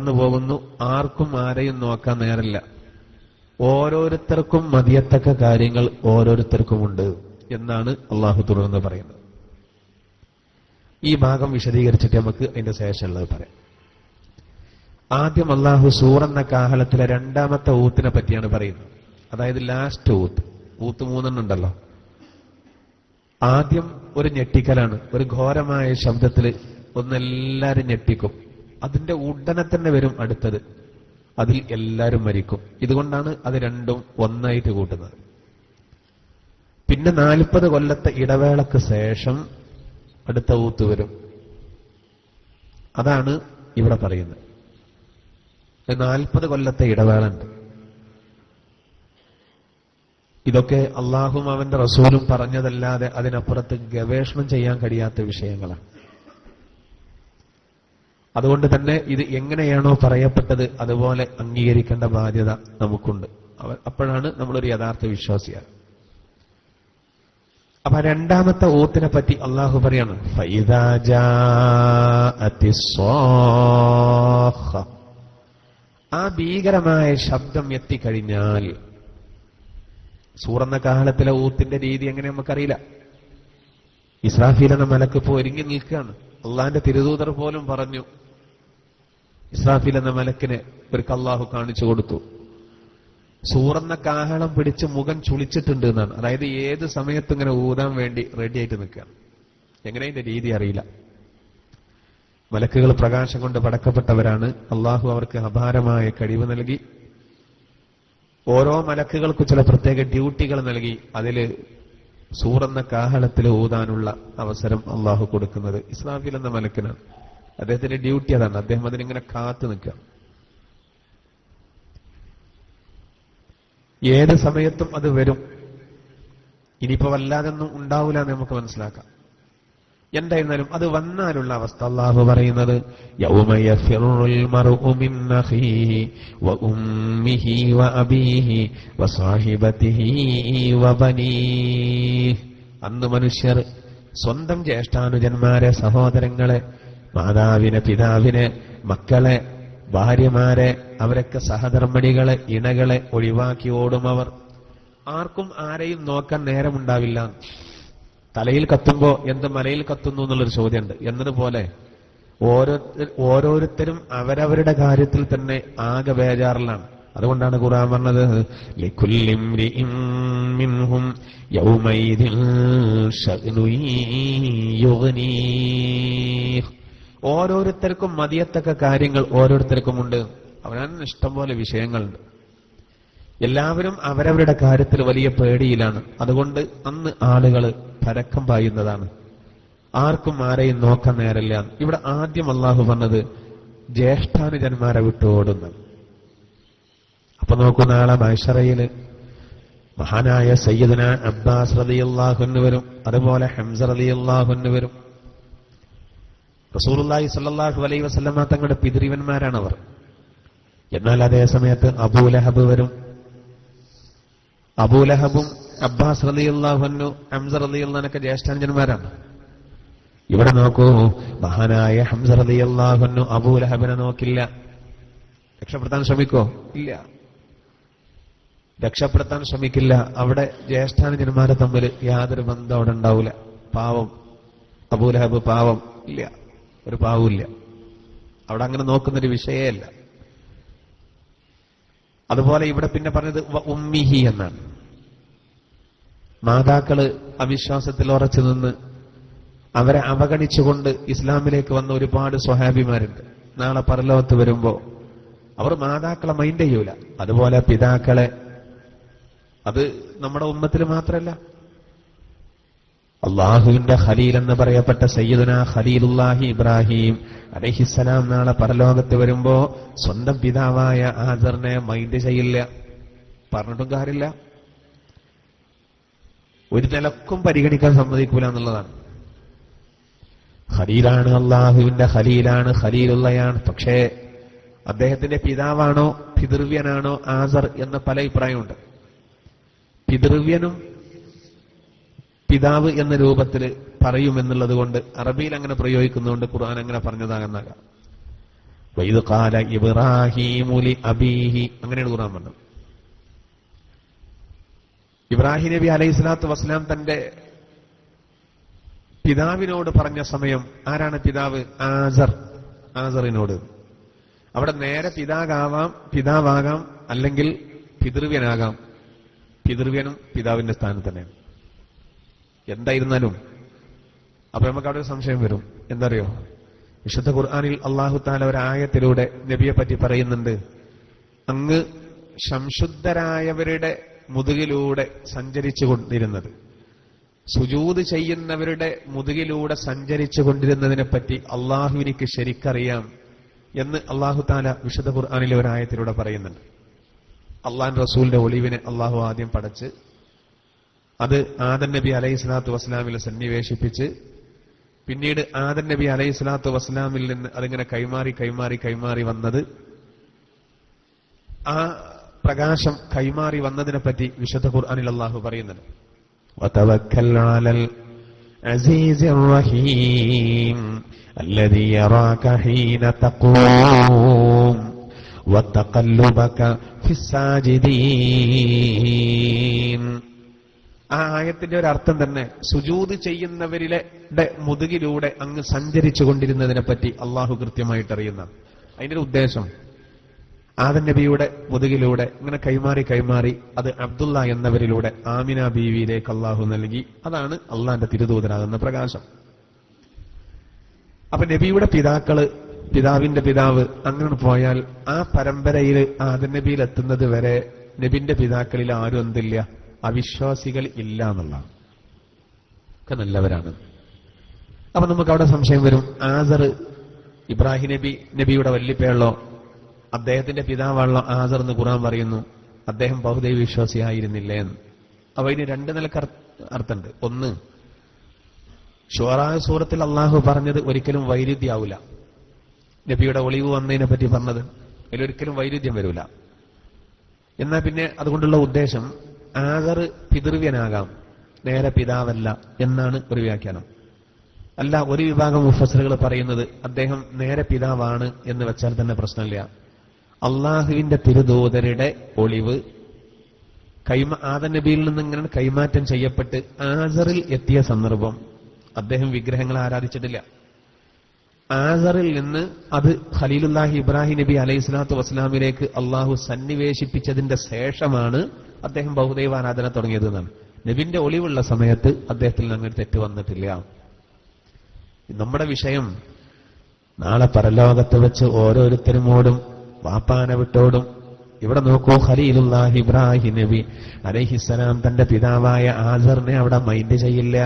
കടന്നു പോകുന്നു. ആർക്കും ആരെയും നോക്കാൻ നേരമില്ല. ഓരോരുത്തർക്കും മതിയത്തക്ക കാര്യങ്ങൾ ഓരോരുത്തർക്കുമുണ്ട് എന്നാണ് അള്ളാഹു തുടർന്ന് പറയുന്നത്. ഈ ഭാഗം വിശദീകരിച്ചിട്ട് നമുക്ക് അതിന്റെ ശേഷമുള്ളത് പറയാം. ആദ്യം അള്ളാഹു സൂർ എന്ന കാഹളത്തിലെ രണ്ടാമത്തെ ഊത്തിനെ പറ്റിയാണ് പറയുന്നത്. അതായത് ലാസ്റ്റ് ഊത്ത് 3 ഉണ്ടല്ലോ. ആദ്യം ഒരു ഞെട്ടിക്കലാണ്, ഒരു ഘോരമായ ശബ്ദത്തിൽ ഒന്നെല്ലാരും ഞെട്ടിക്കും. അതിന്റെ ഉടനെ തന്നെ വരും അടുത്തത്, അതിൽ എല്ലാവരും മരിക്കും. ഇതുകൊണ്ടാണ് അത് രണ്ടും ഒന്നായിട്ട് കൂട്ടുന്നത്. പിന്നെ 40 കൊല്ലത്തെ ഇടവേളക്ക് ശേഷം അടുത്ത ഊത്ത് വരും. അതാണ് ഇവിടെ പറയുന്നത്. 40 കൊല്ലത്തെ ഇടവേള ഉണ്ട്. ഇതൊക്കെ അള്ളാഹും അവന്റെ റസൂലും പറഞ്ഞതല്ലാതെ അതിനപ്പുറത്ത് ഗവേഷണം ചെയ്യാൻ കഴിയാത്ത വിഷയങ്ങളാണ്. അതുകൊണ്ട് തന്നെ ഇത് എങ്ങനെയാണോ പറയപ്പെട്ടത് അതുപോലെ അംഗീകരിക്കേണ്ട ബാധ്യത നമുക്കുണ്ട്. അപ്പോഴാണ് നമ്മളൊരു യഥാർത്ഥ വിശ്വാസിയാണ്. അപ്പൊ രണ്ടാമത്തെ ഊത്തിനെ പറ്റി അള്ളാഹു പറയാണ്, ഫൈദാ ജാഅത്തിസ് സ്വാഖ. ആ ഭീകരമായ ശബ്ദം എത്തിക്കഴിഞ്ഞാൽ. സൂറന്ന കാഹളത്തിലെ ഊത്തിന്റെ രീതി എങ്ങനെ നമുക്കറിയില്ല. ഇസ്രാഫീൽ എന്ന മലക്ക് ഇപ്പോൾ ഒരുങ്ങി നിൽക്കുകയാണ്. അള്ളാന്റെ തിരുദൂതർ പോലും പറഞ്ഞു, ഇസ്രാഫീൽ എന്ന മലക്കിനെ ഒരു അല്ലാഹു കാണിച്ചു കൊടുത്തു. സൂറന്ന കാഹളം പിടിച്ച് മുഖം ചുളിച്ചിട്ടുണ്ട് എന്നാണ്. അതായത് ഏത് സമയത്തും ഇങ്ങനെ ഊതാൻ വേണ്ടി റെഡി ആയിട്ട് നിൽക്കുകയാണ്. എങ്ങനെ ഇതിന്റെ രീതി അറിയില്ല. മലക്കുകൾ പ്രകാശം കൊണ്ട് പടക്കപ്പെട്ടവരാണ്. അള്ളാഹു അവർക്ക് അപാരമായ കഴിവ് നൽകി. ഓരോ മലക്കുകൾക്കും ചില പ്രത്യേക ഡ്യൂട്ടികൾ നൽകി. അതില് സൂറന്ന കാഹളത്തിൽ ഊതാനുള്ള അവസരം അള്ളാഹു കൊടുക്കുന്നത് ഇസ്രാഫീൽ എന്ന മലക്കിനാണ്. അദ്ദേഹത്തിന്റെ ഡ്യൂട്ടി അതാണ്. അദ്ദേഹം അതിനിങ്ങനെ കാത്തു നിൽക്കുക. ഏത് സമയത്തും അത് വരും. ഇനിയിപ്പോ വല്ലാതൊന്നും ഉണ്ടാവില്ല എന്ന് നമുക്ക് മനസ്സിലാക്കാം. എന്തായിരുന്നാലും അത് വന്നാലുള്ള അവസ്ഥ അള്ളാഹു പറയുന്നത്, യൗമ യഫിറുൽ മർഉ മിൻ അഖീഹി വഉമ്മിഹി വഅബീഹി വസാഹിബതിഹി വബനീഹി. അന്ന് മനുഷ്യർ സ്വന്തം ജ്യേഷ്ഠാനുജന്മാരെ, സഹോദരങ്ങളെ, മാതാവിനെ, പിതാവിനെ, മക്കളെ, ഭാര്യമാരെ, അവരൊക്കെ സഹധർമ്മിണികളെ, ഇണകളെ ഒഴിവാക്കി ഓടും. അവർ ആർക്കും ആരെയും നോക്കാൻ നേരമുണ്ടാവില്ല. തലയിൽ കത്തുമ്പോ എന്ത് മലയിൽ കത്തുന്നു എന്നുള്ളൊരു ചോദ്യമുണ്ട് എന്നതുപോലെ ഓരോരുത്തരും അവരവരുടെ കാര്യത്തിൽ തന്നെ ആകെ ബേജാറിലാണ്. അതുകൊണ്ടാണ് ഖുർആൻ പറഞ്ഞത്, ലികുല്ലി ഇംരിഇൻ മിൻഹും യൗമൈദിൻ ശഅ്നു യുഗ്നീഹ്. ഓരോരുത്തർക്കും മതിയത്തക്ക കാര്യങ്ങൾ ഓരോരുത്തർക്കുമുണ്ട്. അവനാണ് ഇഷ്ടം പോലെ വിഷയങ്ങളുണ്ട്. എല്ലാവരും അവരവരുടെ കാര്യത്തിൽ വലിയ പേടിയിലാണ്. അതുകൊണ്ട് അന്ന് ആളുകൾ പരക്കം പായുന്നതാണ്. ആർക്കും ആരെയും നോക്കാൻ നേരമില്ല. ഇവിടെ ആദ്യം അള്ളാഹു പറഞ്ഞത് ജ്യേഷ്ഠാനുജന്മാരെ വിട്ടോടുന്നു. അപ്പൊ നോക്കൂ, നാളെ മഹ്ശറയില് മഹാനായ സയ്യിദുനാ അബ്ബാസ് റളിയല്ലാഹു അൻഹു വരും. അതുപോലെ ഹംസ റളിയല്ലാഹു അൻഹു വരും. റസൂലുള്ളാഹി സ്വല്ലല്ലാഹു അലൈഹി വസല്ലമ തങ്ങളുടെ പിതൃവന്മാരാണ് അവർ. എന്നാൽ അതേ സമയത്ത് അബൂലഹബ് വരും. അബൂലഹബും അബ്ബാസ് റളിയല്ലാഹു അൻഹു, ഹംസ റളിയല്ലാഹു അൻഹു ജ്യേഷ്ഠാനുജന്മാരാണ്. ഇവിടെ നോക്കൂ, മഹാനായ ഹംസ റളിയല്ലാഹു അൻഹു അബൂലഹബിനെ നോക്കില്ല. രക്ഷപ്പെടുത്താൻ ശ്രമിക്കോ? ഇല്ല, രക്ഷപ്പെടുത്താൻ ശ്രമിക്കില്ല. അവിടെ ജ്യേഷ്ഠാനുജന്മാരെ തമ്മിൽ യാതൊരു ബന്ധം അവിടെ ഉണ്ടാവില്ല. പാവം അബൂലഹബ്, പാവം. ഇല്ല, ഒരു പാവമില്ല. അവിടെ അങ്ങനെ നോക്കുന്നൊരു വിഷയമല്ല. അതുപോലെ ഇവിടെ പിന്നെ പറഞ്ഞത് ഉമ്മിഹി എന്നാണ്. മാതാക്കള് അവിശ്വാസത്തിൽ ഉറച്ചു നിന്ന് അവരെ അവഗണിച്ചുകൊണ്ട് ഇസ്ലാമിലേക്ക് വന്ന ഒരുപാട് സ്വഹാബിമാരുണ്ട്. നാളെ പരലോകത്ത് വരുമ്പോ അവർ മാതാക്കളെ മൈൻഡ് ചെയ്യൂല. അതുപോലെ പിതാക്കളെ, അത് നമ്മുടെ ഉമ്മത്തിൽ മാത്രമല്ല, അള്ളാഹുവിന്റെ ഖലീൽ എന്ന് പറയപ്പെട്ട സയ്യിദുനാ ഖലീലുല്ലാഹി ഇബ്രാഹിം അലൈഹിസ്സലാം നാളെ പരലോകത്ത് വരുമ്പോ സ്വന്തം പിതാവായ ആദറിനെ മൈൻഡ് ചെയ്യില്ല. പറഞ്ഞിട്ടും കാര്യമില്ല. ഒരു നിലക്കും പരിഗണിക്കാൻ സമ്മതിക്കൂല എന്നുള്ളതാണ്. ഖലീലാണ്, അള്ളാഹുവിന്റെ ഖലീലാണ്, ഖലീലുള്ളയാണ്. പക്ഷേ അദ്ദേഹത്തിന്റെ പിതാവാണോ പിതൃവ്യനാണോ ആസർ എന്ന പല അഭിപ്രായമുണ്ട്. പിതൃവ്യനും പിതാവ് എന്ന രൂപത്തിൽ പറയുമെന്നുള്ളത് കൊണ്ട്, അറബിയിൽ അങ്ങനെ പ്രയോഗിക്കുന്നതുകൊണ്ട് ഖുർആൻ അങ്ങനെ പറഞ്ഞതാകുന്നാകാം. വഇദ് ഖാല ഇബ്രാഹീമു ലി അബീഹി, അങ്ങനെയാണ് ഖുർആൻ പറഞ്ഞത്. ഇബ്രാഹിം നബി അലൈഹിസ്സലാത്തു വസ്സലാം തന്റെ പിതാവിനോട് പറഞ്ഞ സമയം, ആരാണ് പിതാവ്? ആസറിനോട്. അവിടെ നേരെ പിതാവാകാം, അല്ലെങ്കിൽ പിതൃവ്യനാകാം. പിതൃവ്യനും പിതാവിന്റെ സ്ഥാനത്ത് തന്നെയാണ്. എന്തായിരുന്നാലും അപ്പൊ നമുക്ക് അവിടെ ഒരു സംശയം വരും. എന്തറിയോ, വിശുദ്ധ ഖുർആനിൽ അല്ലാഹു തആല ഒരായത്തിലൂടെ നബിയെ പറ്റി പറയുന്നുണ്ട്, അങ്ങ് സംശുദ്ധരായവരുടെ മുതുകിലൂടെ സഞ്ചരിച്ചു കൊണ്ടിരുന്നത്, സുജൂദ് ചെയ്യുന്നവരുടെ മുതുകിലൂടെ സഞ്ചരിച്ചു കൊണ്ടിരുന്നതിനെ പറ്റി അള്ളാഹുവിനിക്ക് ശരിക്കറിയാം എന്ന് അല്ലാഹു തആല വിശുദ്ധ ഖുർആനിലെ ഒരായത്തിലൂടെ പറയുന്നുണ്ട്. അള്ളാഹു റസൂലിന്റെ ഒളിവിനെ അള്ളാഹു ആദ്യം പടച്ച് അത് ആദം നബി അലൈഹിസ്സലാത്തു വസ്സലാമിൽ സന്നിവേശിപ്പിച്ച് പിന്നീട് ആദം നബി അലൈഹിസ്സലാത്തു വസ്സലാമിൽ നിന്ന് അതിങ്ങനെ കൈമാറി വന്നത്, ആ പ്രകാശം കൈമാറി വന്നതിനെ പറ്റി വിശുദ്ധ ഖുർആനിൽ അള്ളാഹു പറയുന്നുണ്ട്. വതവക്കൽ അലൽ അസീസിർ റഹീം അല്ലദീ യറാക ഹീന തഖൂം വതഖല്ലുബക ഫിസ്സാജിദീൻ. ആ ആയത്തിന്റെ ഒരു അർത്ഥം തന്നെ സുജൂദ് ചെയ്യുന്നവരുടെ മുതുകിലൂടെ അങ്ങ് സഞ്ചരിച്ചു കൊണ്ടിരുന്നതിനെ പറ്റി അള്ളാഹു കൃത്യമായിട്ട് അറിയുന്ന. അതിന്റെ ഒരു ഉദ്ദേശം ആദം നബിയുടെ മുതുകിലൂടെ ഇങ്ങനെ കൈമാറി അത് അബ്ദുള്ള എന്നവരിലൂടെ ആമിന ബീവിയിലേക്ക് അള്ളാഹു നൽകി. അതാണ് അള്ളാന്റെ തിരുദൂതനാകുന്ന പ്രകാശം. അപ്പൊ നബിയുടെ പിതാവിന്റെ പിതാവ് അങ്ങനെ പോയാൽ ആ പരമ്പരയിൽ ആദം നബിയിൽ എത്തുന്നത് വരെ നബിന്റെ പിതാക്കളിൽ ആരും എന്തില്ല, അവിശ്വാസികൾ ഇല്ല എന്നുള്ളതാണ്. ഒക്കെ നല്ലവരാണ്. അപ്പൊ നമുക്ക് അവിടെ സംശയം വരും, ആസർ ഇബ്രാഹിം നബിയുടെ വല്യപ്പയുള്ളോ അദ്ദേഹത്തിന്റെ പിതാവാണല്ലോ ആസർ എന്ന് ഖുർആൻ പറയുന്നു. അദ്ദേഹം ബഹുദൈവ വിശ്വാസിയായിരുന്നില്ലേ എന്ന്. അപ്പൊ ഇതിന് രണ്ട് നിലക്ക് അർത്ഥമുണ്ട്. ഒന്ന്, ശുഅറാ സൂറത്തിൽ അള്ളാഹു പറഞ്ഞത് ഒരിക്കലും വൈരുദ്ധ്യാവൂല. നബിയുടെ ഒളിവ് വന്നതിനെ പറ്റി പറഞ്ഞത് അതിലൊരിക്കലും വൈരുദ്ധ്യം വരൂല. എന്നാൽ പിന്നെ അതുകൊണ്ടുള്ള ഉദ്ദേശം ആസർ പിതൃവ്യനാകാം, നേരെ പിതാവല്ല എന്നാണ് ഒരു വ്യാഖ്യാനം. അല്ല, ഒരു വിഭാഗം മുഫസ്സിറുകൾ പറയുന്നത് അദ്ദേഹം നേരെ പിതാവാണ് എന്ന് വെച്ചാൽ തന്നെ പ്രശ്നമില്ല. അള്ളാഹുവിന്റെ തിരുദൂതരുടെ ഒളിവ് ആദം നബിയിൽ നിന്ന് ഇങ്ങനെ കൈമാറ്റം ചെയ്യപ്പെട്ട് ആസറിൽ എത്തിയ സന്ദർഭം അദ്ദേഹം വിഗ്രഹങ്ങളെ ആരാധിച്ചിട്ടില്ല. ആസറിൽ നിന്ന് അത് ഖലീലുല്ലാഹി ഇബ്രാഹിം നബി അലൈഹിസ്സലാത്തു വസ്സലാമിലേക്ക് അള്ളാഹു സന്നിവേശിപ്പിച്ചതിന്റെ ശേഷമാണ് അദ്ദേഹം ബഹുദൈവ ആരാധന തുടങ്ങിയത് എന്നാണ്. നബിന്റെ ഒളിവുള്ള സമയത്ത് അദ്ദേഹത്തിൽ നിന്ന് അങ്ങനെ തെറ്റ് വന്നിട്ടില്ല. നമ്മുടെ വിഷയം നാളെ പരലോകത്ത് വെച്ച് ഓരോരുത്തരുമോടും വാപ്പാനെ വിട്ടോടും. ഇവിടെ നോക്കൂ, ഖലീലുല്ലാഹി ഇബ്രാഹിം നബി അലൈഹിസ്സലാം തന്റെ പിതാവായ ആസറിനെ അവിടെ മൈൻഡ് ചെയ്യില്ല.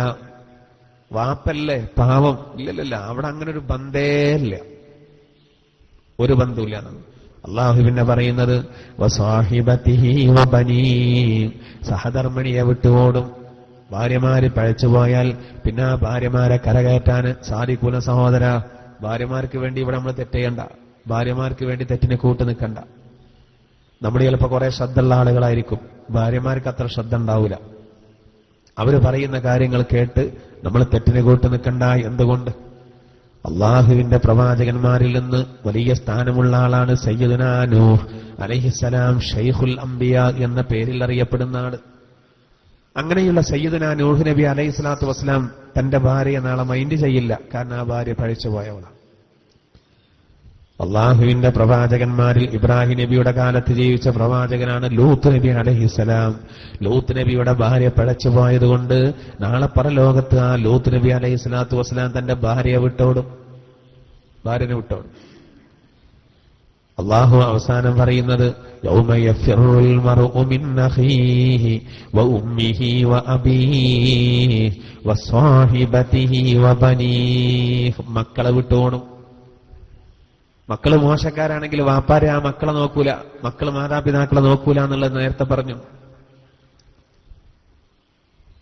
വാപ്പല്ലേ പാവം, ഇല്ലല്ല, അവിടെ അങ്ങനെ ഒരു ബന്ധേ ഇല്ല, ഒരു ബന്ധമില്ല. അള്ളാഹു പിന്നെ പറയുന്നത് വസാഹിബതിഹി വബനീ, സഹധർമ്മിണിയെ വിട്ടുപോടും. ഭാര്യമാര് പഴച്ചുപോയാൽ പിന്നെ ആ ഭാര്യമാരെ കരകയറ്റാൻ സാധിക്കൂല സഹോദര. ഭാര്യമാർക്ക് വേണ്ടി ഇവിടെ നമ്മൾ തെറ്റെയ്യണ്ട, ഭാര്യമാർക്ക് വേണ്ടി തെറ്റിന് കൂട്ടു നിൽക്കണ്ട. നമ്മൾ ചിലപ്പോൾ കുറെ ശ്രദ്ധയുള്ള ആളുകളായിരിക്കും, ഭാര്യമാർക്ക് അത്ര ശ്രദ്ധ ഉണ്ടാവില്ല. അവര് പറയുന്ന കാര്യങ്ങൾ കേട്ട് നമ്മൾ തെറ്റിന് കൂട്ടു നിൽക്കണ്ട. എന്തുകൊണ്ട്? അള്ളാഹുവിന്റെ പ്രവാചകന്മാരിൽ നിന്ന് വലിയ സ്ഥാനമുള്ള ആളാണ് സയ്യിദുനാ നൂഹ് അലൈഹിസ്സലാം, ഷൈഖുൽ അംബിയ എന്ന പേരിൽ അറിയപ്പെടുന്ന ആള്. അങ്ങനെയുള്ള സയ്യിദുനാ നൂഹ് നബി അലൈഹിസ്സലാത്തു വസ്സലാം തന്റെ ഭാര്യയെ നാളെ മൈൻഡ് ചെയ്യില്ല, കാരണം ആ ഭാര്യ പഴിച്ചുപോയവളാണ്. അള്ളാഹുവിന്റെ പ്രവാചകന്മാരിൽ ഇബ്രാഹിം നബിയുടെ കാലത്ത് ജീവിച്ച പ്രവാചകനാണ് ലൂത്ത് നബി അലൈഹിസ്സലാം. ലൂത്ത് നബിയുടെ ഭാര്യ പിഴച്ചുപോയതുകൊണ്ട് നാളെ പരലോകത്ത് ആ ലൂത്ത് നബി അലൈഹിസ്സലാത്തു വസ്സലാം തന്റെ ഭാര്യനെ വിട്ടോടും. അള്ളാഹു അവസാനം പറയുന്നത് യൗമ യഫിറുൽ മർഉ മിൻ അഖീഹി വഉമ്മിഹി വഅബീഹി വസ്വാഹിബതിഹി വബനീഹി. മക്കളെ വിട്ടോടും. മക്കള് മോശക്കാരാണെങ്കിൽ വാപ്പാരെ ആ മക്കളെ നോക്കൂല, മക്കള് മാതാപിതാക്കളെ നോക്കൂല എന്നുള്ളത് നേരത്തെ പറഞ്ഞു.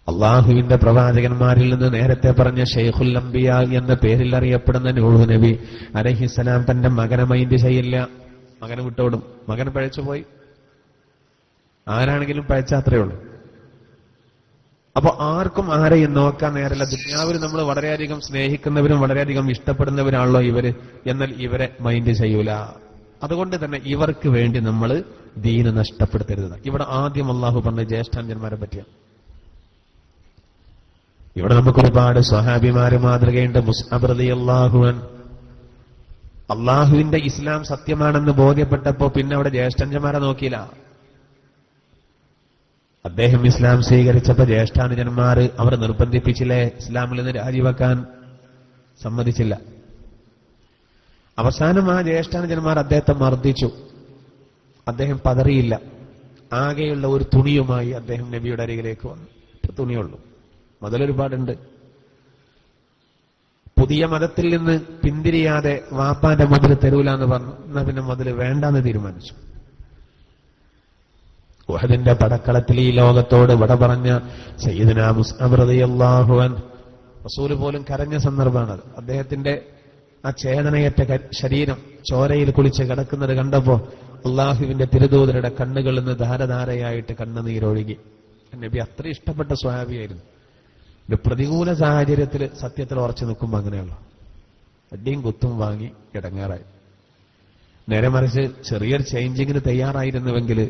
അള്ളാഹുവിന്റെ പ്രവാചകന്മാരിൽ നിന്ന് നേരത്തെ പറഞ്ഞ ഷൈഖുൽ അംബിയ എന്ന പേരിൽ അറിയപ്പെടുന്ന നൂഹ് നബി അലൈഹിസ്സലാം തന്റെ മകനെ മൈൻഡ് ചെയ്യില്ല, മകനെ വിട്ടോടും. മകൻ പഴച്ചുപോയി, ആരാണെങ്കിലും പഴച്ചാത്രേ ഉള്ളൂ. അപ്പൊ ആർക്കും ആരെയും നോക്കാൻ നേരല്ല. ദുനിയാവിൽ നമ്മൾ വളരെയധികം സ്നേഹിക്കുന്നവരും വളരെയധികം ഇഷ്ടപ്പെടുന്നവരാണല്ലോ ഇവര്, എന്നാൽ ഇവരെ മൈൻഡ് ചെയ്യൂല. അതുകൊണ്ട് തന്നെ ഇവർക്ക് വേണ്ടി നമ്മൾ ദീന് നഷ്ടപ്പെടുത്തരുത്. ഇവിടെ ആദ്യം അള്ളാഹു പറഞ്ഞ ജ്യേഷ്ഠാഞ്ജന്മാരെ പറ്റിയാണ്. ഇവിടെ നമുക്ക് ഒരുപാട് സ്വഹാബിമാര് മാതൃകയുണ്ട്. മുസ്അബ് റളിയല്ലാഹു അൻഹു അള്ളാഹുവിന്റെ ഇസ്ലാം സത്യമാണെന്ന് ബോധ്യപ്പെട്ടപ്പോ പിന്നെ അവിടെ ജ്യേഷ്ഠാഞ്ജന്മാരെ നോക്കിയില്ല. അദ്ദേഹം ഇസ്ലാം സ്വീകരിച്ചപ്പോ ജ്യേഷ്ഠാനുജന്മാർ അവർ നിർബന്ധിപ്പിച്ചില്ലേ, ഇസ്ലാമിൽ നിന്ന് രാജിവെക്കാൻ സമ്മതിച്ചില്ല. അവസാനം ആ ജ്യേഷ്ഠാനുജന്മാർ അദ്ദേഹത്തെ മർദ്ദിച്ചു. അദ്ദേഹം പതറിയില്ല. ആകെയുള്ള ഒരു തുണിയുമായി അദ്ദേഹം നബിയുടെ അരികിലേക്ക് വന്നു. തുണിയുള്ളൂ, മുതലൊരുപാടുണ്ട്. പുതിയ മതത്തിൽ നിന്ന് പിന്തിരിയാതെ വാപ്പാന്റെ മുതൽ തരൂലെന്ന് പറഞ്ഞു. എന്നാ പിന്നെ മുതൽ വേണ്ടാന്ന് തീരുമാനിച്ചു. ഉഹദിന്റെ പടക്കളത്തിൽ ഈ ലോകത്തോട് വിട പറഞ്ഞ സയ്യിദുനാ മുസ്അബ് റളിയല്ലാഹു അൻഹു റസൂല് പോലും കരഞ്ഞ സന്ദർഭമാണത്. അദ്ദേഹത്തിന്റെ ആ ചേതനയറ്റ ശരീരം ചോരയിൽ കുളിച്ച് കിടക്കുന്നത് കണ്ടപ്പോ അള്ളാഹുവിന്റെ തിരുദൂതരുടെ കണ്ണുകളിൽ നിന്ന് ധാരധാരയായിട്ട് കണ്ണുനീരൊഴുകി. നബി അത്ര ഇഷ്ടപ്പെട്ട സ്വഹാബിയായിരുന്നു. ഒരു പ്രതികൂല സാഹചര്യത്തിൽ സത്യത്തിൽ ഉറച്ചു നിൽക്കുമ്പോൾ അങ്ങനെയുള്ള അടിയും കുത്തും വാങ്ങി ഇടങ്ങാറായി. നേരെ മറിച്ച് ചെറിയൊരു ചേഞ്ചിങ്ങിന് തയ്യാറായിരുന്നുവെങ്കിൽ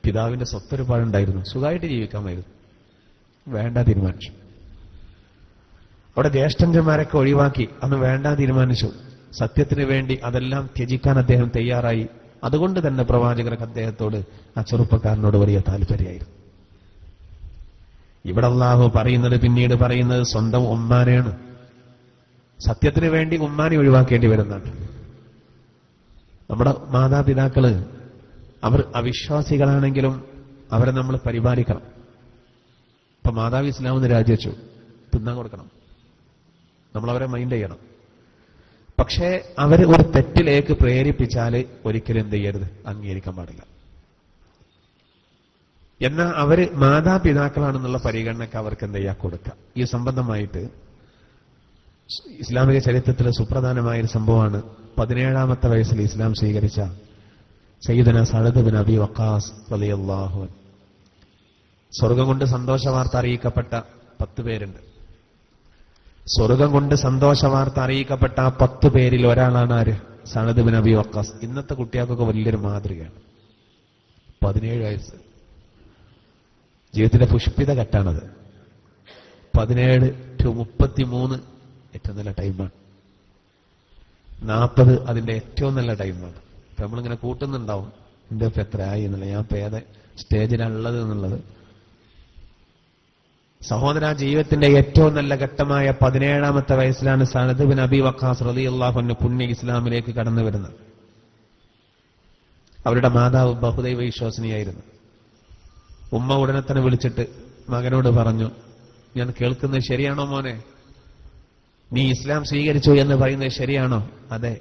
പിതാവിന്റെ സ്വത്തൊരുപാടുണ്ടായിരുന്നു, സുഖമായിട്ട് ജീവിക്കാമായിരുന്നു. വേണ്ട തീരുമാനിച്ചു. അവിടെ ജ്യേഷ്ഠന്മാരൊക്കെ ഒഴിവാക്കി അന്ന് വേണ്ട തീരുമാനിച്ചു. സത്യത്തിന് വേണ്ടി അതെല്ലാം ത്യജിക്കാൻ അദ്ദേഹം തയ്യാറായി. അതുകൊണ്ട് തന്നെ പ്രവാചകർക്ക് അദ്ദേഹത്തോട് ആ ചെറുപ്പക്കാരനോട് വലിയ താല്പര്യമായിരുന്നു. ഇവിടെ അല്ലാഹു പറയുന്നത്, പിന്നീട് പറയുന്നത് സ്വന്തം ഉമ്മാനെയാണ്. സത്യത്തിന് വേണ്ടി ഉമ്മാനെ ഒഴിവാക്കേണ്ടി വരുന്നുണ്ട്. നമ്മുടെ മാതാപിതാക്കള് അവർ അവിശ്വാസികളാണെങ്കിലും അവരെ നമ്മൾ പരിപാലിക്കണം. ഇപ്പൊ മാതാവ് ഇസ്ലാമെന്ന് രാജിവെച്ചു, തിന്നാൻ കൊടുക്കണം, നമ്മളവരെ മൈൻഡ് ചെയ്യണം. പക്ഷേ അവർ ഒരു തെറ്റിലേക്ക് പ്രേരിപ്പിച്ചാൽ ഒരിക്കലും എന്ത് ചെയ്യരുത്, അംഗീകരിക്കാൻ പാടില്ല. എന്നാൽ അവര് മാതാപിതാക്കളാണെന്നുള്ള പരിഗണനയ്ക്ക് അവർക്ക് എന്ത് ചെയ്യാൻ കൊടുക്കുക. ഈ സംബന്ധമായിട്ട് ഇസ്ലാമിക ചരിത്രത്തിലെ സുപ്രധാനമായൊരു സംഭവമാണ് 17ാമത്തെ വയസ്സിൽ ഇസ്ലാം സ്വീകരിച്ച സയ്യിദുനാ സഅദ് ബിൻ അബി വഖാസ് റളിയല്ലാഹു അൻഹു. സ്വർഗം കൊണ്ട് സന്തോഷ വാർത്ത അറിയിക്കപ്പെട്ട 10 പേരുണ്ട്. സ്വർഗം കൊണ്ട് സന്തോഷ വാർത്ത അറിയിക്കപ്പെട്ട ആ 10 പേരിൽ ഒരാളാണ് ആര്? Saad bin Abi Waqqas. ഇന്നത്തെ കുട്ടികൾക്കൊക്കെ വലിയൊരു മാതൃകയാണ്. 17 വയസ്സ് ജീവിതത്തിന്റെ പുഷ്പിത ഘട്ടാണത്. 17 to 33 ഏറ്റവും നല്ല ടൈമാണ്. 40 അതിന്റെ ഏറ്റവും നല്ല ടൈമാണ്. ഇപ്പൊ നമ്മളിങ്ങനെ കൂട്ടുന്നുണ്ടാവും, എന്റെ ഇപ്പൊ എത്രയായി എന്നുള്ള, ഞാൻ ഇപ്പൊ ഏത് സ്റ്റേജിലാണുള്ളത് എന്നുള്ളത്. സഹോദര, ജീവിതത്തിന്റെ ഏറ്റവും നല്ല ഘട്ടമായ 17ാമത്തെ വയസ്സിലാണ് സഅദ് ബിൻ അബി വഖാസ് റളിയല്ലാഹു അൻഹു പുണ്യ ഇസ്ലാമിലേക്ക് കടന്നു വരുന്നത്. അവരുടെ മാതാവ് ബഹുദൈവ വിശ്വാസിനിയായിരുന്നു. ഉമ്മ ഉടനെ തന്നെ വിളിച്ചിട്ട് മകനോട് പറഞ്ഞു, ഞാൻ കേൾക്കുന്നത് ശരിയാണോ മോനെ? നീ ഇസ്ലാം സ്വീകരിച്ചു എന്ന് പറയുന്നത് ശരിയാണോ? അതെ.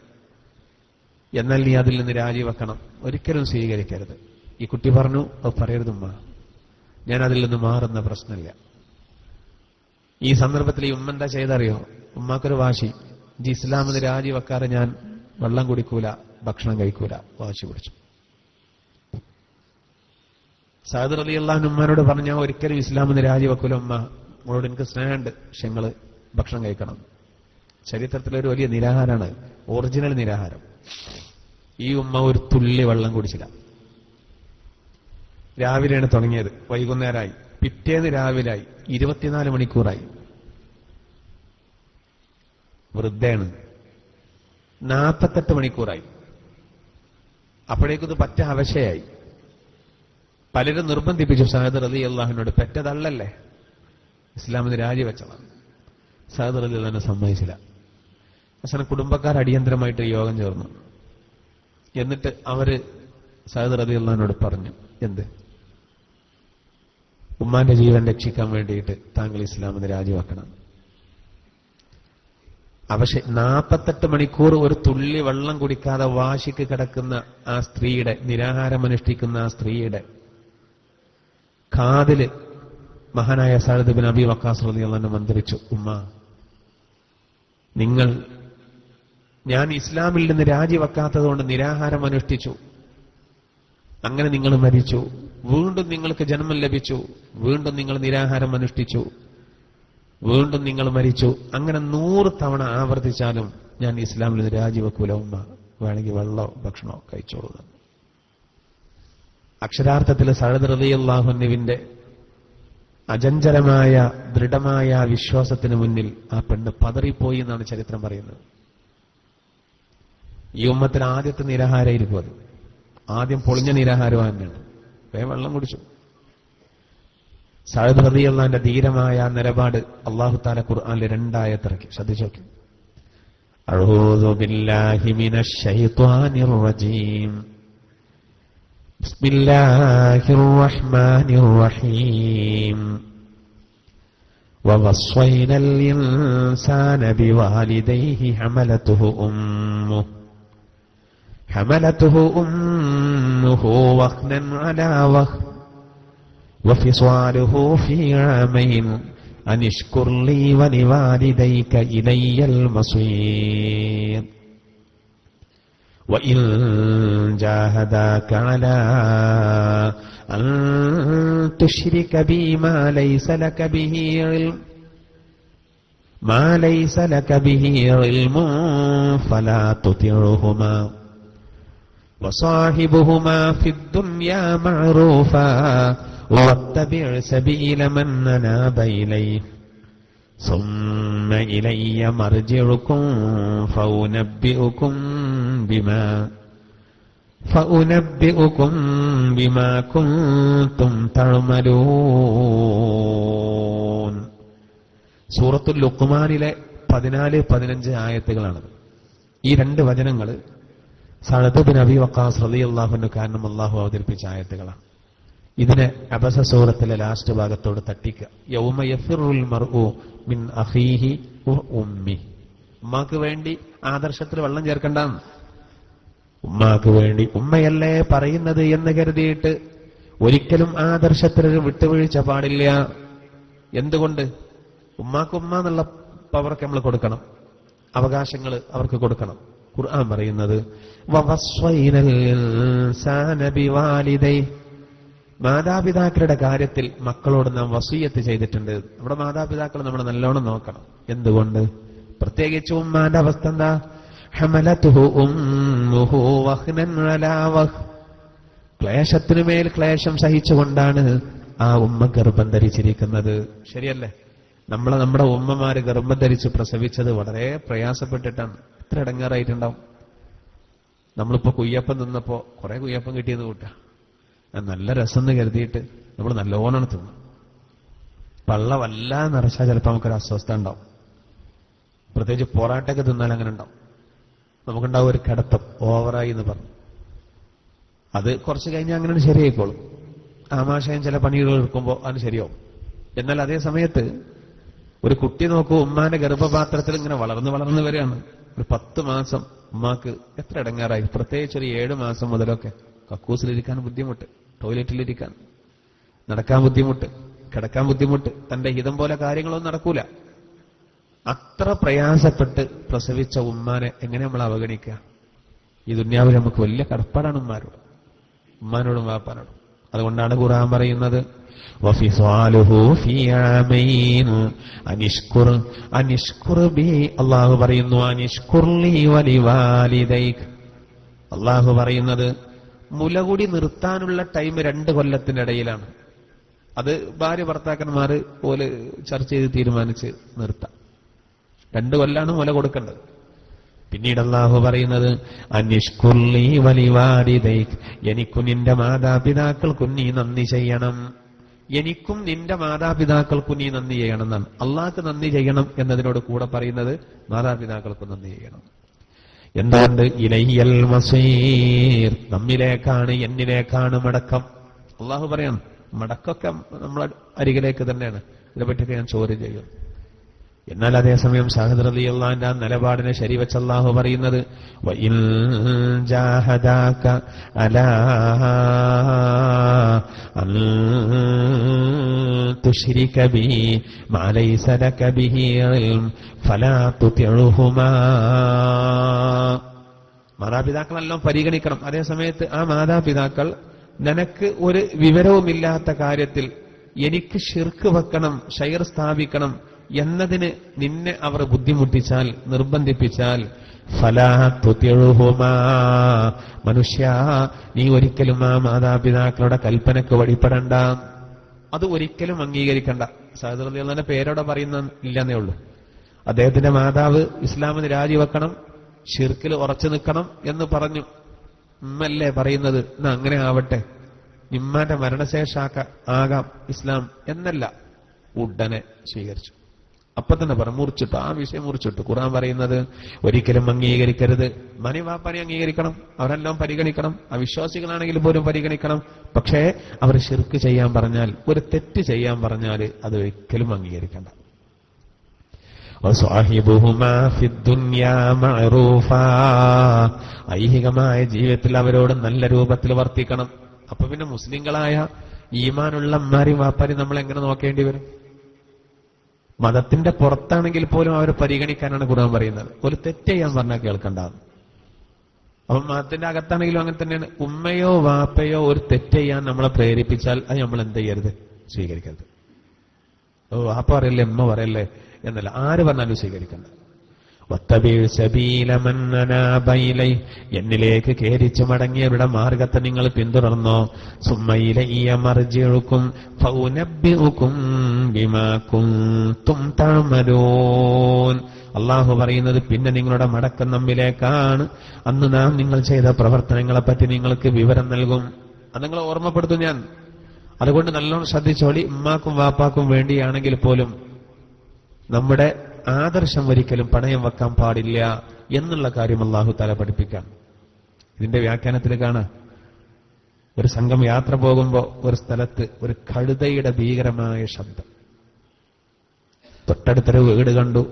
എന്നാൽ നീ അതിൽ നിന്ന് രാജിവെക്കണം, ഒരിക്കലും സ്വീകരിക്കരുത്. ഈ കുട്ടി പറഞ്ഞു, അത് പറയരുതുമ്മ, ഞാൻ അതിൽ നിന്ന് മാറുന്ന പ്രശ്നമില്ല. ഈ സന്ദർഭത്തിൽ ഈ ഉമ്മ എന്താ ചെയ്തറിയോ? ഉമ്മാക്കൊരു വാശി, ഇസ്ലാമിന് രാജിവെക്കാറ് ഞാൻ വെള്ളം കുടിക്കൂല, ഭക്ഷണം കഴിക്കൂല, വാശി പിടിച്ചു. സഅദ് റളിയല്ലാഹു അൻഹു ഉമ്മാനോട് പറഞ്ഞു, ഞാൻ ഒരിക്കലും ഇസ്ലാമിന് രാജിവെക്കൂല ഉമ്മ, നിങ്ങളോട് എനിക്ക് സ്നേഹമുണ്ട്, പക്ഷെ നിങ്ങൾ ഭക്ഷണം കഴിക്കണം. ചരിത്രത്തിലൊരു വലിയ നിരാഹാരമാണ്, ഒറിജിനൽ നിരാഹാരം. ഈ ഉമ്മ ഒരു തുള്ളി വെള്ളം കുടിച്ചില്ല. രാവിലെയാണ് തുടങ്ങിയത്, വൈകുന്നേരമായി, പിറ്റേന്ന് രാവിലായി, 24 മണിക്കൂറായി. വൃദ്ധയാണ്. 48 മണിക്കൂറായി. അപ്പോഴേക്കും ഇത് പറ്റ അവശയായി. പലരും നിർബന്ധിപ്പിച്ചു സഅദ് റളിയല്ലാഹു അൻഹുവിനോട്, പെറ്റതള്ളല്ലേ, ഇസ്ലാമിന് രാജിവെച്ചതാണ്. സഅദ് റളിയല്ലാഹു അൻഹു സമ്മതിച്ചില്ല. അവസാനം കുടുംബക്കാർ അടിയന്തരമായിട്ട് യോഗം ചേർന്നു. എന്നിട്ട് അവര് സഅദ് റളിയല്ലാഹു അൻഹുവിനോട് പറഞ്ഞു, എന്ത്, ഉമ്മാന്റെ ജീവൻ രക്ഷിക്കാൻ വേണ്ടിയിട്ട് താങ്കൾ ഇസ്ലാമിന് രാജിവെക്കണം. പക്ഷെ 48 മണിക്കൂർ ഒരു തുള്ളി വെള്ളം കുടിക്കാതെ വാശിക്ക് കിടക്കുന്ന ആ സ്ത്രീയുടെ, നിരാഹാരം അനുഷ്ഠിക്കുന്ന ആ സ്ത്രീയുടെ കാതില് മഹാനായ സഅദ് ബിൻ അബി വഖാസ് റളിയല്ലാഹു അൻഹു മന്ത്രിച്ചു, ഉമ്മ, നിങ്ങൾ ഞാൻ ഇസ്ലാമിൽ നിന്ന് രാജിവെക്കാത്തതുകൊണ്ട് നിരാഹാരം അനുഷ്ഠിച്ചു. അങ്ങനെ നിങ്ങൾ മരിച്ചു, വീണ്ടും നിങ്ങൾക്ക് ജന്മം ലഭിച്ചു, വീണ്ടും നിങ്ങൾ നിരാഹാരം അനുഷ്ഠിച്ചു, വീണ്ടും നിങ്ങൾ മരിച്ചു, അങ്ങനെ 100 തവണ ആവർത്തിച്ചാലും ഞാൻ ഇസ്ലാമിൽ നിന്ന് രാജിവെക്കൂല ഉമ്മ, വേണമെങ്കിൽ വെള്ളമോ ഭക്ഷണമോ കഴിച്ചോളൂ. അക്ഷരാർത്ഥത്തിൽ സഅദ് റളിയല്ലാഹു അൻഹുവിന്റെ അചഞ്ചലമായ ദൃഢമായ വിശ്വാസത്തിന് മുന്നിൽ ആ പെണ്ണ് പതറിപ്പോയി എന്നാണ് ചരിത്രം പറയുന്നത്. ഈ ഉമ്മത്തിൽ ആദ്യത്തെ നിരാഹാരമായിരിക്കും അത്. ആദ്യം പൊളിഞ്ഞ നിരാഹാരമാണ്. വേഗം വെള്ളം കുടിച്ചു. സഅദ് റളിയല്ലാഹുവിന്റെ ധീരമായ നിലപാട് അല്ലാഹു തആല ഖുർആനിൽ 2 ആയത്ത് ഇറക്കി. ശ്രദ്ധിച്ചു നോക്കി. അഊദു ബില്ലാഹി മിനശ് ശൈത്വാനിർ റജീം. ബിസ്മില്ലാഹിർ റഹ്മാനിർ റഹീം. വവസ്വൈനൽ ഇൻസാന ബിവാലിദൈഹി ഹമലതുഹു ഉമ്മുഹു വഖ്നൻ അലാ വഖ്ൻ وفصاله في عامين أن اشكر لي ولوالديك إلي المصير وإن جاهداك على أن تشرك بي ما ليس لك به علم فلا تطعهما وصاحبهما في الدنيا معروفا واتبع سبيل من أناب إليه ثم إلي مرجعكم فأنبئكم بما كنتم تعملون. സൂറത്തുൽ ലുഖ്മാനിലെ 14-15 ആയത്തുകളാണ് ഈ 2 വചനങ്ങൾ. സഅദ് ബിൻ അബീ വഖാസ് റളിയല്ലാഹു അൻഹു കാരണം അല്ലാഹു അവതരിപ്പിച്ച ആയത്തുകളാണ്. ഇതിനെ അബസ സൂറത്തിലെ ലാസ്റ്റ് ഭാഗത്തോട് തട്ടിക്കുക. യൗമ യഫിറുൽ മർഉ മിൻ അഖീഹി വ ഉമ്മി. ഉമ്മാക്ക് വേണ്ടി ആദർശത്തിൽ വെള്ളം ചേർക്കണ്ടെന്ന്. ഉമ്മാക്ക് വേണ്ടി ഉമ്മയല്ലേ പറയുന്നത് എന്ന് കരുതിയിട്ട് ഒരിക്കലും ആദർശത്തിലൊരു വിട്ടുവീഴ്ച പാടില്ല. എന്തുകൊണ്ട്? ഉമ്മാക്ക് ഉമ്മ എന്നുള്ള പവർക്ക് നമ്മൾ കൊടുക്കണം, അവകാശങ്ങൾ അവർക്ക് കൊടുക്കണം. ഖുർആൻ പറയുന്നത് വവസ്വൈനൽ ഇൻസാന ബിവാലിദൈഹി, മാതാപിതാക്കളുടെ കാര്യത്തിൽ മക്കളോട് നാം വസിയ്യത്ത് ചെയ്തിട്ടുണ്ട്. നമ്മുടെ മാതാപിതാക്കളെ നമ്മൾ നല്ലോണം നോക്കണം. എന്തുകൊണ്ട്? പ്രത്യേകിച്ച് ഉമ്മാന്റെ അവസ്ഥ എന്താ? ഹമലതുഹു ഉമ്മുഹു വഖ്നൻ അലാ വഖ്. ക്ലേശത്തിനുമേൽ ക്ലേശം സഹിച്ചുകൊണ്ടാണ് ആ ഉമ്മ ഗർഭം ധരിച്ചിരിക്കുന്നത്. ശരിയല്ലേ? നമ്മുടെ ഉമ്മമാര് ഗർഭം ധരിച്ച് പ്രസവിച്ചത് വളരെ പ്രയാസപ്പെട്ടിട്ടാണ്. എത്ര ഇടങ്ങാറായിട്ടുണ്ടാവും. നമ്മളിപ്പോ കുയ്യപ്പം തിന്നപ്പോ കുറെ കുയ്യപ്പം കിട്ടിയെന്ന് കൂട്ടാ, നല്ല രസം എന്ന് കരുതിയിട്ട് നമ്മൾ നല്ലോണം തിന്നു. പള്ള വല്ലാതെ നിറച്ചാൽ ചിലപ്പോൾ നമുക്കൊരു അസ്വസ്ഥ ഉണ്ടാവും. പ്രത്യേകിച്ച് പൊറാട്ടൊക്കെ തിന്നാൽ അങ്ങനെ ഉണ്ടാവും. നമുക്കുണ്ടാവും ഒരു കിടത്തം, ഓവറായി എന്ന് പറഞ്ഞു. അത് കുറച്ച് കഴിഞ്ഞാൽ അങ്ങനെ ശരിയായിക്കോളും. ആമാശയം ചില പണികൾ എടുക്കുമ്പോൾ അത് ശരിയാവും. എന്നാൽ അതേ സമയത്ത് ഒരു കുട്ടി നോക്കൂ, ഉമ്മാന്റെ ഗർഭപാത്രത്തിൽ ഇങ്ങനെ വളർന്ന് വരികയാണ്. ഒരു 10 മാസം ഉമ്മാക്ക് എത്ര ഇടങ്ങാറായി. പ്രത്യേകിച്ച് ഒരു 7 മാസം മുതലൊക്കെ കക്കൂസിലിരിക്കാൻ ബുദ്ധിമുട്ട്, ടോയ്ലറ്റിലിരിക്കാൻ, നടക്കാൻ ബുദ്ധിമുട്ട്, കിടക്കാൻ ബുദ്ധിമുട്ട്, തന്റെ ഹിതം പോലെ കാര്യങ്ങളൊന്നും നടക്കൂല. അത്ര പ്രയാസപ്പെട്ട് പ്രസവിച്ച ഉമ്മാനെ എങ്ങനെ നമ്മൾ അവഗണിക്കുക? ഈ ദുന്യാവിൽ നമുക്ക് വലിയ കടപ്പാടാണ് ഉമ്മാനോടും വാപ്പാനോടും. അതുകൊണ്ടാണ് ഖുർആൻ പറയുന്നത് വഫിസാലുഹു ഫീ ആമൈൻ അനിഷ്കുർ ബി. അല്ലാഹു പറയുന്നു അനിഷ്കുർലി വലിവാലിദൈക്. അല്ലാഹു പറയുന്നത് മുലകുടി നിർത്താനുള്ള ടൈം 2 കൊല്ലത്തിനിടയിലാണ്. അത് ഭാര്യ ഭർത്താക്കന്മാർ പോലെ ചർച്ച ചെയ്ത് തീരുമാനിച്ച് നിർത്താം. 2 കൊല്ലാണ് മുല കൊടുക്കേണ്ടത്. പിന്നീട് അല്ലാഹു പറയുന്നത് അനിഷ്കുർലി വലിവാലിദൈക്, എനിക്കും നിന്റെ മാതാപിതാക്കൾക്കും നീ നന്ദി ചെയ്യണം. എനിക്കും നിന്റെ മാതാപിതാക്കൾക്കും നീ നന്ദി ചെയ്യണം എന്നാണ്. അള്ളാഹ്ക്ക് നന്ദി ചെയ്യണം എന്നതിനോട് കൂടെ പറയുന്നത് മാതാപിതാക്കൾക്കും നന്ദി ചെയ്യണം. എന്തുകൊണ്ട്? ഇലയ്യൽ മസീർ, നമ്മിലേക്കാണ്, എന്നിലേക്കാണ് മടക്കം. അള്ളാഹു പറയണം മടക്കൊക്കെ നമ്മളെ അരികിലേക്ക് തന്നെയാണ്. ഇതിനെപ്പറ്റിയൊക്കെ ഞാൻ ചോദ്യം ചെയ്യും. എന്നാൽ അതേസമയം സഅദ് റളിയല്ലാഹുവിന്റെ നിലപാടിനെ ശരിവെച്ച് അല്ലാഹു പറയുന്നത് വഇൻ ജാഹദാക അലാ അൻ തുശ്രിക ബി മാ ലൈസ ലക ബിഹി ഇൽം ഫലാ തുതിഉഹുമാ. മാതാപിതാക്കളെല്ലാം പരിഗണിക്കണം. അതേസമയത്ത് ആ മാതാപിതാക്കൾ നിനക്ക് ഒരു വിവരവുമില്ലാത്ത കാര്യത്തിൽ എനിക്ക് ശിർക്ക് വെക്കണം, ഷൈർ സ്ഥാപിക്കണം എന്നതിന് നിന്നെ അവർ ബുദ്ധിമുട്ടിച്ചാൽ, നിർബന്ധിപ്പിച്ചാൽ, ഫലാ തുതിഉഹുമാ, മനുഷ്യ നീ ഒരിക്കലും ആ മാതാപിതാക്കളുടെ കൽപ്പനക്ക് വഴിപ്പെടണ്ട, അത് ഒരിക്കലും അംഗീകരിക്കണ്ട. സഅദ് റളിയല്ലാഹു അൻഹുവിന്റെ പേരോടെ പറയുന്ന ഇല്ലെന്നേ ഉള്ളൂ. അദ്ദേഹത്തിന്റെ മാതാവ് ഇസ്ലാമിന് രാജിവെക്കണം, ഷിർക്കിൽ ഉറച്ചു നിൽക്കണം എന്ന് പറഞ്ഞു. ഉമ്മല്ലേ പറയുന്നത്, എന്നാ അങ്ങനെ ആവട്ടെ, ഇമ്മാന്റെ മരണശേഷാക്ക ആകാം ഇസ്ലാം എന്നല്ല, ഉടനെ സ്വീകരിച്ചു. അപ്പൊ തന്നെ പറഞ്ഞു, മുറിച്ചിട്ടു, ആ വിഷയം മുറിച്ചിട്ടു. ഖുർആൻ പറയുന്നത് ഒരിക്കലും അംഗീകരിക്കരുത്. മനി വാപ്പാനെ അംഗീകരിക്കണം, അവരെല്ലാം പരിഗണിക്കണം, അവിശ്വാസികളാണെങ്കിൽ പോലും പരിഗണിക്കണം. പക്ഷേ അവർ ശിർക്ക് ചെയ്യാൻ പറഞ്ഞാൽ, ഒരു തെറ്റ് ചെയ്യാൻ പറഞ്ഞാൽ അത് ഒരിക്കലും അംഗീകരിക്കണ്ട. ഐഹികമായ ജീവിതത്തിൽ അവരോട് നല്ല രൂപത്തിൽ വർത്തിക്കണം. അപ്പൊ പിന്നെ മുസ്ലിങ്ങളായ ഈമാനുള്ള അമ്മാരും വാപ്പാരും നമ്മൾ എങ്ങനെ നോക്കേണ്ടി വരും? മതത്തിന്റെ പുറത്താണെങ്കിൽ പോലും അവരെ പരിഗണിക്കാനാണ് ഖുർആൻ പറയുന്നത്. ഒരു തെറ്റ് ചെയ്യാൻ പറഞ്ഞാൽ കേൾക്കണ്ടാവും. അപ്പം മതത്തിന്റെ അകത്താണെങ്കിലും അങ്ങനെ തന്നെയാണ്. ഉമ്മയോ വാപ്പയോ ഒരു തെറ്റ് ചെയ്യാൻ നമ്മളെ പ്രേരിപ്പിച്ചാൽ അത് നമ്മൾ എന്ത് ചെയ്യരുത്? സ്വീകരിക്കരുത്. വാപ്പ പറയല്ലേ, ഉമ്മ പറയല്ലേ എന്നല്ല, ആര് പറഞ്ഞാലും സ്വീകരിക്കണ്ട. എന്നിലേക്ക് കേരിച്ചു മടങ്ങിയവരുടെ മാർഗത്തെ നിങ്ങൾ പിന്തുടർന്നോ. സുമ്മയിലയ്യ മർജിഉക്കും ഫഉനബ്ബിഉക്കും ബിമാ കുൻതും തഅമലൂൻ. അല്ലാഹു പറയുന്നത്, പിന്നെ നിങ്ങളുടെ മടക്കം നമ്മിലേക്കാണ്, അന്ന് നാം നിങ്ങൾ ചെയ്ത പ്രവർത്തനങ്ങളെ പറ്റി നിങ്ങൾക്ക് വിവരം നൽകും. അത് നിങ്ങളെ ഓർമ്മപ്പെടുത്തും ഞാൻ. അതുകൊണ്ട് നല്ലോണം ശ്രദ്ധിച്ചോളി. ഉമ്മാക്കും വാപ്പാക്കും വേണ്ടിയാണെങ്കിൽ പോലും നമ്മുടെ ആദർശം ഒരിക്കലും പണയം വെക്കാൻ പാടില്ല എന്നുള്ള കാര്യം അല്ലാഹു തആല പഠിപ്പിക്കാം. ഇതിന്റെ വ്യാഖ്യാനത്തിൽ കാണാം, ഒരു സംഘം യാത്ര പോകുമ്പോ ഒരു സ്ഥലത്ത് ഒരു കഴുതയുടെ ഭീകരമായ ശബ്ദം. തൊട്ടടുത്തൊരു വീട് കണ്ടു.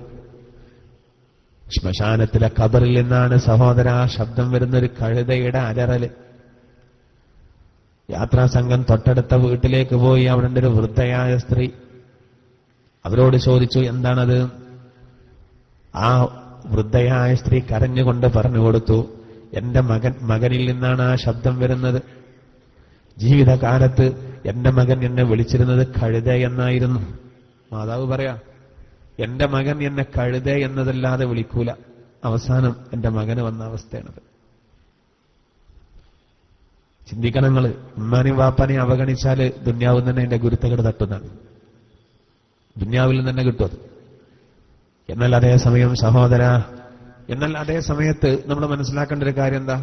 ശ്മശാനത്തിലെ ഖബറിൽ നിന്നാണ് സഹോദര ആ ശബ്ദം വരുന്ന, ഒരു കഴുതയുടെ അലറല്. യാത്രാസംഘം തൊട്ടടുത്ത വീട്ടിലേക്ക് പോയി. അവിടെ ഒരു വൃദ്ധയായ സ്ത്രീ. അവരോട് ചോദിച്ചു, എന്താണത്? ആ വൃദ്ധയായ സ്ത്രീ കരഞ്ഞുകൊണ്ട് പറഞ്ഞു കൊടുത്തു, എന്റെ മകനിൽ നിന്നാണ് ആ ശബ്ദം വരുന്നത്. ജീവിതകാലത്ത് എന്റെ മകൻ എന്നെ വിളിച്ചിരുന്നത് കഴുത എന്നായിരുന്നു. മാതാവ് പറയാ, എന്റെ മകൻ എന്നെ കഴുത എന്നതല്ലാതെ വിളിക്കൂല. അവസാനം എന്റെ മകന് വന്ന അവസ്ഥയാണത്. ചിന്തിക്കണങ്ങള്. ഉമ്മാനെയും വാപ്പാനെയും അവഗണിച്ചാല് ദുന്യാവിൽ തന്നെ എന്റെ ഗുരുത്തകേട് തട്ടുന്നതാണ്. ദുന്യാവിൽ നിന്ന് തന്നെ കിട്ടും അത്. എന്നാൽ അതേസമയം സഹോദര, എന്നാൽ അതേ സമയത്ത് നമ്മൾ മനസ്സിലാക്കേണ്ട ഒരു കാര്യം എന്താ?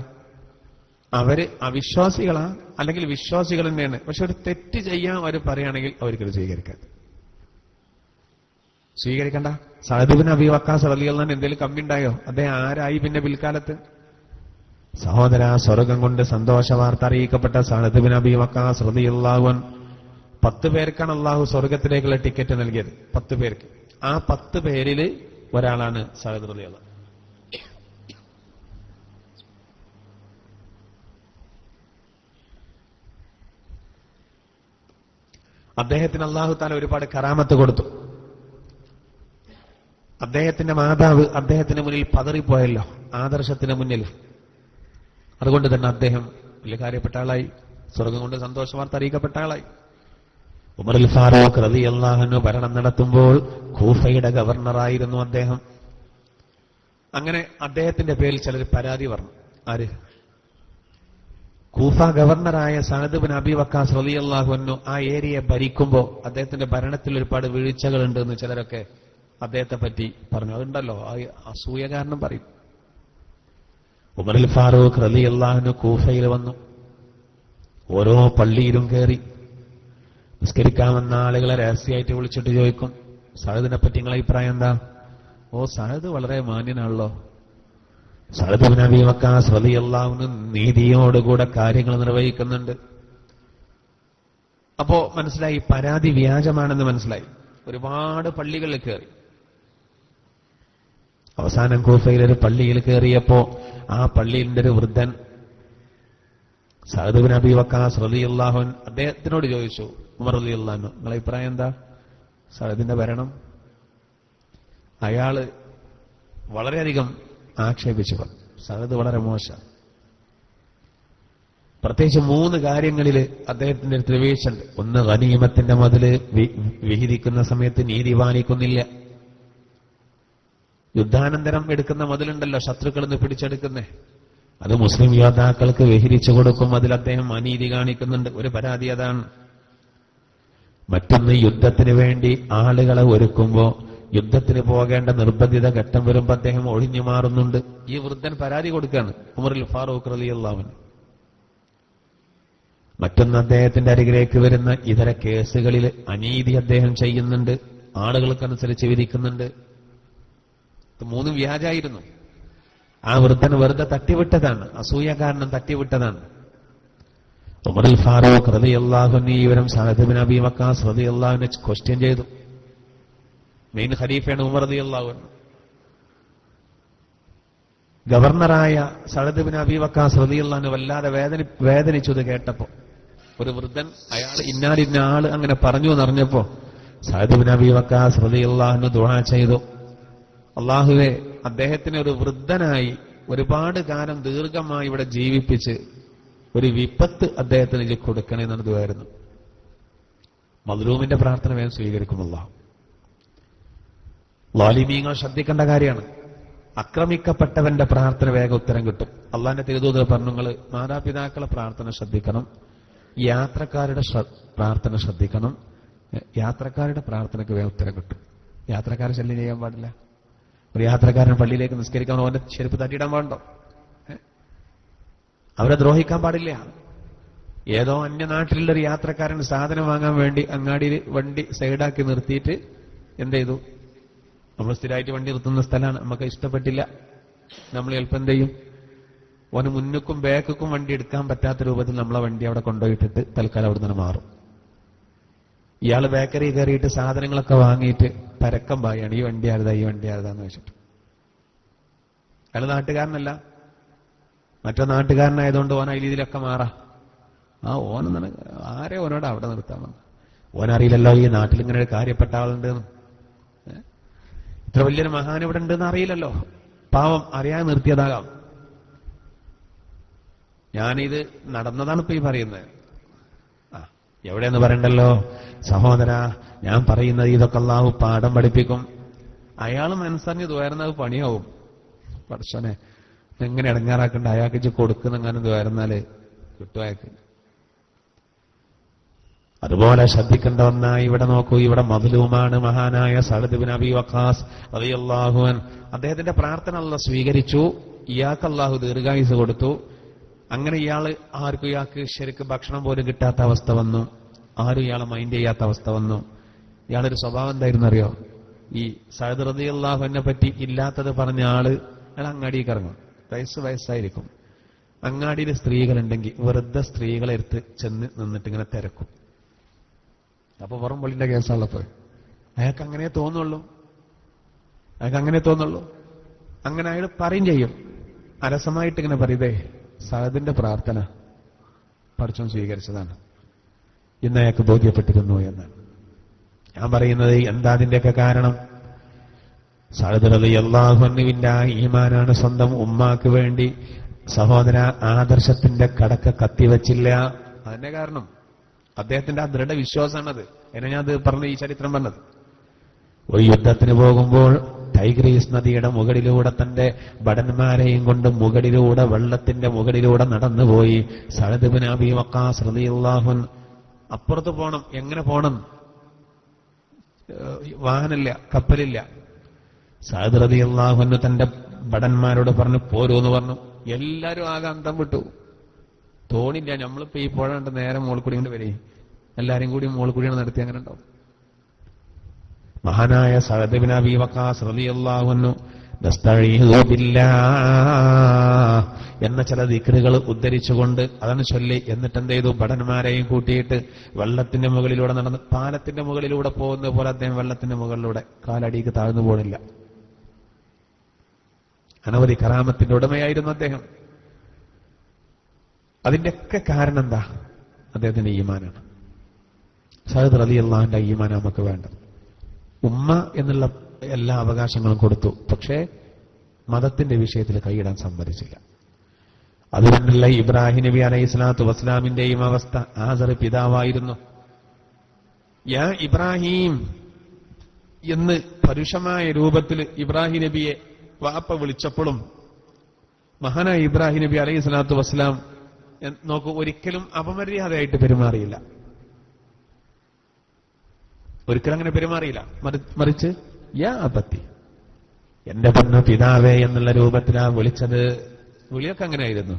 അവര് അവിശ്വാസികളാ, അല്ലെങ്കിൽ വിശ്വാസികൾ തന്നെയാണ്. പക്ഷെ ഒരു തെറ്റ് ചെയ്യാൻ അവർ പറയുകയാണെങ്കിൽ അവർക്കത് സ്വീകരിക്കണ്ട. സഅദ് ഇബ്നു അബീ വഖാസ് റളിയല്ലാഹു അൻഹു എന്തെങ്കിലും കമ്മി ഉണ്ടായോ? അദ്ദേഹം ആരായി പിന്നെ പിൽക്കാലത്ത്? സഹോദര, സ്വർഗം കൊണ്ട് സന്തോഷ വാർത്ത അറിയിക്കപ്പെട്ട സഅദ് ഇബ്നു അബീ വഖാസ് റളിയല്ലാഹു അൻഹു 10 പേർക്കാണ് അള്ളാഹു സ്വർഗത്തിലേക്കുള്ള ടിക്കറ്റ് നൽകിയത്. 10 പേർക്ക്. ആ 10 പേരിൽ ഒരാളാണ് സഅദ് റളിയല്ലാഹു അൻഹു. അദ്ദേഹത്തിന് അള്ളാഹു തആല ഒരുപാട് കറാമത്ത് കൊടുത്തു. അദ്ദേഹത്തിന്റെ മാതാവ് അദ്ദേഹത്തിന് മുന്നിൽ പതറിപ്പോയല്ലോ, ആദർശത്തിന് മുന്നിൽ. അതുകൊണ്ട് തന്നെ അദ്ദേഹം വലിയ കാര്യപ്പെട്ട ആളായി, സ്വർഗം കൊണ്ട് സന്തോഷ വാർത്ത അറിയിക്കപ്പെട്ട ആളായി. ഉമറുൽ ഫാറൂഖ് റളിയല്ലാഹു അൻഹു ഭരണം നടത്തുമ്പോൾ കൂഫയുടെ ഗവർണറായിരുന്നു അദ്ദേഹം. അങ്ങനെ അദ്ദേഹത്തിന്റെ പേരിൽ ചിലർ പരാതി പറഞ്ഞു. ആര്? കൂഫ ഗവർണറായ സഅദ് ഇബ്നു അബീ വഖാസ് റളിയല്ലാഹു അൻഹു ആ ഏരിയ ഭരിക്കുമ്പോൾ അദ്ദേഹത്തിന്റെ ഭരണത്തിൽ ഒരുപാട് വീഴ്ചകളുണ്ട് എന്ന് ചിലരൊക്കെ അദ്ദേഹത്തെ പറ്റി പറഞ്ഞു. അതുണ്ടല്ലോ, ആ അസൂയ കാരണം പറയും. ഉമറുൽ ഫാറൂഖ് റളിയല്ലാഹു അൻഹു കൂഫയിൽ വന്നു. ഓരോ പള്ളിയിലും കയറി നിസ്കരിക്കാൻ വന്ന ആളുകളെ രഹസ്യമായിട്ട് വിളിച്ചിട്ട് ചോദിക്കും, സഅദിനെ പറ്റി നിങ്ങളെ അഭിപ്രായം എന്താ? ഓ, സഅദ് വളരെ മാന്യനാണല്ലോ. സഅദ് ഇബ്നു അബീ വഖാസ് റളിയല്ലാഹു അൻഹു നീതിയോടുകൂടെ കാര്യങ്ങൾ നിർവഹിക്കുന്നുണ്ട്. അപ്പോ മനസ്സിലായി, പരാതി വ്യാജമാണെന്ന് മനസ്സിലായി. ഒരുപാട് പള്ളികളിൽ കയറി. അവസാനം കൂഫയിലൊരു പള്ളിയിൽ കയറിയപ്പോ ആ പള്ളിയിലെ ഒരു വൃദ്ധൻ സഅദ് ഇബ്നു അബീ വഖാസ് റളിയല്ലാഹു അൻഹു അദ്ദേഹത്തിനോട് ചോദിച്ചു, ഉമർ റളിയല്ലാഹു അൻഹു, നിങ്ങളെ അഭിപ്രായം എന്താ സഅദിന്റെ ഭരണം? അയാള് വളരെയധികം ആക്ഷേപിച്ചു. സഅദ് വളരെ മോശം. പ്രത്യേകിച്ച് 3 കാര്യങ്ങളിൽ അദ്ദേഹത്തിന്റെ അടുത്ത് വീഴ്ചയുണ്ട്. ഒന്ന്, ഗനീമത്തിന്റെ മുതല് വിഹിതിക്കുന്ന സമയത്ത് നീതി പാലിക്കുന്നില്ല. യുദ്ധാനന്തരം എടുക്കുന്ന മുതലുണ്ടല്ലോ, ശത്രുക്കളിൽ നിന്ന് പിടിച്ചെടുക്കുന്നേ, അത് മുസ്ലിം യോദ്ധാക്കൾക്ക് വിഹിരിച്ചു കൊടുക്കും. അതിൽ അദ്ദേഹം അനീതി കാണിക്കുന്നുണ്ട്. ഒരു പരാതി അതാണ്. മറ്റൊന്ന്, യുദ്ധത്തിന് വേണ്ടി ആളുകളെ ഒരുക്കുമ്പോ യുദ്ധത്തിന് പോകേണ്ട നിർബന്ധിത ഘട്ടം വരുമ്പോ അദ്ദേഹം ഒഴിഞ്ഞു മാറുന്നുണ്ട്. ഈ വൃദ്ധൻ പരാതി കൊടുക്കുകയാണ് ഉമറുൽ ഫാറൂഖ് റളിയല്ലാഹു അൻഹു. മറ്റൊന്ന്, അദ്ദേഹത്തിന്റെ അരികിലേക്ക് വരുന്ന ഇതര കേസുകളിൽ അനീതി അദ്ദേഹം ചെയ്യുന്നുണ്ട്, ആളുകൾക്കനുസരിച്ച് വിധിക്കുന്നുണ്ട്. 3 വ്യാജായിരുന്നു. ആ വൃദ്ധൻ വെറുതെ തട്ടിവിട്ടതാണ്, അസൂയ കാരണം തട്ടിവിട്ടതാണ്. ഉമറുൽ ഫാറൂഖ് റളിയല്ലാഹു അൻഹു ഈ വിവരം സഅദ് ഇബ്നു അബീ വഖാസ് റളിയല്ലാഹു അൻഹു ക്വസ്റ്റ്യൻ ചെയ്തു. മെയിൻ ഖലീഫയാണ് ഉമർ റളിയല്ലാഹു അൻഹു. ഗവർണറായ സഅദ് ഇബ്നു അബീ വഖാസ് റളിയല്ലാഹു അൻഹു വല്ലാതെ വേദനിച്ചത് കേട്ടപ്പോ, ഒരു വൃദ്ധൻ അയാൾ ഇന്നാലിന്ന ആള് അങ്ങനെ പറഞ്ഞു എന്നറിഞ്ഞപ്പോ സഅദ് ഇബ്നു അബീ വഖാസ് റളിയല്ലാഹു അൻഹു ദുആ ചെയ്തു, അല്ലാഹുവേ, അദ്ദേഹത്തിന് ഒരു വൃദ്ധനായി ഒരുപാട് കാലം ദീർഘമായി ഇവിടെ ജീവിപ്പിച്ച് ഒരു വിപത്ത് അദ്ദേഹത്തിന് കൊടുക്കണമെന്നാണ് ദുആയിരുന്നു. മദ്ലൂമിന്റെ പ്രാർത്ഥന വേഗം സ്വീകരിക്കും അല്ലാഹു. ളാലിമീങ്ങൾ ശ്രദ്ധിക്കേണ്ട കാര്യമാണ്. ആക്രമിക്കപ്പെട്ടവന്റെ പ്രാർത്ഥന വേഗം ഉത്തരം കിട്ടും. അള്ളാന്റെ തിരുദൂതർ പറഞ്ഞു, നിങ്ങൾ മാതാപിതാക്കളെ പ്രാർത്ഥന ശ്രദ്ധിക്കണം, യാത്രക്കാരുടെ പ്രാർത്ഥന ശ്രദ്ധിക്കണം. യാത്രക്കാരുടെ പ്രാർത്ഥനയ്ക്ക് വേഗം ഉത്തരം കിട്ടും. യാത്രക്കാരെ ശല്യം ചെയ്യാൻ പാടില്ല. ഒരു യാത്രക്കാരൻ പള്ളിയിലേക്ക് നിസ്കരിക്കാൻ അവന്റെ ചെരുപ്പ് തട്ടിയിടാൻ പാടുണ്ടോ? അവരെ ദ്രോഹിക്കാൻ പാടില്ല. ഏതോ അന്യനാട്ടിലുള്ളൊരു യാത്രക്കാരൻ സാധനം വാങ്ങാൻ വേണ്ടി അങ്ങാടിയിൽ വണ്ടി സൈഡാക്കി നിർത്തിയിട്ട് എന്ത് ചെയ്തു? നമ്മൾ സ്ഥിരമായിട്ട് വണ്ടി നിർത്തുന്ന സ്ഥലമാണ്, നമുക്ക് ഇഷ്ടപ്പെട്ടില്ല. നമ്മൾ ചിലപ്പോൾ എന്ത് ചെയ്യും? ഓന് മുന്നുക്കും ബാക്കും വണ്ടി എടുക്കാൻ പറ്റാത്ത രൂപത്തിൽ നമ്മളെ വണ്ടി അവിടെ കൊണ്ടുപോയിട്ടിട്ട് തൽക്കാലം അവിടെ നിന്ന് മാറും. ഇയാൾ ബേക്കറി കയറിയിട്ട് സാധനങ്ങളൊക്കെ വാങ്ങിയിട്ട് പരക്കം പായാണ്, ഈ വണ്ടി ആരുതാ, ഈ വണ്ടി ആരുതാന്ന് വെച്ചിട്ട്. അയാൾ നാട്ടുകാരനല്ല, മറ്റോ നാട്ടുകാരനായതുകൊണ്ട് ഓൻ ഈ രീതിയിലൊക്കെ മാറാം. ഓനെന്നാണ് ആരെ ഓനോട് അവിടെ നിർത്താമെന്ന് ഓനറിയില്ലല്ലോ ഈ നാട്ടിലിങ്ങനെ ഒരു കാര്യപ്പെട്ട ആളുണ്ടെന്ന്. ഇത്ര വലിയൊരു മഹാൻ ഇവിടെ ഉണ്ടെന്ന് അറിയില്ലല്ലോ. പാവം അറിയാൻ നിർത്തിയതാകാം. ഞാനിത് നടന്നതാണ് ഇപ്പൊ ഈ പറയുന്നത്. എവിടെയെന്ന് പറയണ്ടല്ലോ സഹോദര, ഞാൻ പറയുന്നത് ഇതൊക്കെ അല്ലാഹു പാഠം പഠിപ്പിക്കും. അയാൾ മനസ്സറിഞ്ഞ് ദ്വാരുന്നത് പണിയാവും. പഠിച്ചോനെ, എങ്ങനെ ഇടങ്ങാറാക്കണ്ട, അയാൾക്ക് കൊടുക്കുന്നെങ്ങനെ ദ്വാരുന്നാല് കിട്ടും അയാൾക്ക്. അതുപോലെ ശ്രദ്ധിക്കേണ്ട ഒന്നായി ഇവിടെ നോക്കൂ. ഇവിടെ മദ്ലൂമാണ് മഹാനായ സഅദ് ഇബ്നു അബീ വഖാസ് റളിയല്ലാഹു അൻഹു. അദ്ദേഹത്തിന്റെ പ്രാർത്ഥന അല്ലാഹു സ്വീകരിച്ചു. ഇയാൾക്ക് അല്ലാഹു ദീർഘായുസ് കൊടുത്തു. അങ്ങനെ ആർക്കും ഇയാൾക്ക് ശരിക്കും ഭക്ഷണം പോലും കിട്ടാത്ത അവസ്ഥ വന്നു. ആരും ഇയാളെ മൈൻഡ് ചെയ്യാത്ത അവസ്ഥ വന്നു. ഇയാളൊരു സ്വഭാവം എന്തായിരുന്നു അറിയോ? ഈ സഅദ് റളിയല്ലാഹു അൻഹുവിനെ പറ്റി ഇല്ലാത്തത് പറഞ്ഞ അയാൾ അങ്ങാടിക്ക് ഇറങ്ങും. വയസ്സായിരിക്കും. അങ്ങാടിയിൽ സ്ത്രീകളുണ്ടെങ്കിൽ വെറുതെ സ്ത്രീകളെ എടുത്ത് ചെന്ന് നിന്നിട്ട് ഇങ്ങനെ തിരക്കും. അപ്പൊ പുറം പൊള്ളിന്റെ കേസാണല്ലോ. അയാൾക്ക് അങ്ങനെ തോന്നുള്ളൂ. അങ്ങനെ അയാൾ പറയും ചെയ്യും. അരസമായിട്ട് ഇങ്ങനെ പറയുതേ, സഅദിന്റെ പ്രാർത്ഥന പടച്ചോൻ സ്വീകരിച്ചതാണ് ഇന്ന് അയാൾക്ക് ബോധ്യപ്പെട്ടിരുന്നു എന്നാണ് ഞാൻ പറയുന്നത്. എന്താ അതിന്റെയൊക്കെ കാരണം? സഅദ് റളിയല്ലാഹു അൻഹുവിന്റെ ഈമാനാണ്. സ്വന്തം ഉമ്മാക്ക് വേണ്ടി സഹോദര ആദർശത്തിന്റെ കടക്ക കത്തിവെച്ചില്ല. അതിന്റെ കാരണം അദ്ദേഹത്തിന്റെ ആ ദൃഢവിശ്വാസമാണത്. എന്നെ ഞാൻ പറഞ്ഞ ഈ ചരിത്രം പറഞ്ഞത്. ഒരു യുദ്ധത്തിന് പോകുമ്പോൾ ടൈഗ്രീസ് നദിയുടെ മുകളിലൂടെ തന്റെ ഭടന്മാരെയും കൊണ്ട് മുകളിലൂടെ, വെള്ളത്തിന്റെ മുകളിലൂടെ നടന്നുപോയി സഅദ് ഇബ്നു അബീ വഖാസ് റളിയല്ലാഹു അൻഹു. അപ്പുറത്ത് പോണം. എങ്ങനെ പോണം? വാഹനമില്ല, കപ്പലില്ല. സഅദ് റളിയല്ലാഹു അൻഹു തന്റെ ഭടന്മാരോട് പറഞ്ഞു പോരൂന്ന് പറഞ്ഞു. എല്ലാരും ആകെ അന്തം വിട്ടു. തോണില്ല. നമ്മളിപ്പോ ഈ പുഴ കണ്ട് നേരെ മോളിൽ കൂടി കൊണ്ട് വരേ, എല്ലാരും കൂടി മോളിൽ കൂടിയാണ് നടത്തി. അങ്ങനെ ഉണ്ടാവും. മഹാനായ സഅദ് ഇബ്നു അബീ വഖാസ് റളിയല്ലാഹു അൻഹു നസ്തഈദു ബില്ലാഹ് എന്ന ചില ദിക്റുകൾ ഉദ്ധരിച്ചുകൊണ്ട് അതാണ് ചൊല്ലി. എന്നിട്ട് എന്ത് ചെയ്തു? ഭടന്മാരെയും കൂട്ടിയിട്ട് വെള്ളത്തിന്റെ മുകളിലൂടെ നടന്ന്, പാലത്തിന്റെ മുകളിലൂടെ പോകുന്ന പോലെ അദ്ദേഹം വെള്ളത്തിന്റെ മുകളിലൂടെ കാലടിക്ക് താഴ്ന്നു പോണില്ല. അനവധി കറാമത്തിന്റെ ഉടമയായിരുന്നു അദ്ദേഹം. അതിന്റെയൊക്കെ കാരണം എന്താ? അദ്ദേഹത്തിന്റെ ഈമാനാണ്. സഅദ് റളിയല്ലാഹു അൻഹുവിന്റെ ഈമാൻ നമുക്ക് വേണ്ടത്. ഉമ്മ എന്നുള്ള എല്ലാ അവകാശങ്ങളും കൊടുത്തു, പക്ഷേ മതത്തിന്റെ വിഷയത്തിൽ കൈയിടാൻ സമ്മതിച്ചില്ല. അതുകൊണ്ടല്ല ഇബ്രാഹിം നബി അലൈഹി സ്വലാത്തു വസ്സലാമിന്റെയും അവസ്ഥ. ആസർ പിതാവായിരുന്നു. യാ ഇബ്രാഹിം എന്ന് പരുഷമായ രൂപത്തിൽ ഇബ്രാഹിം നബിയെ വാപ്പ വിളിച്ചപ്പോഴും മഹാനായ ഇബ്രാഹിം നബി അലൈഹി സ്വലാത്തു വസ്സലാം നോക്കൂ, ഒരിക്കലും അപമര്യാദയായിട്ട് പെരുമാറിയില്ല. ഒരിക്കലും അങ്ങനെ പെരുമാറിയില്ല. മറിച്ച് യാ അബത്തി, എന്റെ പൊന്ന പിതാവേ എന്നുള്ള രൂപത്തിലാ വിളിച്ചത്. വിളിയൊക്കെ അങ്ങനെ ആയിരുന്നു.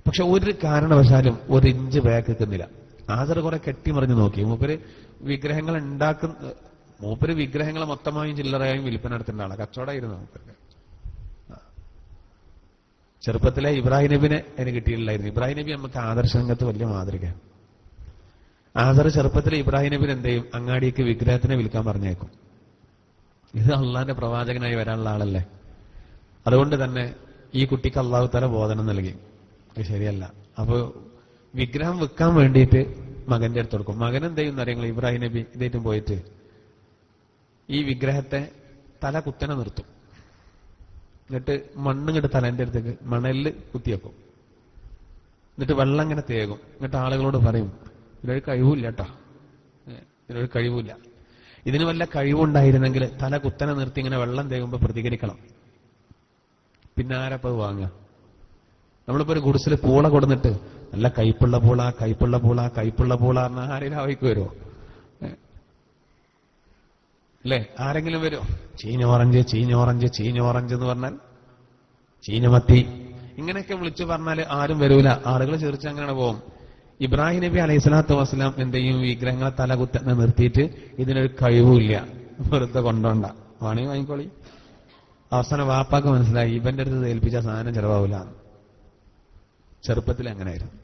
പക്ഷെ ഒരു കാരണവശാലും ഒരു ഇഞ്ച് ബാക്ക് നിൽക്കുന്നില്ല. ആസർ കുറെ കെട്ടിമറിഞ്ഞ് നോക്കി. മൂപ്പര് വിഗ്രഹങ്ങൾ മൊത്തമായും ചില്ലറയായും വിൽപ്പന നടത്തേണ്ട ആളാണ്. കച്ചവടമായിരുന്നു മൂപ്പർക്ക്. ചെറുപ്പത്തിലെ ഇബ്രാഹിം നബിനെ അതിന് കിട്ടിയിട്ടില്ലായിരുന്നു. ഇബ്രാഹിം നബി നമുക്ക് ആദർശരംഗത്ത് വലിയ മാതൃക. ആസർ ചെറുപ്പത്തിലെ ഇബ്രാഹിം നബിന് എന്ത് ചെയ്യും? അങ്ങാടിക്ക് വിഗ്രഹത്തിനെ വിൽക്കാൻ പറഞ്ഞേക്കും. ഇത് അള്ളാന്റെ പ്രവാചകനായി വരാനുള്ള ആളല്ലേ. അതുകൊണ്ട് തന്നെ ഈ കുട്ടിക്ക് അള്ളാഹു തആല ബോധനം നൽകി, അത് ശരിയല്ല. അപ്പൊ വിഗ്രഹം വിൽക്കാൻ വേണ്ടിയിട്ട് മകന്റെ അടുത്ത് കൊടുക്കും. മകൻ എന്ത് ചെയ്യുന്ന അറിയങ്ങൾ? ഇബ്രാഹിം നബി ഇതേറ്റും പോയിട്ട് ഈ വിഗ്രഹത്തെ തല കുത്തനെ നിർത്തും. എന്നിട്ട് മണ്ണിങ്ങോട്ട് തലേന്റെ അടുത്തേക്ക് മണലിൽ കുത്തിവെക്കും. എന്നിട്ട് വെള്ളം ഇങ്ങനെ തേകും. എന്നിട്ട് ആളുകളോട് പറയും, ഇതിനൊരു കഴിവില്ല കേട്ടോ, ഇതിനൊരു കഴിവില്ല. ഇതിന് വല്ല കഴിവുണ്ടായിരുന്നെങ്കിൽ തല കുത്തനെ നിർത്തി ഇങ്ങനെ വെള്ളം തേകുമ്പോൾ പ്രതികരിക്കണം. പിന്നെ ആരപ്പത് വാങ്ങുക? നമ്മളിപ്പോ ഒരു ഗുഡ്സിൽ പൂള കൊടുന്നിട്ട് നല്ല കയ്പുള്ള പൂള, കയ്പുള്ള പൂള, കയ്പുള്ള പൂള പറഞ്ഞ ആരെങ്കിലും അവയ്ക്ക് വരുമോ? അല്ലേ? ആരെങ്കിലും വരുമോ? ചീഞ്ഞോറഞ്ച്, ചീഞ്ഞോറഞ്ച്, ചീഞ്ഞോറഞ്ച് എന്ന് പറഞ്ഞാൽ, ചീഞ്ഞമത്തി ഇങ്ങനെയൊക്കെ വിളിച്ചു പറഞ്ഞാൽ ആരും വരൂല. ആളുകൾ ചിരിച്ച് അങ്ങനെയാണ് പോകും. ഇബ്രാഹിം നബി അലൈഹി സ്വലാത്തു വസ്സലാം എന്തെയും വിഗ്രഹങ്ങളെ തലകുത്തന്നെ നിർത്തിയിട്ട് ഇതിനൊരു കഴിവുമില്ല, വെറുതെ കൊണ്ടോണ്ട, വാണെങ്കിൽ വാങ്ങിക്കോളി. അവസാനം വാപ്പാക്ക് മനസ്സിലായി ഇവന്റെ അടുത്ത് ഏൽപ്പിച്ച സാധനം ചെലവാവില്ല. ചെറുപ്പത്തിൽ അങ്ങനെയായിരുന്നു.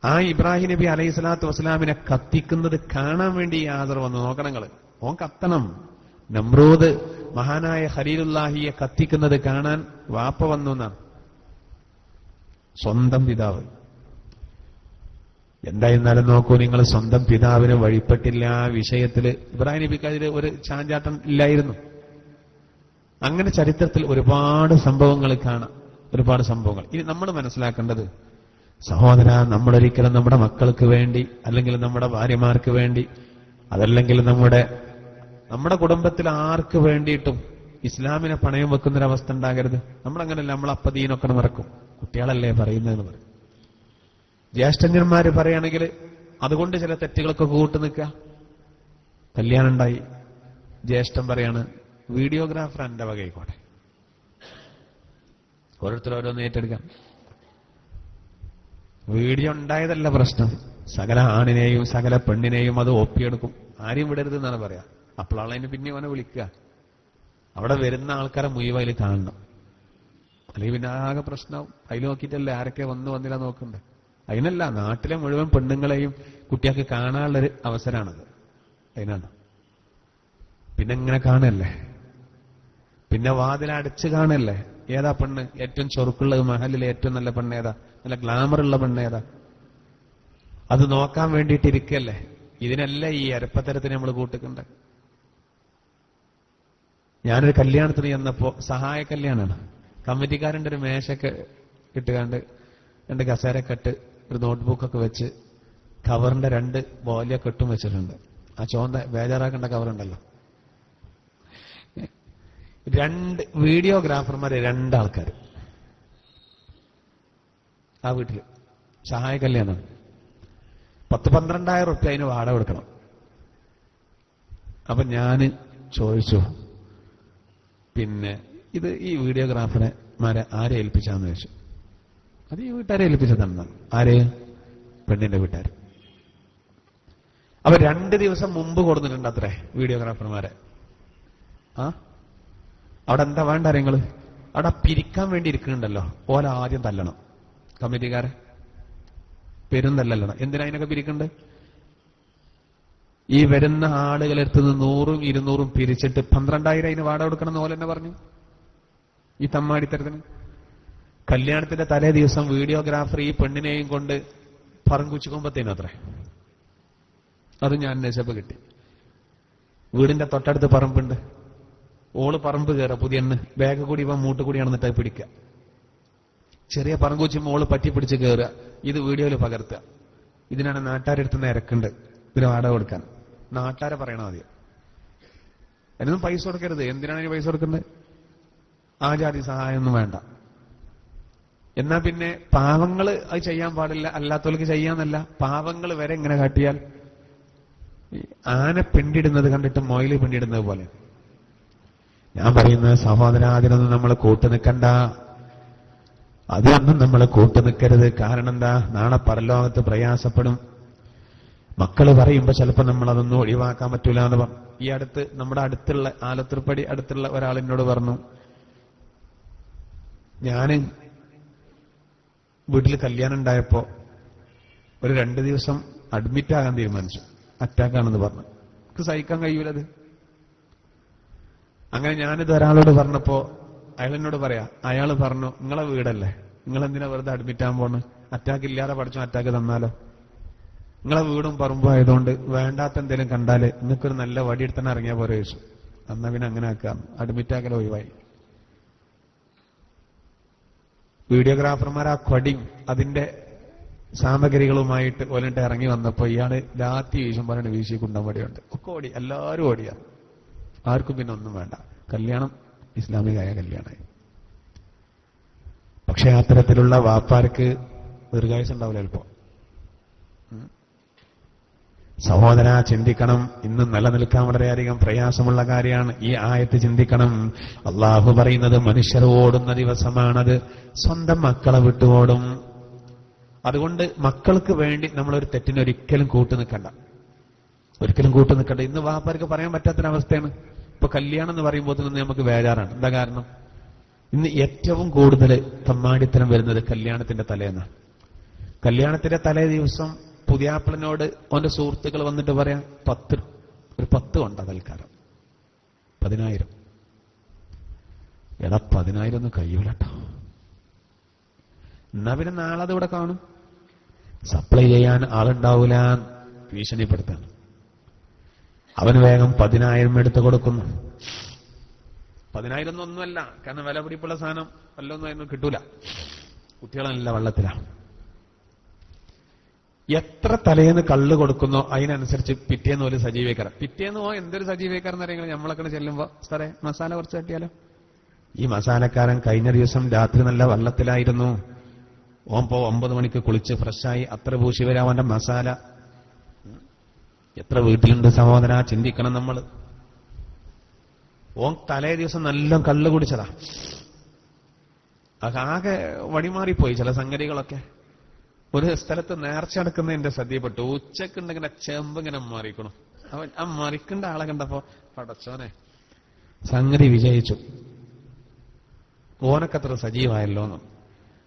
ആ ഇബ്രാഹിം നബി അലൈഹി സ്വലാത്തു വസ്സലാമിനെ കത്തിക്കുന്നത് കാണാൻ വേണ്ടി ആസർ വന്നു. നോക്കണങ്ങള്, ഓൻ കത്തണം. നമ്രൂദ് മഹാനായ ഖലീലുല്ലാഹിയെ കത്തിക്കുന്നത് കാണാൻ വാപ്പ വന്നു എന്നാണ്. സ്വന്തം പിതാവ്. എന്തായിരുന്നാലും നോക്കൂ നിങ്ങൾ, സ്വന്തം പിതാവിന് വഴിപ്പെട്ടില്ല. ആ വിഷയത്തില് ഇബ്രാഹിം നബിക്ക് അതിൽ ഒരു ചാഞ്ചാട്ടം ഇല്ലായിരുന്നു. അങ്ങനെ ചരിത്രത്തിൽ ഒരുപാട് സംഭവങ്ങൾ കാണാം, ഒരുപാട് സംഭവങ്ങൾ. ഇനി നമ്മൾ മനസ്സിലാക്കേണ്ടത്, സഹോദര, നമ്മളൊരിക്കലും നമ്മുടെ മക്കൾക്ക് വേണ്ടി, അല്ലെങ്കിൽ നമ്മുടെ ഭാര്യമാർക്ക് വേണ്ടി, അതല്ലെങ്കിൽ നമ്മുടെ കുടുംബത്തിൽ ആർക്ക് വേണ്ടിയിട്ടും ഇസ്ലാമിനെ പണയം വെക്കുന്നൊരവസ്ഥ ഉണ്ടാകരുത്. നമ്മളങ്ങനല്ല, നമ്മൾ അപ്പദീനൊക്കെ മറക്കും. കുട്ടികളല്ലേ പറയുന്നതെന്ന് പറയും. ജ്യേഷ്ഠന്മാര് പറയുകയാണെങ്കിൽ അതുകൊണ്ട് ചില തെറ്റുകളൊക്കെ കൂട്ടു നിൽക്കുക. കല്യാണം ഉണ്ടായി, ജ്യേഷ്ഠൻ പറയാണ് വീഡിയോഗ്രാഫർ എന്റെ വകയിക്കോട്ടെ. ഓരോരുത്തർ ഓരോന്ന് ഏറ്റെടുക്കാം. വീഡിയോ ഉണ്ടായതല്ല പ്രശ്നം, സകല ആണിനെയും സകല പെണ്ണിനെയും അത് ഒപ്പിയെടുക്കും. ആരെയും വിടരുത് എന്നാണ് പറയാ. അപ്പോഴാണ് അതിന് പിന്നെ അവനെ വിളിക്കുക. അവിടെ വരുന്ന ആൾക്കാരെ മുഴുവൻ കാണണം, അല്ലെങ്കിൽ പിന്നെ ആകെ പ്രശ്നവും. അതിൽ നോക്കിയിട്ടല്ലേ ആരൊക്കെ വന്നില്ല നോക്കണ്ടേ. അതിനല്ല, നാട്ടിലെ മുഴുവൻ പെണ്ണുങ്ങളെയും കുട്ടികൾക്ക് കാണാനുള്ളൊരു അവസരമാണത്. അതിനാണ്. പിന്നെ ഇങ്ങനെ കാണല്ലേ, പിന്നെ വാതിലടച്ച് കാണല്ലേ. ഏതാ പെണ്ണ് ഏറ്റവും ചൊറുക്കുള്ളത്, മഹലിലെ ഏറ്റവും നല്ല പെണ്ണ് ഏതാ, നല്ല ഗ്ലാമറുള്ള പെണ്ണ് ഏതാ, അത് നോക്കാൻ വേണ്ടിയിട്ടിരിക്കല്ലേ. ഇതിനല്ല ഈ അരപ്പത്തരത്തിന് നമ്മൾ കൂട്ടിക്കണ്ടേ. ഞാനൊരു കല്യാണത്തിന് ചെന്നപ്പോ, സഹായ കല്യാണമാണ്, കമ്മിറ്റിക്കാരൻ്റെ ഒരു മേശയൊക്കെ ഇട്ടുകാണ്ട് 2 കസേരയൊക്കെ ഇട്ട് ഒരു നോട്ട്ബുക്കൊക്കെ വെച്ച് കവറിന്റെ 2 ബോലിയൊക്കെ ഇട്ടും വെച്ചിട്ടുണ്ട്. ആ ചോന്ത ബേജാറാക്കേണ്ട കവറുണ്ടല്ലോ. 2 വീഡിയോഗ്രാഫർമാരെ, 2 ആൾക്കാർ ആ വീട്ടില്. സഹായ കല്യാണം. 10-12,000 റുപ്യ അതിന് വാടക കൊടുക്കണം. അപ്പൊ ഞാന് ചോദിച്ചു, പിന്നെ ഇത് ഈ വീഡിയോഗ്രാഫർമാരെ ആരെ ഏൽപ്പിച്ചാന്ന് ചോദിച്ചു. അത് ഈ വീട്ടുകാരെ ഏൽപ്പിച്ചതാണ്. ആര്? പെണ്ണിന്റെ വീട്ടുകാർ. അപ്പൊ 2 ദിവസം മുമ്പ് കൊടുത്തിട്ടുണ്ട് അത്രേ വീഡിയോഗ്രാഫർമാരെ. അവിടെ എന്താ വേണ്ട കാര്യങ്ങള്? അവിടെ പിരിക്കാൻ വേണ്ടി ഇരിക്കുന്നുണ്ടല്ലോ, ഓല ആദ്യം തല്ലണം. കമ്മിറ്റിക്കാരെ പെരും തല്ലണം. എന്തിനാ അതിനൊക്കെ പിരിക്കണ്ട്? ഈ വരുന്ന ആളുകളെടുത്ത് 100-200 പിരിച്ചിട്ട് 12,000 അതിന് വാടക കൊടുക്കണം എന്ന് ഓല തന്നെ പറഞ്ഞു. ഈ തമ്മാടിത്തരത്തിന്. കല്യാണത്തിന്റെ തലേ ദിവസം വീഡിയോഗ്രാഫർ ഈ പെണ്ണിനെയും കൊണ്ട് പറങ്കുച്ചിക്കുമ്പത്തേനും അത്രേ. അത് ഞാൻ അന്വേഷിച്ചപ്പോ കിട്ടി. വീടിന്റെ തൊട്ടടുത്ത് പറമ്പുണ്ട്. ഓള് പറമ്പ് കയറ പുതിയ ബാഗ് കൂടി ഇവ മൂട്ട് കൂടി നടന്നിട്ട് പിടിക്കുക. ചെറിയ പറങ്കൂച്ചി മോള് പറ്റിപ്പിടിച്ച് കയറുക, ഇത് വീഡിയോയിൽ പകർത്തുക. ഇതിനാണ് നാട്ടുകാരെടുത്തുന്ന ഇരക്കുണ്ട് ഇതിന് വാടക കൊടുക്കാൻ. നാട്ടുകാരെ പറയണം ആദ്യം. അതിനൊന്നും പൈസ കൊടുക്കരുത്. എന്തിനാണ് ഈ പൈസ കൊടുക്കുന്നത്? ആ ജാതി സഹായമൊന്നും വേണ്ട. എന്നാ പിന്നെ പാവങ്ങള് അത് ചെയ്യാൻ പാടില്ല, അല്ലാത്തവർക്ക് ചെയ്യാന്നല്ല, പാവങ്ങൾ വരെ ഇങ്ങനെ കാട്ടിയാൽ ആന പിണ്ടിടുന്നത് കണ്ടിട്ട് മൊയില് പിണ്ടിടുന്നത് പോലെ. ഞാൻ പറയുന്നത് സഹോദര, അതിനൊന്നും നമ്മൾ കൂട്ടുനിൽക്കണ്ട. അതിനൊന്നും നമ്മൾ കൂട്ടുനിൽക്കരുത്. കാരണം എന്താ? നാളെ പരലോകത്ത് പ്രയാസപ്പെടും. മക്കള് പറയുമ്പോ ചിലപ്പോ നമ്മൾ അതൊന്നും ഒഴിവാക്കാൻ പറ്റൂല എന്ന് പറഞ്ഞു. ഈ അടുത്ത് നമ്മുടെ അടുത്തുള്ള ആലത്തൂർപ്പടി അടുത്തുള്ള ഒരാളിനോട് പറഞ്ഞു, ഞാന് വീട്ടിൽ കല്യാണം ഉണ്ടായപ്പോ ഒരു 2 ദിവസം അഡ്മിറ്റ് ആകാൻ തീരുമാനിച്ചു. അറ്റാക്കാണെന്ന് പറഞ്ഞു. എനിക്ക് സഹിക്കാൻ കഴിയൂലത്. അങ്ങനെ ഞാനിത് ഒരാളോട് പറഞ്ഞപ്പോ അയാളെന്നോട് പറയാ, അയാൾ പറഞ്ഞു, നിങ്ങളെ വീടല്ലേ, നിങ്ങൾ എന്തിനാ വെറുതെ അഡ്മിറ്റ് ആകാൻ പോണ്? അറ്റാക്ക് ഇല്ലാതെ പഠിച്ചോ അറ്റാക്ക് തന്നാലോ? നിങ്ങളെ വീടും പറമ്പും ആയതുകൊണ്ട് വേണ്ടാത്ത എന്തെങ്കിലും കണ്ടാല് നിങ്ങൾക്കൊരു നല്ല വടിയെടുത്തന്നെ ഇറങ്ങിയാൽ പോരെ ചോദിച്ചു. എന്നാ പിന്നെ അങ്ങനെ ആക്കാം, അഡ്മിറ്റ് ആക്കൽ ഒഴിവായി. വീഡിയോഗ്രാഫർമാർ ആ കൊടിയും അതിന്റെ സാമഗ്രികളുമായിട്ട് ഓലിട്ട് ഇറങ്ങി വന്നപ്പോ ഇയാള് രാത്രി വീശും പറഞ്ഞ വീശി കുണ്ടംപടിയുണ്ട്. ഒക്കെ ഓടി, എല്ലാവരും ഓടിയാണ്. ആർക്കും പിന്നെ ഒന്നും വേണ്ട. കല്യാണം ഇസ്ലാമികമായ കല്യാണമായി. പക്ഷെ അത്തരത്തിലുള്ള വാപ്പാർക്ക് ദീർഘായുസ് ഉണ്ടാവില്ല എളുപ്പം. സഹോദര, ചിന്തിക്കണം. ഇന്ന് നിലനിൽക്കാൻ വളരെയധികം പ്രയാസമുള്ള കാര്യമാണ്. ഈ ആയത്ത് ചിന്തിക്കണം. അള്ളാഹു പറയുന്നത് മനുഷ്യർ ഓടുന്ന ദിവസമാണത്. സ്വന്തം മക്കളെ വിട്ടു ഓടും. അതുകൊണ്ട് മക്കൾക്ക് വേണ്ടി നമ്മളൊരു തെറ്റിനൊരിക്കലും കൂട്ടുനിൽക്കണ്ട. ഒരിക്കലും കൂട്ടുനിൽക്കണ്ട. ഇന്ന് വാപ്പാർക്ക് പറയാൻ പറ്റാത്തൊരവസ്ഥയാണ്. ഇപ്പൊ കല്യാണം എന്ന് പറയുമ്പോൾ തന്നെ നമുക്ക് ബേജാറാണ്. എന്താ കാരണം? ഇന്ന് ഏറ്റവും കൂടുതൽ തമ്മാടിത്തരം വരുന്നത് കല്യാണത്തിന്റെ തലേന്നാണ്. കല്യാണത്തിന്റെ തലേ ദിവസം പുതിയാപ്പിളിനോട് ഓന്റെ സുഹൃത്തുക്കൾ വന്നിട്ട് പറയാം, 10 കൊണ്ടാ തൽക്കാലം 10,000. എടാ 10,000 ഒന്നും കഴിയൂലട്ടോ. എന്നാ പിന്നെ നാളെ അതിവിടെ കാണും. സപ്ലൈ ചെയ്യാൻ ആളുണ്ടാവൂല, ഭീഷണിപ്പെടുത്താണ്. അവന് വേഗം 10,000 എടുത്ത് കൊടുക്കുന്നു. 10,000 ഒന്നുമല്ല, കാരണം വില പിടിപ്പുള്ള സാധനം വല്ലൊന്നും അതിന് കിട്ടൂല. കുട്ടികളല്ല വെള്ളത്തിലാണ്. എത്ര തലേന്ന് കള്ള് കൊടുക്കുന്നോ അതിനനുസരിച്ച് പിറ്റേന്ന് ഒരു സജീവീകരണം. പിറ്റേന്ന് എന്തൊരു സജീവീകരണം എന്നറിയെങ്കിൽ നമ്മളൊക്കെ ചെല്ലുമ്പോ സാറേ മസാല കുറച്ച് കട്ടിയാലോ. ഈ മസാലക്കാരൻ കഴിഞ്ഞ ദിവസം രാത്രി നല്ല വെള്ളത്തിലായിരുന്നു. ഓൻ 9 മണിക്ക് കുളിച്ച് ഫ്രഷായി അത്ര പൂശി വരാൻ അവന്റെ മസാല. എത്ര വീട്ടിലുണ്ട് സഹോദര, ചിന്തിക്കണം നമ്മൾ. ഓൻ തലേ ദിവസം നല്ല കള്ള് കുടിച്ചതാ. ആകെ വഴിമാറിപ്പോയി ചില സംഗതികളൊക്കെ. ഒരു സ്ഥലത്ത് നേർച്ച നടക്കുന്നതിന്റെ ശ്രദ്ധയിൽപ്പെട്ടു. ഉച്ചക്കുണ്ടെങ്കിൽ ചെമ്പ് ഇങ്ങനെ മാറിക്കണം. അവൻ ആ മറിക്കേണ്ട ആളെ കണ്ടപ്പോ പടച്ചോനെ, സംഗതി വിജയിച്ചു. ഓനക്കത്ര സജീവമായല്ലോ എന്ന്.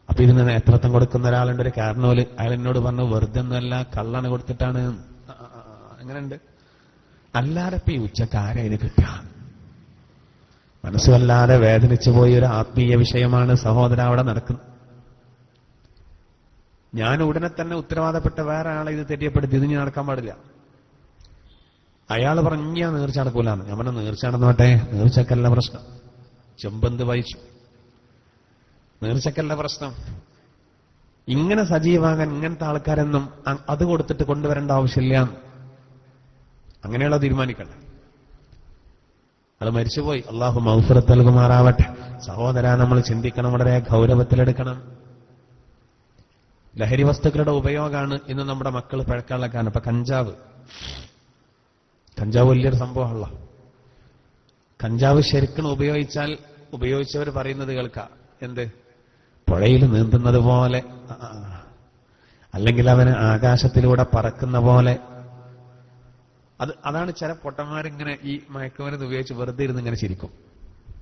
അപ്പൊ ഇതിന് നേതൃത്വം കൊടുക്കുന്ന ഒരാളുണ്ട്, ഒരു കാരണോല്. അയാൾ എന്നോട് പറഞ്ഞു, വെറുതെ ഒന്നുമല്ല, കള്ളാണ് കൊടുത്തിട്ടാണ്. അങ്ങനെയുണ്ട്. അല്ലാതെ ഇപ്പൊ ഈ ഉച്ചക്ക് ആരെ അതിന് കിട്ടുക? മനസ്സുവല്ലാതെ വേദനിച്ചു പോയ ഒരു ആത്മീയ വിഷയമാണ് സഹോദര അവിടെ നടക്കുന്നത്. ഞാൻ ഉടനെ തന്നെ ഉത്തരവാദപ്പെട്ട വേറെ ആളെ ഇത് തെറ്റിയപ്പെടുത്തി, ഇത് ഞാൻ നടക്കാൻ പാടില്ല. അയാൾ പറഞ്ഞ നേർച്ച നടക്കൂലെന്ന്. ഞാൻ പറഞ്ഞ നേർച്ച നടന്നോട്ടെ, നേർച്ചക്കല്ല പ്രശ്നം. ചെമ്പന്ത് വായിച്ചു, നേർച്ചക്കല്ല പ്രശ്നം. ഇങ്ങനെ സജീവാകാൻ ഇങ്ങനത്തെ ആൾക്കാരെന്നും അത് കൊടുത്തിട്ട് കൊണ്ടുവരേണ്ട ആവശ്യമില്ല. അങ്ങനെയുള്ള തീരുമാനിക്കണ്ട. അത് മരിച്ചുപോയി, അള്ളാഹു മഗ്ഫിറത്ത് നൽകുമാറാവട്ടെ. സഹോദര, നമ്മൾ ചിന്തിക്കണം, വളരെ ഗൗരവത്തിലെടുക്കണം. ലഹരി വസ്തുക്കളുടെ ഉപയോഗമാണ് ഇന്ന് നമ്മുടെ മക്കൾ പഴക്കാനുള്ള കാരണം. ഇപ്പൊ കഞ്ചാവ് വലിയൊരു സംഭവമല്ല. കഞ്ചാവ് ശരിക്കും ഉപയോഗിച്ചവർ പറയുന്നത് കേൾക്കാം. എന്ത്? പുഴയിൽ നീന്തുന്നത് പോലെ, അല്ലെങ്കിൽ അവന് ആകാശത്തിലൂടെ പറക്കുന്ന പോലെ. അതാണ് ചില പൊട്ടന്മാരിങ്ങനെ ഈ മയക്കുമരുന്ന് ഉപയോഗിച്ച് വെറുതെ ഇരുന്ന് ഇങ്ങനെ ചിരിക്കും.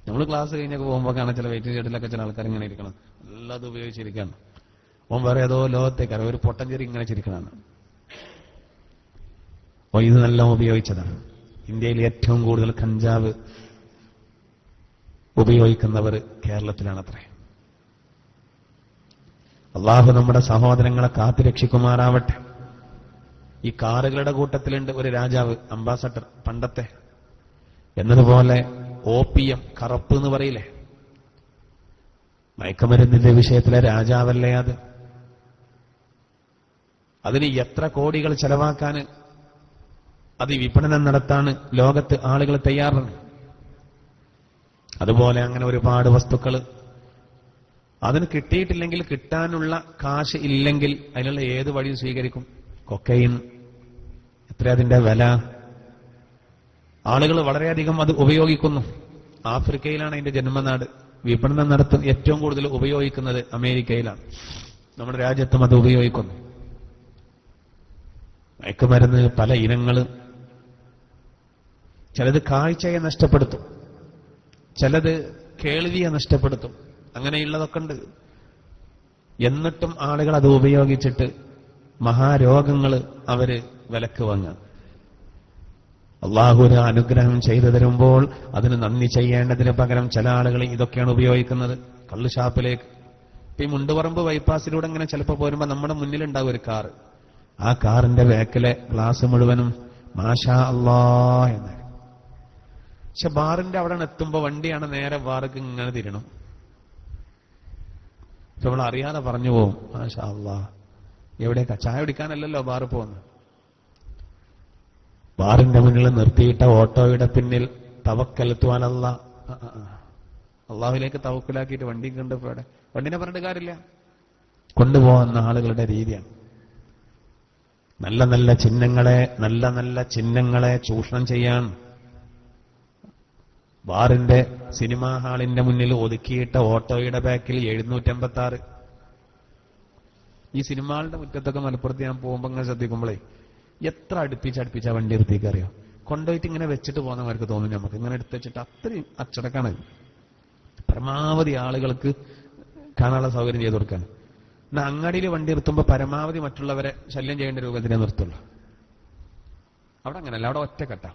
നമ്മൾ ക്ലാസ് കഴിഞ്ഞൊക്കെ പോകുമ്പോൾ കാണാൻ ചില വെയിറ്റിംഗ് ഷെഡിലൊക്കെ ചില ആൾക്കാർ ഇങ്ങനെ ഇരിക്കണം, എല്ലാം ഉപയോഗിച്ചിരിക്കണം. ഓൻ വേറെ ഏതോ ലോകത്തേക്കാണ്, ഒരു പൊട്ടൻ ചെറി ഇങ്ങനെ ചിരിക്കണമാണ്. ഓ, ഇത് നല്ല ഉപയോഗിച്ചതാണ്. ഇന്ത്യയിൽ ഏറ്റവും കൂടുതൽ കഞ്ചാവ് ഉപയോഗിക്കുന്നവർ കേരളത്തിലാണത്രേ. അള്ളാഹു നമ്മുടെ സഹോദരങ്ങളെ കാത്തുരക്ഷിക്കുമാറാവട്ടെ. ഈ കാറുകളുടെ കൂട്ടത്തിലുണ്ട് ഒരു രാജാവ്, അംബാസഡർ, പണ്ടത്തെ എന്നതുപോലെ ഓപ്പിയം, കറുപ്പ് എന്ന് പറയില്ലേ, മയക്കുമരുന്നിന്റെ വിഷയത്തിലെ രാജാവല്ലേ അത്? അതിന് എത്ര കോടികൾ ചെലവാക്കാൻ, അത് വിപണനം നടത്താൻ ലോകത്ത് ആളുകൾ തയ്യാറാണ്. അതുപോലെ അങ്ങനെ ഒരുപാട് വസ്തുക്കൾ അതിന് കിട്ടിയിട്ടില്ലെങ്കിൽ, കിട്ടാനുള്ള കാശ് ഇല്ലെങ്കിൽ അതിനുള്ള ഏത് വഴിയും സ്വീകരിക്കും. കൊക്കൈൻ, എത്ര അതിന്റെ വില. ആളുകൾ വളരെയധികം അത് ഉപയോഗിക്കുന്നു. ആഫ്രിക്കയിലാണ് അതിന്റെ ജന്മനാട്. വിപണനം നടത്തും ഏറ്റവും കൂടുതൽ ഉപയോഗിക്കുന്നത് അമേരിക്കയിലാണ്. നമ്മുടെ രാജ്യത്തും അത് ഉപയോഗിക്കുന്നു. മയക്കുമരുന്ന് പല ഇനങ്ങൾ. ചിലത് കാഴ്ചയെ നഷ്ടപ്പെടുത്തും, ചിലത് കേൾവിയെ നഷ്ടപ്പെടുത്തും. അങ്ങനെയുള്ളതൊക്കെ ഉണ്ട്. എന്നിട്ടും ആളുകൾ അത് ഉപയോഗിച്ചിട്ട് മഹാരോഗങ്ങൾ അവര് വിലക്ക് വാങ്ങാൻ. അള്ളാഹു ഒരു അനുഗ്രഹം ചെയ്തു തരുമ്പോൾ അതിന് നന്ദി ചെയ്യേണ്ടതിന് പകരം ചില ആളുകൾ ഇതൊക്കെയാണ് ഉപയോഗിക്കുന്നത്. കള്ള് ഷാപ്പിലേക്ക്, ഇപ്പൊ ഈ മുണ്ടുപറമ്പ് ബൈപ്പാസിലൂടെ ഇങ്ങനെ ചിലപ്പോൾ പോരുമ്പോ നമ്മുടെ മുന്നിലുണ്ടാവും ഒരു കാറ്. ആ കാറിന്റെ ബാക്കിലെ ഗ്ലാസ് മുഴുവനും മാഷാ അല്ലാ എന്നാണ്. പക്ഷെ ബാറിന്റെ അവിടെ എത്തുമ്പോ വണ്ടിയാണ് നേരെ ബാർക്ക് ഇങ്ങനെ തിരണം. ഇപ്പൊ നമ്മൾ അറിയാതെ പറഞ്ഞു പോവും മാഷാ അല്ലാ. എവിടേക്കാ? ചായ കുടിക്കാനല്ലല്ലോ ബാറ് പോകുന്നത്. ബാറിന്റെ മുന്നിൽ നിർത്തിയിട്ട ഓട്ടോയുടെ പിന്നിൽ തവക്കൽത്തു അലല്ലാ, അള്ളാഹുവിലേക്ക് തവക്കുലാക്കിയിട്ട് വണ്ടി കണ്ടപ്പോ ഇവിടെ വണ്ടിനെ പറഞ്ഞിട്ട് കാര്യമില്ല, കൊണ്ടുപോകുന്ന ആളുകളുടെ രീതിയാണ്. നല്ല നല്ല ചിഹ്നങ്ങളെ ചൂഷണം ചെയ്യാൻ ബാറിന്റെ സിനിമാ ഹാളിന്റെ മുന്നിൽ ഒതുക്കിയിട്ട ഓട്ടോയുടെ ബാക്കിൽ 786. ഈ സിനിമാളുടെ മുറ്റത്തൊക്കെ മലപ്പുറത്ത് ഞാൻ പോകുമ്പോ ഇങ്ങനെ ശ്രദ്ധിക്കുമ്പോഴേ എത്ര അടുപ്പിച്ച വണ്ടി നിർത്തിക്ക് അറിയോ? കൊണ്ടുപോയിട്ട് ഇങ്ങനെ വെച്ചിട്ട് പോകുന്നവർക്ക് തോന്നും നമുക്ക്. ഇങ്ങനെ എടുത്ത് വെച്ചിട്ട് അത്രയും അച്ചടക്കാണ്. പരമാവധി ആളുകൾക്ക് കാണാനുള്ള സൗകര്യം ചെയ്തു കൊടുക്കാൻ. എന്നാൽ അങ്ങാടിയിൽ വണ്ടി നിർത്തുമ്പോൾ പരമാവധി മറ്റുള്ളവരെ ശല്യം ചെയ്യേണ്ട രൂപത്തിലേ നിർത്തുള്ളൂ. അവിടെ അങ്ങനല്ല, അവിടെ ഒറ്റക്കെട്ട.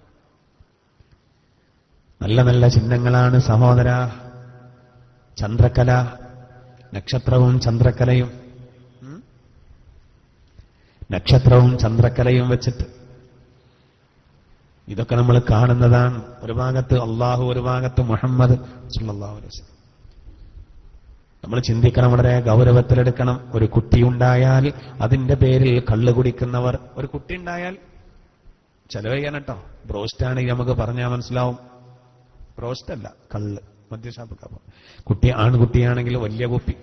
നല്ല ചിഹ്നങ്ങളാണ് സഹോദര. ചന്ദ്രക്കല, നക്ഷത്രവും ചന്ദ്രക്കലയും വെച്ചിട്ട് ഇതൊക്കെ നമ്മൾ കാണുന്നതാണ്. ഒരു ഭാഗത്ത് അള്ളാഹു, ഒരു ഭാഗത്ത് മുഹമ്മദ് സല്ലല്ലാഹു അലൈഹി വസല്ലം. നമ്മൾ ചിന്തിക്കണം, വളരെ ഗൗരവത്തിലെടുക്കണം. ഒരു കുട്ടിയുണ്ടായാൽ അതിന്റെ പേരിൽ കള്ള് കുടിക്കുന്നവർ, ഒരു കുട്ടി ഉണ്ടായാൽ ചെലവ് ചെയ്യാൻ കേട്ടോ. ബ്രോസ്റ്റാണെങ്കിൽ നമുക്ക് പറഞ്ഞാൽ മനസ്സിലാവും. ബ്രോസ്റ്റ് അല്ല, കള്ള്, മദ്യഷാപ്പ്. കുട്ടി ആൺകുട്ടിയാണെങ്കിൽ വലിയ കുപ്പി,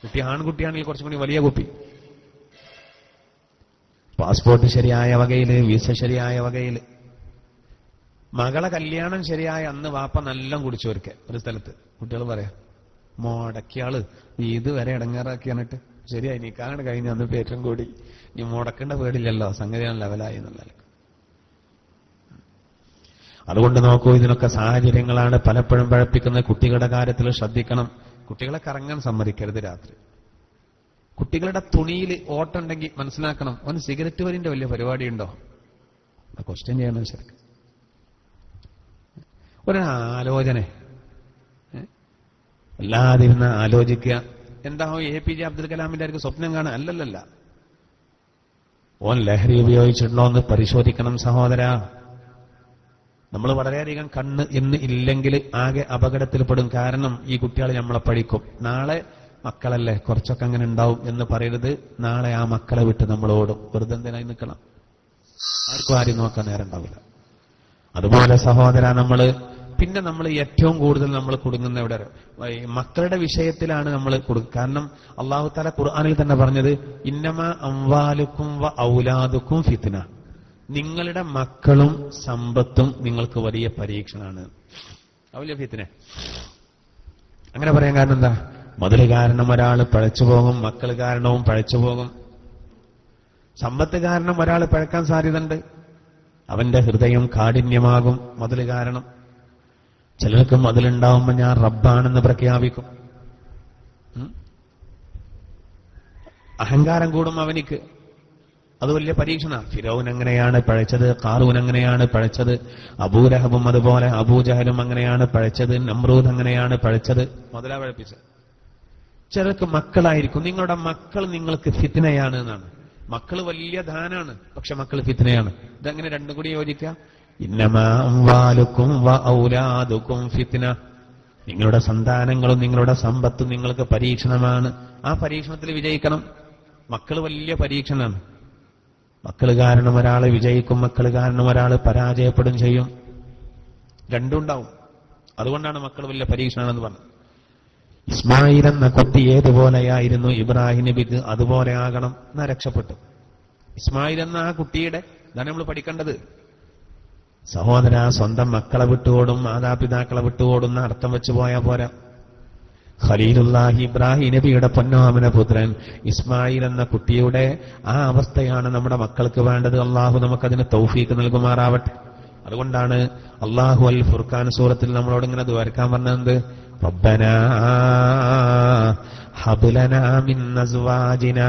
കുട്ടി ആൺകുട്ടിയാണെങ്കിൽ കുറച്ചും കൂടി വലിയ കുപ്പി. പാസ്പോർട്ട് ശരിയായ വകയിൽ, വിസ ശരിയായ വകയിൽ. മകളെ കല്യാണം ശരിയായ അന്ന് വാപ്പ നല്ല കുടിച്ചോർക്കെ ഒരു സ്ഥലത്ത്. കുട്ടികൾ പറയാം, മുടക്കിയാള് ഇതുവരെ ഇടങ്ങേറാക്കിയാണിട്ട് ശരിയായി നിക്കാണ്ട് കഴിഞ്ഞ് അന്ന് പേറ്റം കൂടി, നീ മുടക്കേണ്ട പേടില്ലല്ലോ, സംഗതിയാണ് ലെവലായി എന്നുള്ള. അതുകൊണ്ട് നോക്കൂ, ഇതിനൊക്കെ സാഹചര്യങ്ങളാണ് പലപ്പോഴും പഴപ്പിക്കുന്നത്. കുട്ടികളുടെ കാര്യത്തിൽ ശ്രദ്ധിക്കണം. കുട്ടികളെ കറങ്ങാൻ സമ്മതിക്കരുത് രാത്രി. കുട്ടികളുടെ തുണിയിൽ ഓട്ടുണ്ടെങ്കിൽ മനസ്സിലാക്കണം, അവന് സിഗരറ്റ് വരിന്റെ വലിയ പരിപാടിയുണ്ടോ? ക്വസ്റ്റ്യൻ ചെയ്യണം. ശരിക്കും ഒരാലോചന അല്ലാതിരുന്ന് ആലോചിക്കുക. എന്താണോ APJ അബ്ദുൽ കലാമിന്റെ ആർക്ക് സ്വപ്നം കാണാൻ? അല്ലല്ല, ഓൻ ലഹരി ഉപയോഗിച്ചിട്ടുണ്ടോ എന്ന് പരിശോധിക്കണം സഹോദര. നമ്മൾ വളരെയധികം കണ്ണ് ഇന്ന് ഇല്ലെങ്കിൽ ആകെ അപകടത്തിൽപ്പെടും. കാരണം ഈ കുട്ടികൾ നമ്മളെ പഠിക്കും. നാളെ മക്കളല്ലേ, കുറച്ചൊക്കെ അങ്ങനെ ഉണ്ടാവും എന്ന് പറയരുത്. നാളെ ആ മക്കളെ വിട്ട് നമ്മൾ ഓടും. വെറുതെ എന്തിനായി നിൽക്കണം? ആർക്കും ആരും നോക്കാൻ നേരം ഉണ്ടാവില്ല. അതുപോലെ സഹോദര, നമ്മൾ ഏറ്റവും കൂടുതൽ നമ്മൾ കുടുങ്ങുന്ന എവിടെ? മക്കളുടെ വിഷയത്തിലാണ് നമ്മൾ കാരണം അല്ലാഹു തആല ഖുർആനിൽ തന്നെ പറഞ്ഞത്, ഇന്നമാ അംവാലുക്കും വ ഔലാദുക്കും ഫിത്ന. നിങ്ങളുടെ മക്കളും സമ്പത്തും നിങ്ങൾക്ക് വലിയ പരീക്ഷണമാണ്. വലിയ ഫിത്ന. അങ്ങനെ പറയാൻ കാരണം എന്താ? മുതൽ കാരണം ഒരാൾ പഴച്ചു പോകും, മക്കൾ കാരണവും പഴച്ചു പോകും. സമ്പത്ത് കാരണം ഒരാൾ പഴക്കാൻ സാധ്യതയുണ്ട്. അവന്റെ ഹൃദയം കാഠിന്യമാകും മുതൽ കാരണം. ചിലർക്ക് മുതലുണ്ടാവുമ്പോൾ ഞാൻ റബ്ബാണെന്ന് പ്രഖ്യാപിക്കും. അഹങ്കാരം കൂടും അവനിക്ക്. അത് വലിയ പരീക്ഷണ. ഫിറൗൻ അങ്ങനെയാണ് പഴച്ചത്, ഖാറൂൻ അങ്ങനെയാണ് പഴച്ചത്, അബൂലഹബും അതുപോലെ അബൂജഹലും അങ്ങനെയാണ് പഴച്ചത്, നമ്രൂദ് അങ്ങനെയാണ് പഴച്ചത്. മുതലാ പഴപ്പിച്ചത്. ചിലർക്ക് മക്കളായിരിക്കും. നിങ്ങളുടെ മക്കൾ നിങ്ങൾക്ക് ഫിത്നയാണ് എന്നാണ്. മക്കൾ വലിയ ധാനാണ്, പക്ഷെ മക്കൾ ഫിത്നയാണ്. ഇതെങ്ങനെ രണ്ടും കൂടി യോജിക്കാം? ഇന്നമാ അംവാലുക്കും വ ഔലാദുക്കും ഫിത്ന. നിങ്ങളുടെ സന്താനങ്ങളും നിങ്ങളുടെ സമ്പത്തും നിങ്ങൾക്ക് പരീക്ഷണമാണ്. ആ പരീക്ഷണത്തിൽ വിജയിക്കണം. മക്കൾ വലിയ പരീക്ഷണമാണ്. മക്കൾ കാരണം ഒരാൾ വിജയിക്കും, മക്കൾ കാരണം ഒരാൾ പരാജയപ്പെടും ചെയ്യും. രണ്ടുണ്ടാവും. അതുകൊണ്ടാണ് മക്കൾ വലിയ പരീക്ഷണമാണെന്ന് പറഞ്ഞത്. ഇസ്മായിൽ എന്ന കുട്ടി ഏതുപോലെയായിരുന്നു ഇബ്രാഹിം നബിക്ക്, അതുപോലെ ആകണം. എന്നാ രക്ഷപ്പെട്ടു. ഇസ്മായിൽ എന്ന ആ കുട്ടിയുടെ ഇതാണ് നമ്മൾ പഠിക്കേണ്ടത്. സഹോദര, സ്വന്തം മക്കളെ വിട്ടുപോടും മാതാപിതാക്കളെ വിട്ടുപോടുന്ന അർത്ഥം വെച്ച് പോയാൽ പോരാ. ഖലീലുല്ലാഹി ഇബ്രാഹിം നബിയുടെ പൊന്നോമന പുത്രൻ ഇസ്മായിൽ എന്ന കുട്ടിയുടെ ആ അവസ്ഥയാണ് നമ്മുടെ മക്കൾക്ക് വേണ്ടത്. അള്ളാഹു നമുക്കതിന് തൗഫീക്ക് നൽകുമാറാവട്ടെ. അതുകൊണ്ടാണ് അള്ളാഹു അൽ ഫുർഖാൻ സൂറത്തിൽ നമ്മളോട് ഇങ്ങനെ ദുആർക്കാൻ പറഞ്ഞത്, റബ്ബനാ ഹബ് ലനാ മിൻ അസ്വാജിനാ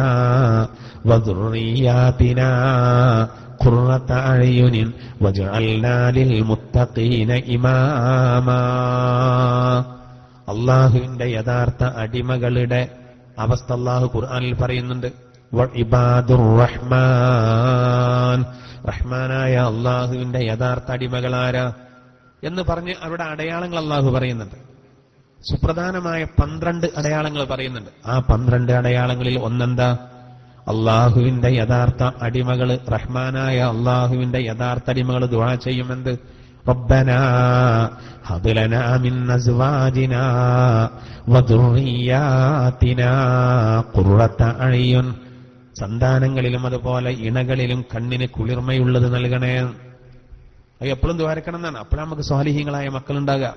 വദുർരിയാതിനാ ഖുർറത അഅ്യുനിൻ വജഅൽനാ ലിൽ മുത്തഖീന ഇമാമാ. അള്ളാഹുവിന്റെ യഥാർത്ഥ അടിമകളുടെ അവസ്ഥ അള്ളാഹു ഖുർആനിൽ പറയുന്നുണ്ട്. വഇബാദുർ റഹ്മാൻ, റഹ്മാനായ അള്ളാഹുവിന്റെ യഥാർത്ഥ അടിമകളാരാ എന്ന് പറഞ്ഞ് അവരുടെ അടയാളങ്ങൾ അള്ളാഹു പറയുന്നുണ്ട്. സുപ്രധാനമായ 12 അടയാളങ്ങൾ പറയുന്നുണ്ട്. ആ 12 അടയാളങ്ങളിൽ ഒന്നെന്താ? അള്ളാഹുവിന്റെ യഥാർത്ഥ അടിമകള്, റഹ്മാനായ അള്ളാഹുവിന്റെ യഥാർത്ഥ അടിമകള് ദുആ ചെയ്യുമെന്ത്? റബ്ബനാ ഹബ് ലനാ മിൻ അസ്വാജിനാ വദുർരിയാതിനാ ഖുർറത അഅ്യുൻ, സന്താനങ്ങളിലും അതുപോലെ ഇണകളിലും കണ്ണിന് കുളിർമയുള്ളത് നൽകണേ. അത് എപ്പോഴും ദ്വാരക്കണം എന്നാണ്. അപ്പോഴാണ് നമുക്ക് സ്വാലിഹീങ്ങളായ മക്കളുണ്ടാകുക.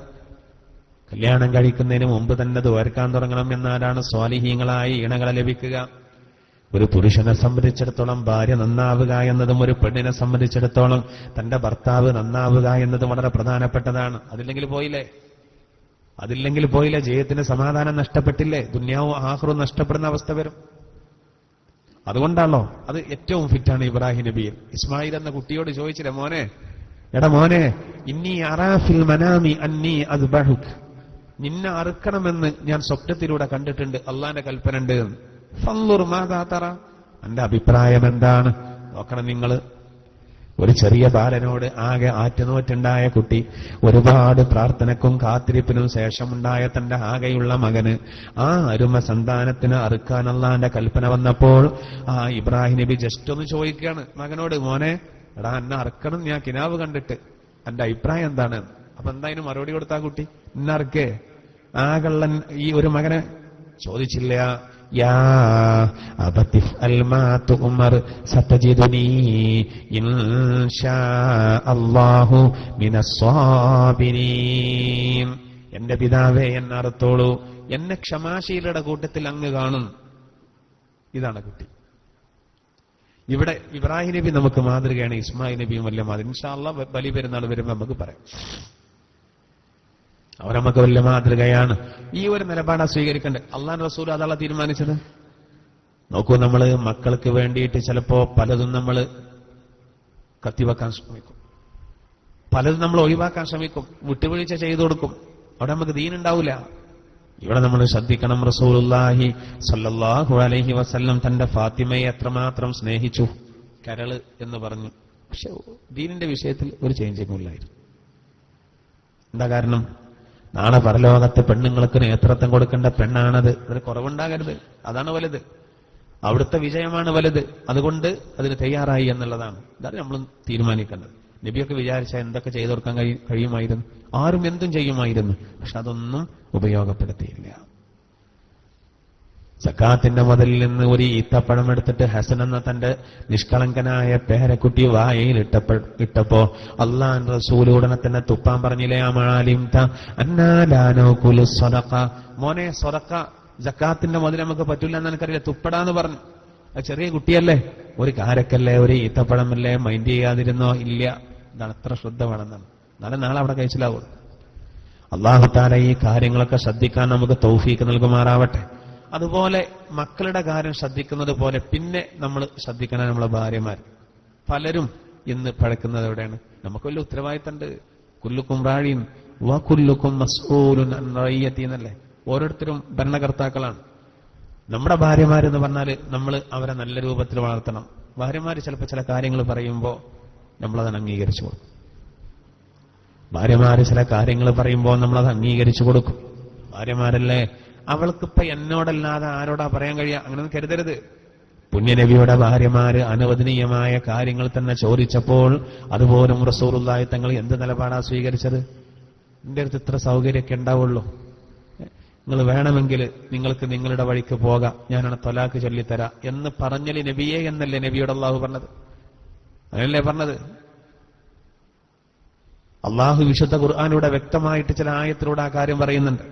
കല്യാണം കഴിക്കുന്നതിന് മുമ്പ് തന്നെ ദ്വാരക്കാൻ തുടങ്ങണം. എന്നാലാണ് സ്വാലിഹീങ്ങളായ ഇണകളെ ലഭിക്കുക. ഒരു പുരുഷനെ സംബന്ധിച്ചിടത്തോളം ഭാര്യ നന്നാവുക എന്നതും ഒരു പെണ്ണിനെ സംബന്ധിച്ചിടത്തോളം തന്റെ ഭർത്താവ് നന്നാവുക എന്നതും വളരെ പ്രധാനപ്പെട്ടതാണ്. അതില്ലെങ്കിൽ പോയില്ലേ ജീവിതത്തിന് സമാധാനം നഷ്ടപ്പെട്ടില്ലേ, ദുന്യാവും ആഖിറവും നഷ്ടപ്പെടുന്ന അവസ്ഥ വരും. അതുകൊണ്ടാണല്ലോ അത് ഏറ്റവും ഫിറ്റാണ് ഇബ്രാഹിം നബി. ഇസ്മായിൽ എന്ന കുട്ടിയോട് ചോദിച്ചില്ലേ, എടാ മോനെ, ഇന്നി അറാഫിൽ മനാമി അന്നി അദ്ബഹുക്, നിന്നെ അറുക്കണമെന്ന് ഞാൻ സ്വപ്നത്തിലൂടെ കണ്ടിട്ടുണ്ട്, അള്ളാന്റെ കൽപ്പന ഉണ്ട്. ഫൻളുർ മാദാ തറ, എന്റെ അഭിപ്രായം എന്താണ് നോക്കണം നിങ്ങൾ. ഒരു ചെറിയ ബാലനോട്, ആകെ ആറ്റുനോറ്റുണ്ടായ കുട്ടി, ഒരുപാട് പ്രാർത്ഥനക്കും കാത്തിരിപ്പിനും ശേഷമുണ്ടായ തന്റെ ആകെയുള്ള മകന്, ആ അരുമ സന്താനത്തിന് അറുക്കാൻ അള്ളാന്റെ കൽപ്പന വന്നപ്പോൾ ആ ഇബ്രാഹിം നബി ജസ്റ്റ് ഒന്ന് ചോദിക്കുകയാണ് മകനോട്, മോനെ എടാ എന്നെ അറുക്കണം, ഞാൻ കിനാവ് കണ്ടിട്ട്, എന്റെ അഭിപ്രായം എന്താണ്? അപ്പൊ എന്തായാലും മറുപടി കൊടുത്താ കുട്ടി, എന്നെ അറുക്കേ? ആ കള്ളൻ ഈ ഒരു മകനെ ചോദിച്ചില്ല. യാ അബതിഫ് അൽമാ തുമർ സതജിദുനി ഇൻഷാ അല്ലാഹു മിനസ് സാബിരീൻ, എന്റെ പിതാവേ എന്നെ അറുത്തോളൂ, എന്നെ ക്ഷമാശീലരുടെ കൂട്ടത്തിൽ അങ്ങ് കാണും. ഇതാണ് കുട്ടി. ഇവിടെ ഇബ്രാഹിം നബി നമുക്ക് മാതൃകയാണ്, ഇസ്മായിൽ നബിയും വലിയ മാതൃക. ഇൻഷാ അല്ലാഹ് ബലി പെരുന്നാൾ വരുമ്പോൾ നമുക്ക് പറയാം. അവർ നമുക്ക് വലിയ മാതൃകയാണ്. ഈ ഒരു നിലപാടാണ് സ്വീകരിക്കേണ്ടത്. അള്ളാഹു റസൂൽ അതാണ് തീരുമാനിച്ചത്. നോക്കൂ, നമ്മൾ മക്കൾക്ക് വേണ്ടിയിട്ട് ചിലപ്പോ പലതും നമ്മൾ കത്തിവെക്കാൻ ശ്രമിക്കും, പലതും നമ്മൾ ഒഴിവാക്കാൻ ശ്രമിക്കും, വിട്ടുവീഴ്ച ചെയ്തു കൊടുക്കും. അവിടെ നമുക്ക് ദീനുണ്ടാവില്ല. ഇവിടെ നമ്മൾ ശ്രദ്ധിക്കണം. റസൂലുള്ളാഹി സ്വല്ലല്ലാഹു അലൈഹി വസല്ലം തന്റെ ഫാത്തിമയെ എത്രമാത്രം സ്നേഹിച്ചു, കരള് എന്ന് പറഞ്ഞു. പക്ഷെ ദീനിന്റെ വിഷയത്തിൽ ഒരു ചേഞ്ചിങ്ങും ഇല്ലായിരുന്നു. എന്താ കാരണം? നാളെ പരലോകത്ത് പെണ്ണുങ്ങൾക്ക് നേതൃത്വം കൊടുക്കേണ്ട പെണ്ണാണത്. അതിന് കുറവുണ്ടാകരുത്, അതാണ് വലുത്. അവിടുത്തെ വിജയമാണ് വലുത്. അതുകൊണ്ട് അതിന് തയ്യാറായി എന്നുള്ളതാണ്. ഇതാണ് നമ്മൾ തീരുമാനിക്കേണ്ടത്. നബിയൊക്കെ വിചാരിച്ചാൽ എന്തൊക്കെ ചെയ്തു കൊടുക്കാൻ കഴിയുമായിരുന്നു, ആരും എന്തും ചെയ്യുമായിരുന്നു. പക്ഷെ അതൊന്നും ഉപയോഗപ്പെടുത്തിയില്ല. സക്കാത്തിന്റെ മുതലിൽ നിന്ന് ഒരു ഈത്തപ്പഴം എടുത്തിട്ട് ഹസൻ എന്ന തന്റെ നിഷ്കളങ്കനായ പേരക്കുട്ടി വായയിൽ ഇട്ടപ്പോ അള്ളാൻ റസൂൽ ഉടനെ തന്നെ തുപ്പാൻ പറഞ്ഞില്ലേ, മോനെ സ്വതക്ക സക്കാത്തിന്റെ മുതൽ നമുക്ക് പറ്റൂല എന്ന് എനിക്കറിയില്ല, തുപ്പടാന്ന് പറഞ്ഞു. ചെറിയ കുട്ടിയല്ലേ, ഒരു കാരക്കല്ലേ, ഒരു ഈത്തപ്പഴമല്ലേ, മൈൻഡ് ചെയ്യാതിരുന്നോ? ഇല്ല. ഇതാണ് എത്ര ശ്രദ്ധ വേണമെന്നാണ്. നാളെ അവിടെ കഴിച്ചിലാവും. അല്ലാഹു തആല ഈ കാര്യങ്ങളൊക്കെ ശ്രദ്ധിക്കാൻ നമുക്ക് തൗഫീക്ക് നൽകുമാറാവട്ടെ. അതുപോലെ മക്കളുടെ കാര്യം ശ്രദ്ധിക്കുന്നത് പോലെ പിന്നെ നമ്മൾ ശ്രദ്ധിക്കണം നമ്മളെ ഭാര്യമാർ. പലരും ഇന്ന് പഴക്കുന്നത് എവിടെയാണ്? നമുക്ക് വലിയ ഉത്തരവാദിത്തമുണ്ട്. കുല്ലുക്കും റാഴിൻ വ കുല്ലുക്കും മസ്ഊലുൻ അൻ റഇയതി എന്നല്ലേ? ഓരോരുത്തരും ഭരണകർത്താക്കളാണ്. നമ്മുടെ ഭാര്യമാരെന്ന് പറഞ്ഞാൽ നമ്മൾ അവരെ നല്ല രൂപത്തിൽ വളർത്തണം. ഭാര്യമാർ ചിലപ്പോൾ ചില കാര്യങ്ങൾ പറയുമ്പോൾ നമ്മളത് അംഗീകരിച്ചു കൊടുക്കും. ഭാര്യമാര് ചില കാര്യങ്ങൾ പറയുമ്പോൾ നമ്മളത് അംഗീകരിച്ചു കൊടുക്കും. ഭാര്യമാരല്ലേ, അവൾക്കിപ്പോ എന്നോടല്ലാതെ ആരോടാ പറയാൻ കഴിയുക? അങ്ങനെയൊന്നും കരുതരുത്. പുണ്യനബിയുടെ ഭാര്യമാര് അനുവദനീയമായ കാര്യങ്ങൾ തന്നെ ചോദിച്ചപ്പോൾ അതുപോലും റസൂലുള്ളാഹി തങ്ങൾ എന്ത് നിലപാടാ സ്വീകരിച്ചത്? എന്റെ അടുത്ത് ഇത്ര സൗകര്യമൊക്കെ ഉണ്ടാവുള്ളൂ, നിങ്ങൾ വേണമെങ്കിൽ നിങ്ങൾക്ക് നിങ്ങളുടെ വഴിക്ക് പോകാം, ഞാനാണ് ത്വലാഖ് ചൊല്ലിത്തരാം എന്ന് പറഞ്ഞല് നബിയെ എന്നല്ലേ നബിയോട് അള്ളാഹു പറഞ്ഞത്? അങ്ങനല്ലേ പറഞ്ഞത്? അള്ളാഹു വിശുദ്ധ ഖുർആനിലൂടെ വ്യക്തമായിട്ട് ചില ആയത്തിലൂടെ ആ കാര്യം പറയുന്നുണ്ട്.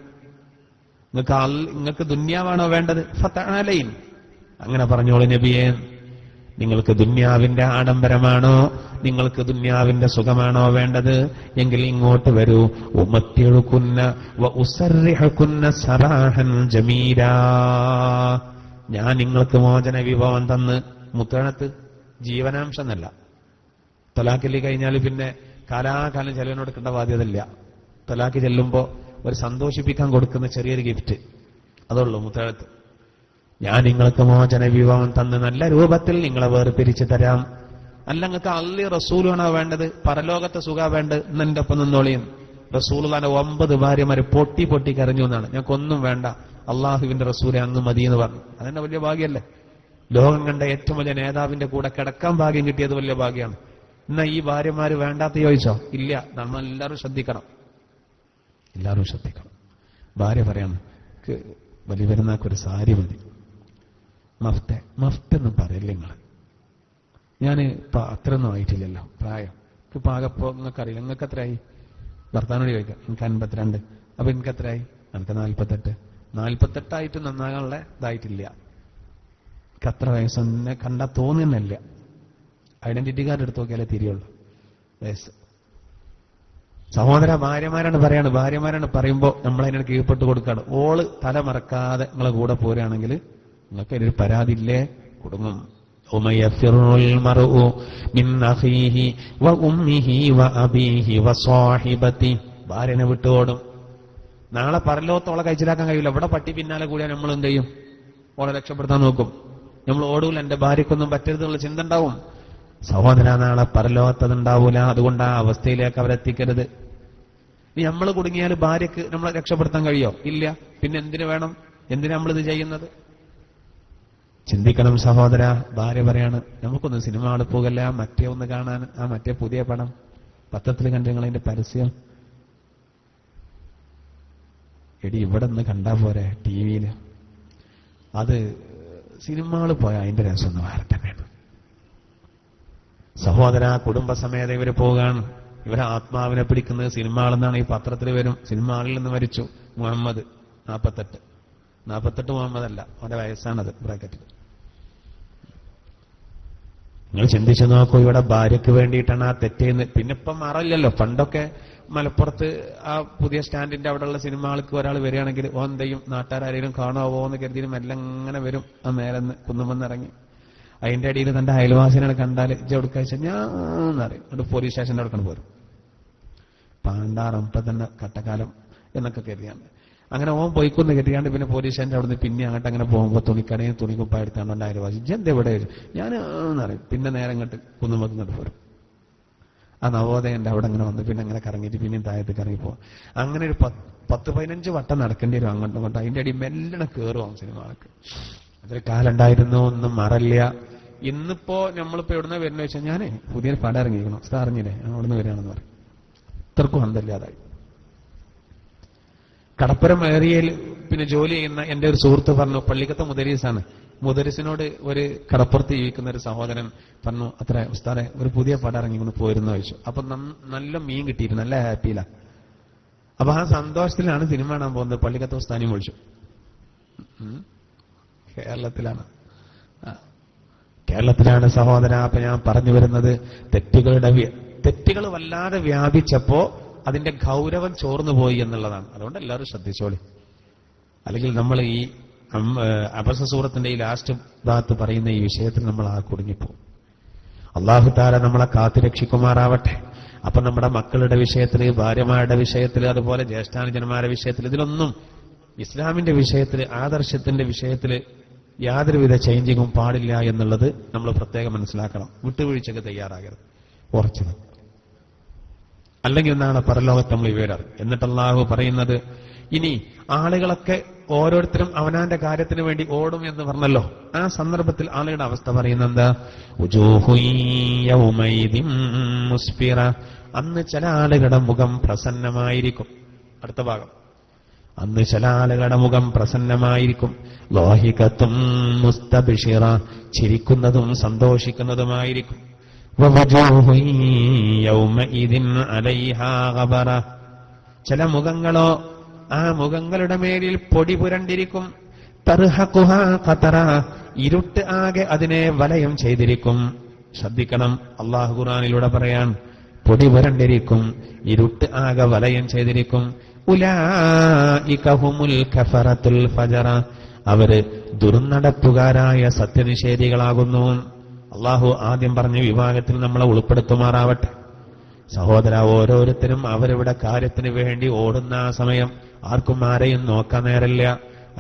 നിങ്ങൾക്ക് ദുന്യാവാണോ വേണ്ടത്? ഫതഅലൈൻ, അങ്ങനെ പറഞ്ഞോളൂ നബിയെ. നിങ്ങൾക്ക് ദുന്യാവിന്റെ ആഡംബരമാണോ, നിങ്ങൾക്ക് ദുന്യാവിന്റെ സുഖമാണോ വേണ്ടത്? എങ്കിൽ ഇങ്ങോട്ട് വരൂ. ഉമത്തിഴുക്കുന്ന വ ഉസർരിഹുക്കുന്ന സറാഹൻ ജമീലാ, ഞാൻ നിങ്ങൾക്ക് മോചന വിഭവം തന്ന്. മുത്തണത്ത് ജീവനാംശം എന്നല്ല. തൊലാഖില് കഴിഞ്ഞാൽ പിന്നെ കാലാകാലം ചെലവിന് കൊടുക്കേണ്ട ബാധ്യതയില്ല. തൊലാഖ് ചെല്ലുമ്പോ ഒരു സന്തോഷിപ്പിക്കാൻ കൊടുക്കുന്ന ചെറിയൊരു ഗിഫ്റ്റ്, അതുള്ളൂ മുത്തഴത്ത്. ഞാൻ നിങ്ങൾക്ക് മോചന വിഭവം തന്ന് നല്ല രൂപത്തിൽ നിങ്ങളെ വേർപിരിച്ചു തരാം. അല്ല നിങ്ങൾക്ക് അള്ളി റസൂലാണോ വേണ്ടത്, പരലോകത്തെ സുഖ വേണ്ടത്, എന്നെ ഒപ്പം നിന്നോളിയും. റസൂലുള്ളാഹിന്റെ 9 ഭാര്യമാര് പൊട്ടി പൊട്ടി കരഞ്ഞു എന്നാണ്. ഞങ്ങൾക്കൊന്നും വേണ്ട, അള്ളാഹുവിന്റെ റസൂലെ അങ്ങ് മതി എന്ന് പറഞ്ഞു. അതെന്നെ വലിയ ഭാഗ്യല്ലേ? ലോകം കണ്ട ഏറ്റവും വലിയ നേതാവിന്റെ കൂടെ കിടക്കാൻ ഭാഗ്യം കിട്ടിയത് വലിയ ഭാഗ്യമാണ്. എന്നാ ഈ ഭാര്യമാര് വേണ്ടാത്ത ചോദിച്ചോ? ഇല്ല. നമ്മൾ എല്ലാവരും ശ്രദ്ധിക്കണം, എല്ലാവരും ശ്രദ്ധിക്കണം. ഭാര്യ പറയാണ്, വലിയ പെരുന്നാൾക്കൊരു സാരി മതി. മഫ്റ്റൊന്നും പറയില്ല നിങ്ങൾ. ഞാൻ ഇപ്പൊ അത്രയൊന്നും ആയിട്ടില്ലല്ലോ പ്രായം. പാകപ്പോ നിങ്ങൾക്കറിയില്ല. നിങ്ങൾക്ക് എത്രയായി? ഭർത്താവിനോട് ചോദിക്കാം. എനിക്ക് 52. അപ്പൊ എനിക്ക് എത്രയായി? എനിക്ക് 48. 48 നന്നാകാനുള്ള ഇതായിട്ടില്ല. എനിക്ക് അത്ര വയസ്സൊന്നെ കണ്ടാ തോന്നുന്നില്ല. ഐഡന്റിറ്റി കാർഡ് എടുത്ത് നോക്കിയാലേ തിരിയുള്ളൂ വയസ്സ്. സഹോദര, ഭാര്യമാരാണ് പറയുമ്പോ നമ്മളതിനെ കീഴ്പ്പെട്ട് കൊടുക്കാണ്. ഓള് തല മറക്കാതെ നിങ്ങളെ കൂടെ പോരുകയാണെങ്കിൽ നിങ്ങൾക്ക് അതിനൊരു പരാതി ഇല്ലേ? കുടുങ്ങും. ഭാര്യനെ വിട്ടുപോടും. നാളെ പരലോകത്തോളം കഴിച്ചിലാക്കാൻ കഴിയില്ല. ഇവിടെ പട്ടി പിന്നാലെ കൂടിയാൽ നമ്മൾ എന്ത് ചെയ്യും? ഓളെ രക്ഷപ്പെടുത്താൻ നോക്കും. നമ്മൾ ഓടൂല, എന്റെ ഭാര്യക്കൊന്നും പറ്റരുതെന്നുള്ള ചിന്ത ഉണ്ടാവും. സഹോദര, നാളെ പരലോകത്തതുണ്ടാവൂല. അതുകൊണ്ട് ആ അവസ്ഥയിലേക്ക് അവരെത്തിക്കരുത്. നമ്മൾ കുടുങ്ങിയാൽ ഭാര്യക്ക് നമ്മളെ രക്ഷപ്പെടുത്താൻ കഴിയോ? ഇല്ല. പിന്നെ എന്തിനു വേണം? എന്തിനാ നമ്മളിത് ചെയ്യുന്നത്? ചിന്തിക്കണം സഹോദര. ഭാര്യ പറയാണ്, നമുക്കൊന്ന് സിനിമ ഹാളിൽ പോകല്ല, മറ്റേ ഒന്ന് കാണാൻ. ആ മറ്റേ പുതിയ പടം പത്രത്തിൽ കണ്ടു നിങ്ങളതിന്റെ പരസ്യം. എടി ഇവിടെ നിന്ന് കണ്ടാ പോരെ ടിവിയില്. അത് സിനിമ ഹാളിൽ പോയാൽ അതിന്റെ രസം ഒന്ന് വേറെ തന്നെയാണ്. സഹോദര, കുടുംബസമേത ഇവര് പോവുകയാണ്. ഇവരെ ആത്മാവിനെ പിടിക്കുന്നത് സിനിമ ഹാളെന്നാണ്. ഈ പത്രത്തിൽ വരും, സിനിമ ഹാളിൽ നിന്ന് മരിച്ചു മുഹമ്മദ് 48 മുഹമ്മദല്ല, അവന്റെ വയസ്സാണത് ബ്രാക്കറ്റിൽ. നിങ്ങൾ ചിന്തിച്ചു നോക്കൂ, ഇവിടെ ഭാര്യയ്ക്ക് വേണ്ടിയിട്ടാണ് ആ തെറ്റേന്ന്. പിന്നെ ഇപ്പം മാറില്ലല്ലോ. പണ്ടൊക്കെ മലപ്പുറത്ത് ആ പുതിയ സ്റ്റാൻഡിന്റെ അവിടെയുള്ള സിനിമകൾക്ക് ഒരാൾ വരികയാണെങ്കിൽ എന്തെയും നാട്ടുകാരെങ്കിലും കാണാവോ എന്ന് കരുതിയും എല്ലാം ഇങ്ങനെ വരും. ആ മേലെന്ന് കുന്നുമെന്നിറങ്ങി അതിന്റെ അടിയിൽ തന്റെ അയൽവാസിനെ കണ്ടാൽ ജെടുക്കാഴ്ച ഞാൻ അറിയും. എന്നിട്ട് പോലീസ് സ്റ്റേഷന്റെ അവിടെ പോരും. പാണ്ടാറം ഇപ്പൊ തന്നെ കട്ടക്കാലം എന്നൊക്കെ കരുതിയാണ്. അങ്ങനെ ഓൻ പോയിക്കൊന്ന് കരുതിയാണ്ട് പിന്നെ പോലീസ് സ്റ്റേഷന്റെ അവിടെ നിന്ന് പിന്നെ അങ്ങോട്ട് അങ്ങനെ പോകുമ്പോൾ തുണിക്കടയും തുണിക്കുപ്പായ എടുത്താണ്ട് എന്റെ അയൽവാസി ജന്ത എവിടെ ഞാൻ അറിയും. പിന്നെ നേരെ ഇങ്ങോട്ട് കുന്നുമക്ക് ഇങ്ങോട്ട് പോരും. ആ നവോദയന്റെ അവിടെ അങ്ങനെ വന്ന് പിന്നെ അങ്ങനെ കറങ്ങിയിട്ട് പിന്നെയും താഴത്തേക്ക് ഇറങ്ങി പോകും. അങ്ങനെ ഒരു 10-15 വട്ടം നടക്കേണ്ടി വരും അങ്ങോട്ടും ഇങ്ങോട്ടും. അതിന്റെ അടി മെല്ലണം കയറും സിനിമകൾക്ക്. അതൊരു കാലം ഉണ്ടായിരുന്നു, ഒന്നും മറല്ല. ഇന്നിപ്പോ നമ്മളിപ്പോ എവിടുന്ന വരുന്ന വെച്ചാൽ ഞാനേ പുതിയൊരു പടം ഇറങ്ങിയിരിക്കണം, അറിഞ്ഞില്ലേ, ഞാൻ അവിടുന്ന് വരികയാണെന്ന് പറയും. ഇത്രക്കും അന്തല്ലാതായി. കടപ്പുറം ഏറിയയിൽ പിന്നെ ജോലി ചെയ്യുന്ന എന്റെ ഒരു സുഹൃത്ത് പറഞ്ഞു, പള്ളിക്കത്തെ മുദരീസാണ്. മുദരീസിനോട് ഒരു കടപ്പുറത്ത് ജീവിക്കുന്ന ഒരു സഹോദരൻ പറഞ്ഞു, അത്ര ഉസ്താദെ ഒരു പുതിയ പടം ഇറങ്ങി ഒന്ന് പോയിരുന്നു ചോദിച്ചു. അപ്പൊ നല്ല മീൻ കിട്ടിയിരുന്നു, നല്ല ഹാപ്പിയില. അപ്പൊ ആ സന്തോഷത്തിലാണ് സിനിമ കാണാൻ പോകുന്നത്. പള്ളിക്കത്തെ ഉസ്താനിയും വിളിച്ചു. കേരളത്തിലാണ് സഹോദര. അപ്പൊ ഞാൻ പറഞ്ഞു വരുന്നത്, തെറ്റുകൾ വല്ലാതെ വ്യാപിച്ചപ്പോ അതിന്റെ ഗൗരവം ചോർന്നു പോയി എന്നുള്ളതാണ്. അതുകൊണ്ട് എല്ലാവരും ശ്രദ്ധിച്ചോളി. അല്ലെങ്കിൽ നമ്മൾ ഈ അബസ സൂറത്തിന്റെ ഈ ലാസ്റ്റ് ഭാഗത്ത് പറയുന്ന ഈ വിഷയത്തിൽ നമ്മൾ ആ കുടുങ്ങിപ്പോകും. അല്ലാഹു തആല നമ്മളെ കാത്തുരക്ഷിക്കുമാറാവട്ടെ. അപ്പൊ നമ്മുടെ മക്കളുടെ വിഷയത്തിൽ, ഭാര്യമാരുടെ വിഷയത്തിൽ, അതുപോലെ ജ്യേഷ്ഠാനുജന്മാരുടെ വിഷയത്തിൽ, ഇതിലൊന്നും ഇസ്ലാമിന്റെ വിഷയത്തിൽ, ആദർശത്തിന്റെ വിഷയത്തിൽ യാതൊരുവിധ ചേഞ്ചിങ്ങും പാടില്ല എന്നുള്ളത് നമ്മൾ പ്രത്യേകം മനസ്സിലാക്കണം. വിട്ടുവീഴ്ചക്ക് തയ്യാറാകരുത്, ഉറച്ചത്. അല്ലെങ്കിൽ നാളെ പരലോകത്ത് നമ്മൾ വിവരം. എന്നിട്ട് അല്ലാഹു പറയുന്നത്, ഇനി ആളുകളൊക്കെ ഓരോരുത്തരും അവനാന്റെ കാര്യത്തിന് വേണ്ടി ഓടും എന്ന് പറഞ്ഞല്ലോ. ആ സന്ദർഭത്തിൽ ആളുകളുടെ അവസ്ഥ പറയുന്നെന്താ? മുസ്ഫിറ, അന്ന് ചില ആളുകളുടെ മുഖം പ്രസന്നമായിരിക്കും. അടുത്ത ഭാഗം, അന്ന് ചില ആളുകളുടെ മുഖം പ്രസന്നമായിരിക്കും. ലോഹികത്തും മുസ്തബിഷിറ, ചിരിക്കുന്നതും സന്തോഷിക്കുന്നതുമായിരിക്കും. ചില മുഖങ്ങളോ ആ മുഖങ്ങളുടെ മേലിൽ പൊടി പുരണ്ടിരിക്കും. തർഹഖുഹാ ഖതറ, ഇരുട്ട് ആകെ അതിനെ വലയം ചെയ്തിരിക്കും. ശ്രദ്ധിക്കണം, അല്ലാഹു ഖുർആനിലൂടെ പറയാൻ, പൊടി പുരണ്ടിരിക്കും, ഇരുട്ട് ആകെ വലയം ചെയ്തിരിക്കും. ഉലൈക ഹുമുൽ കഫറത്തുൽ ഫജറ, അവര് ദുർനടപ്പുകാരായ സത്യനിഷേധികളാകുന്നു. അള്ളാഹു ആദ്യം പറഞ്ഞ വിഭാഗത്തിൽ നമ്മളെ ഉൾപ്പെടുത്തുമാറാവട്ടെ. സഹോദര, ഓരോരുത്തരും അവരവിടെ കാര്യത്തിന് വേണ്ടി ഓടുന്ന ആ സമയം ആർക്കും ആരെയും നോക്കാൻ നേരല്ല.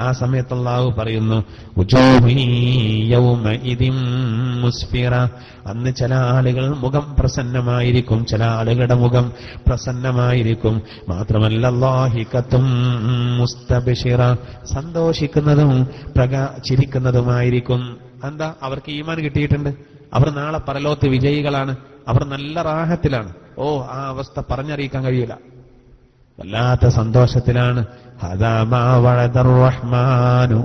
ആ സമയത്ത് അള്ളാഹു പറയുന്നു, മുസ്ഫിറ, അന്ന് ചില ആളുകൾ മുഖം പ്രസന്നമായിരിക്കും, ചില ആളുകളുടെ മുഖം പ്രസന്നമായിരിക്കും. മാത്രമല്ല ലാഹികത്തും മുസ്തബിഷിറ, സന്തോഷിക്കുന്നതും ചിരിക്കുന്നതുമായിരിക്കും. എന്താ? അവർക്ക് ഈമാൻ കിട്ടിയിട്ടുണ്ട്, അവർ നാളെ പരലോകത്ത് വിജയികളാണ്, അവർ നല്ല റാഹത്തിലാണ്. ഓ, ആ അവസ്ഥ പറഞ്ഞറിയിക്കാൻ കഴിയില്ല, വല്ലാത്ത സന്തോഷത്തിലാണ്. ഹദാ മാ വഅദർ റഹ്മാനു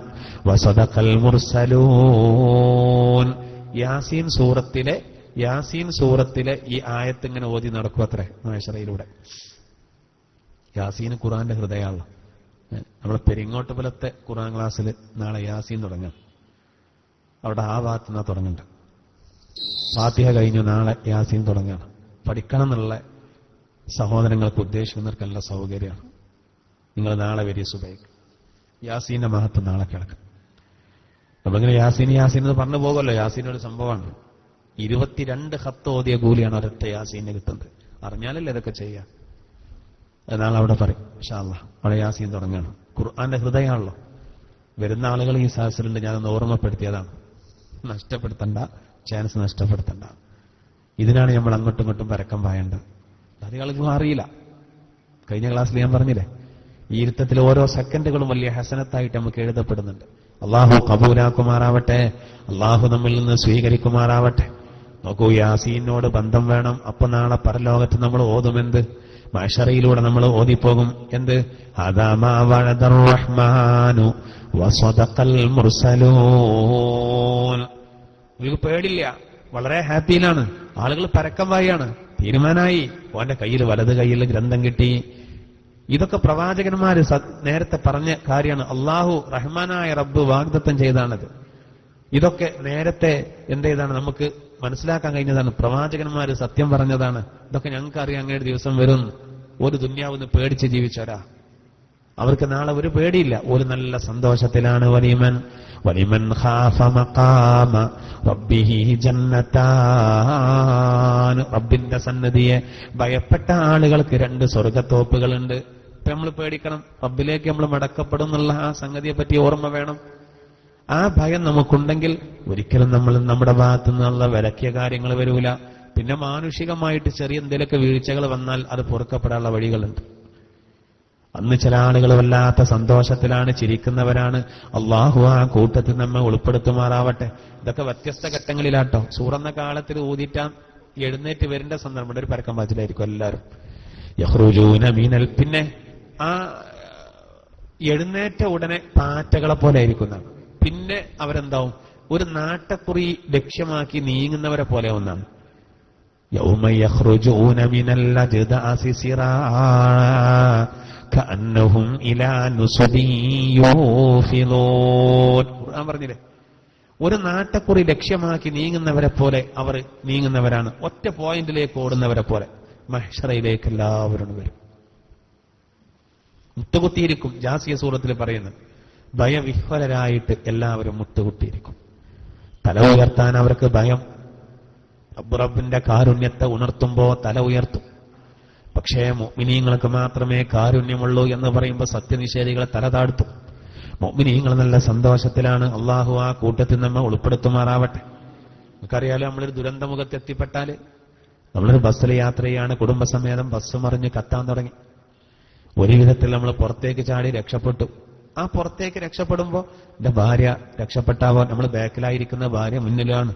വസദഖൽ മുർസലൂൻ. യാസീൻ സൂറത്തിലെ ഈ ആയത്ത് ഇങ്ങനെ ഓതി നടക്കും അത്രേ മാശറയിലൂടെ. യാസീൻ ഖുർആന്റെ ഹൃദയമാണല്ലോ. നമ്മളെ പെരിങ്ങോട്ട് പോലത്തെ ഖുർആൻ ക്ലാസ്സിൽ നാളെ യാസീൻ തുടങ്ങാം. അവിടെ ആ ഭാഗത്ത് നിന്നാ തുടങ്ങുന്നുണ്ട്. ഫാത്തിഹ കഴിഞ്ഞു, നാളെ യാസീൻ തുടങ്ങുകയാണ്. പഠിക്കണം എന്നുള്ള സഹോദരങ്ങൾക്ക് ഉദ്ദേശിക്കുന്നവർക്ക് നല്ല സൗകര്യമാണ്. നിങ്ങൾ നാളെ വരിക സുബൈക്ക്. യാസീന്റെ മഹത്വം നാളെ കേൾക്കാം. നമ്മളിങ്ങനെ യാസീൻ എന്ന് പറഞ്ഞു പോകുമല്ലോ. യാസീൻ ഒരു സംഭവമാണ്. 22 ഖത്ത് ഓതിയ കൂലിയാണ് ഒരൊറ്റ യാസീന് കിട്ടുന്നത്. അറിഞ്ഞാലല്ലേ ഇതൊക്കെ ചെയ്യാം. നാളെ അവിടെ പറയും ഇൻഷാ അല്ലാഹ്. അവിടെ യാസീൻ തുടങ്ങുകയാണ്. ഖുർആന്റെ ഹൃദയമാണല്ലോ. വരുന്ന ആളുകൾ ഈ സദസ്സിലുണ്ട്, ഞാനൊന്ന് ഓർമ്മപ്പെടുത്തിയതാണ്. നഷ്ടപ്പെടുത്തണ്ട, ചാൻസ് നഷ്ടപ്പെടുത്തണ്ട. ഇതിനാണ് നമ്മൾ അങ്ങോട്ടും ഇങ്ങോട്ടും പരക്കം പായേണ്ടത്. അധികം അറിയില്ല. കഴിഞ്ഞ ക്ലാസ്സിൽ ഞാൻ പറഞ്ഞില്ലേ, ഈ ഇരുത്തത്തിൽ ഓരോ സെക്കൻഡുകളും വലിയ ഹസനത്തായിട്ട് നമുക്ക് എഴുതപ്പെടുന്നുണ്ട്. അള്ളാഹു കബൂലാക്കുമാറാവട്ടെ, അള്ളാഹു നമ്മിൽ നിന്ന് സ്വീകരിക്കുമാറാവട്ടെ. നോക്കൂ, യാസീനോട് ബന്ധം വേണം. അപ്പൊ നാളെ പരലോകത്ത് നമ്മൾ ഓതുമെന്ത്? മഹ്ശറയിലൂടെ നമ്മൾ ഓതിപ്പോകും എന്ത്? ഹദാ മാ വഅദർ റഹ്മാനു വസദഖൽ മുർസലൂൻ. നിങ്ങൾക്ക് പേടില്ല, വളരെ ഹാപ്പിയിലാണ്. ആളുകൾ പരക്കം വായാണ്, തീരുമാനമായി. ഓന്റെ കയ്യിൽ, വലത് കയ്യിൽ ഗ്രന്ഥം കിട്ടി. ഇതൊക്കെ പ്രവാചകന്മാര് നേരത്തെ പറഞ്ഞ കാര്യമാണ്. അള്ളാഹു റഹ്മാനായ റബ്ബ് വാഗ്ദത്തം ചെയ്താണത്. ഇതൊക്കെ നേരത്തെ എന്ത് ചെയ്താണ് നമുക്ക് മനസ്സിലാക്കാൻ കഴിഞ്ഞതാണ്. പ്രവാചകന്മാര് സത്യം പറഞ്ഞതാണ്. ഇതൊക്കെ ഞങ്ങൾക്കറിയാം അങ്ങനെ ഒരു ദിവസം വരും. ഒരു ദുന്യാവിന്ന് പേടിച്ച് ജീവിച്ചവരാ. അവർക്ക് നാളെ ഒരു പേടിയില്ല, ഒരു നല്ല സന്തോഷത്തിലാണ്. വലിമൻ ഖാഫ മഖാമ റബ്ബിഹി ജന്നതാൻ. റബ്ബിന്റെ സന്നിധിയെ ഭയപ്പെട്ട ആളുകൾക്ക് 2 സ്വർഗത്തോപ്പുകളുണ്ട്. ഇപ്പൊ നമ്മൾ പേടിക്കണം, റബ്ബിലേക്ക് നമ്മൾ മടക്കപ്പെടും എന്നുള്ള ആ സംഗതിയെ പറ്റി ഓർമ്മ വേണം. ആ ഭയം നമുക്കുണ്ടെങ്കിൽ ഒരിക്കലും നമ്മൾ നമ്മുടെ ഭാഗത്തു നിന്നുള്ള വിലക്കിയ കാര്യങ്ങൾ വരൂല. പിന്നെ മാനുഷികമായിട്ട് ചെറിയ എന്തെങ്കിലുമൊക്കെ വീഴ്ചകൾ വന്നാൽ അത് പൊറുക്കപ്പെടാനുള്ള വഴികളുണ്ട്. അന്ന് ചില ആളുകൾ വല്ലാത്ത സന്തോഷത്തിലാണ്, ചിരിക്കുന്നവരാണ്. അള്ളാഹു ആ കൂട്ടത്തിൽ നമ്മെ ഉൾപ്പെടുത്തുമാറാവട്ടെ. ഇതൊക്കെ വ്യത്യസ്ത ഘട്ടങ്ങളിലാട്ടോ. സൂറന്ന കാലത്തിൽ ഊതിറ്റാൻ എഴുന്നേറ്റ് വരേണ്ട സന്ദർഭം ഒരു പരക്കം വാച്ചിലായിരിക്കും എല്ലാവരും. യഖ്റുജൂന മിനൽ, പിന്നെ ആ എഴുന്നേറ്റ ഉടനെ പാറ്റകളെ പോലെ ആയിരിക്കുന്നതാണ്. പിന്നെ അവരെന്താവും? ഒരു നാട്ടക്കുറി ലക്ഷ്യമാക്കി നീങ്ങുന്നവരെ പോലെ ഒന്നാണ്. യൗമ യഖ്റുജൂന മിനൽ അജ്ദാസി സിറാഅ കഅന്നഹും ഇലാ നുസ്ബിൻ യൂഫിളൂൻ. ഖുർആൻ പറഞ്ഞില്ലേ, ഒരു നാട്ടക്കുറി ലക്ഷ്യമാക്കി നീങ്ങുന്നവരെ പോലെ അവർ നീങ്ങുന്നവരാണ്. ഒറ്റ പോയിന്റിലേക്ക് ഓടുന്നവരെ പോലെ മഹ്ശറയിലേക്ക് എല്ലാവരും വരും. മുട്ടുകുത്തിയിരിക്കും. ജാസിയ സൂറത്തിൽ പറയുന്നത്, ഭയവിഹ്വലരായിട്ട് എല്ലാവരും മുട്ടുകുത്തിയിരിക്കും. തല ഉയർത്താൻ അവർക്ക് ഭയം. റബ്ബിന്റെ കാരുണ്യത്തെ ഉണർത്തുമ്പോ തല ഉയർത്തും. പക്ഷേ മുഅ്മിനീങ്ങൾക്ക് മാത്രമേ കാരുണ്യമുള്ളൂ എന്ന് പറയുമ്പോൾ സത്യനിഷേധികളെ തല താഴ്ത്തും. മുഅ്മിനീങ്ങൾ നല്ല സന്തോഷത്തിലാണ്. അള്ളാഹു ആ കൂട്ടത്തിൽ നമ്മെ ഉൾപ്പെടുത്തുമാറാവട്ടെ. നമുക്കറിയാലോ, നമ്മളൊരു ദുരന്തമുഖത്ത് എത്തിപ്പെട്ടാല്, നമ്മളൊരു ബസ്സിൽ യാത്ര ചെയ്യാണ്, കുടുംബസമേതം ബസ് മറിഞ്ഞ് കത്താൻ തുടങ്ങി. ഒരു വിധത്തിൽ നമ്മൾ പുറത്തേക്ക് ചാടി രക്ഷപ്പെട്ടു. ആ പുറത്തേക്ക് രക്ഷപ്പെടുമ്പോ എന്റെ ഭാര്യ രക്ഷപ്പെട്ടാവോ, നമ്മൾ ബാക്കിലായിരിക്കുന്ന ഭാര്യ മുന്നിലാണ്.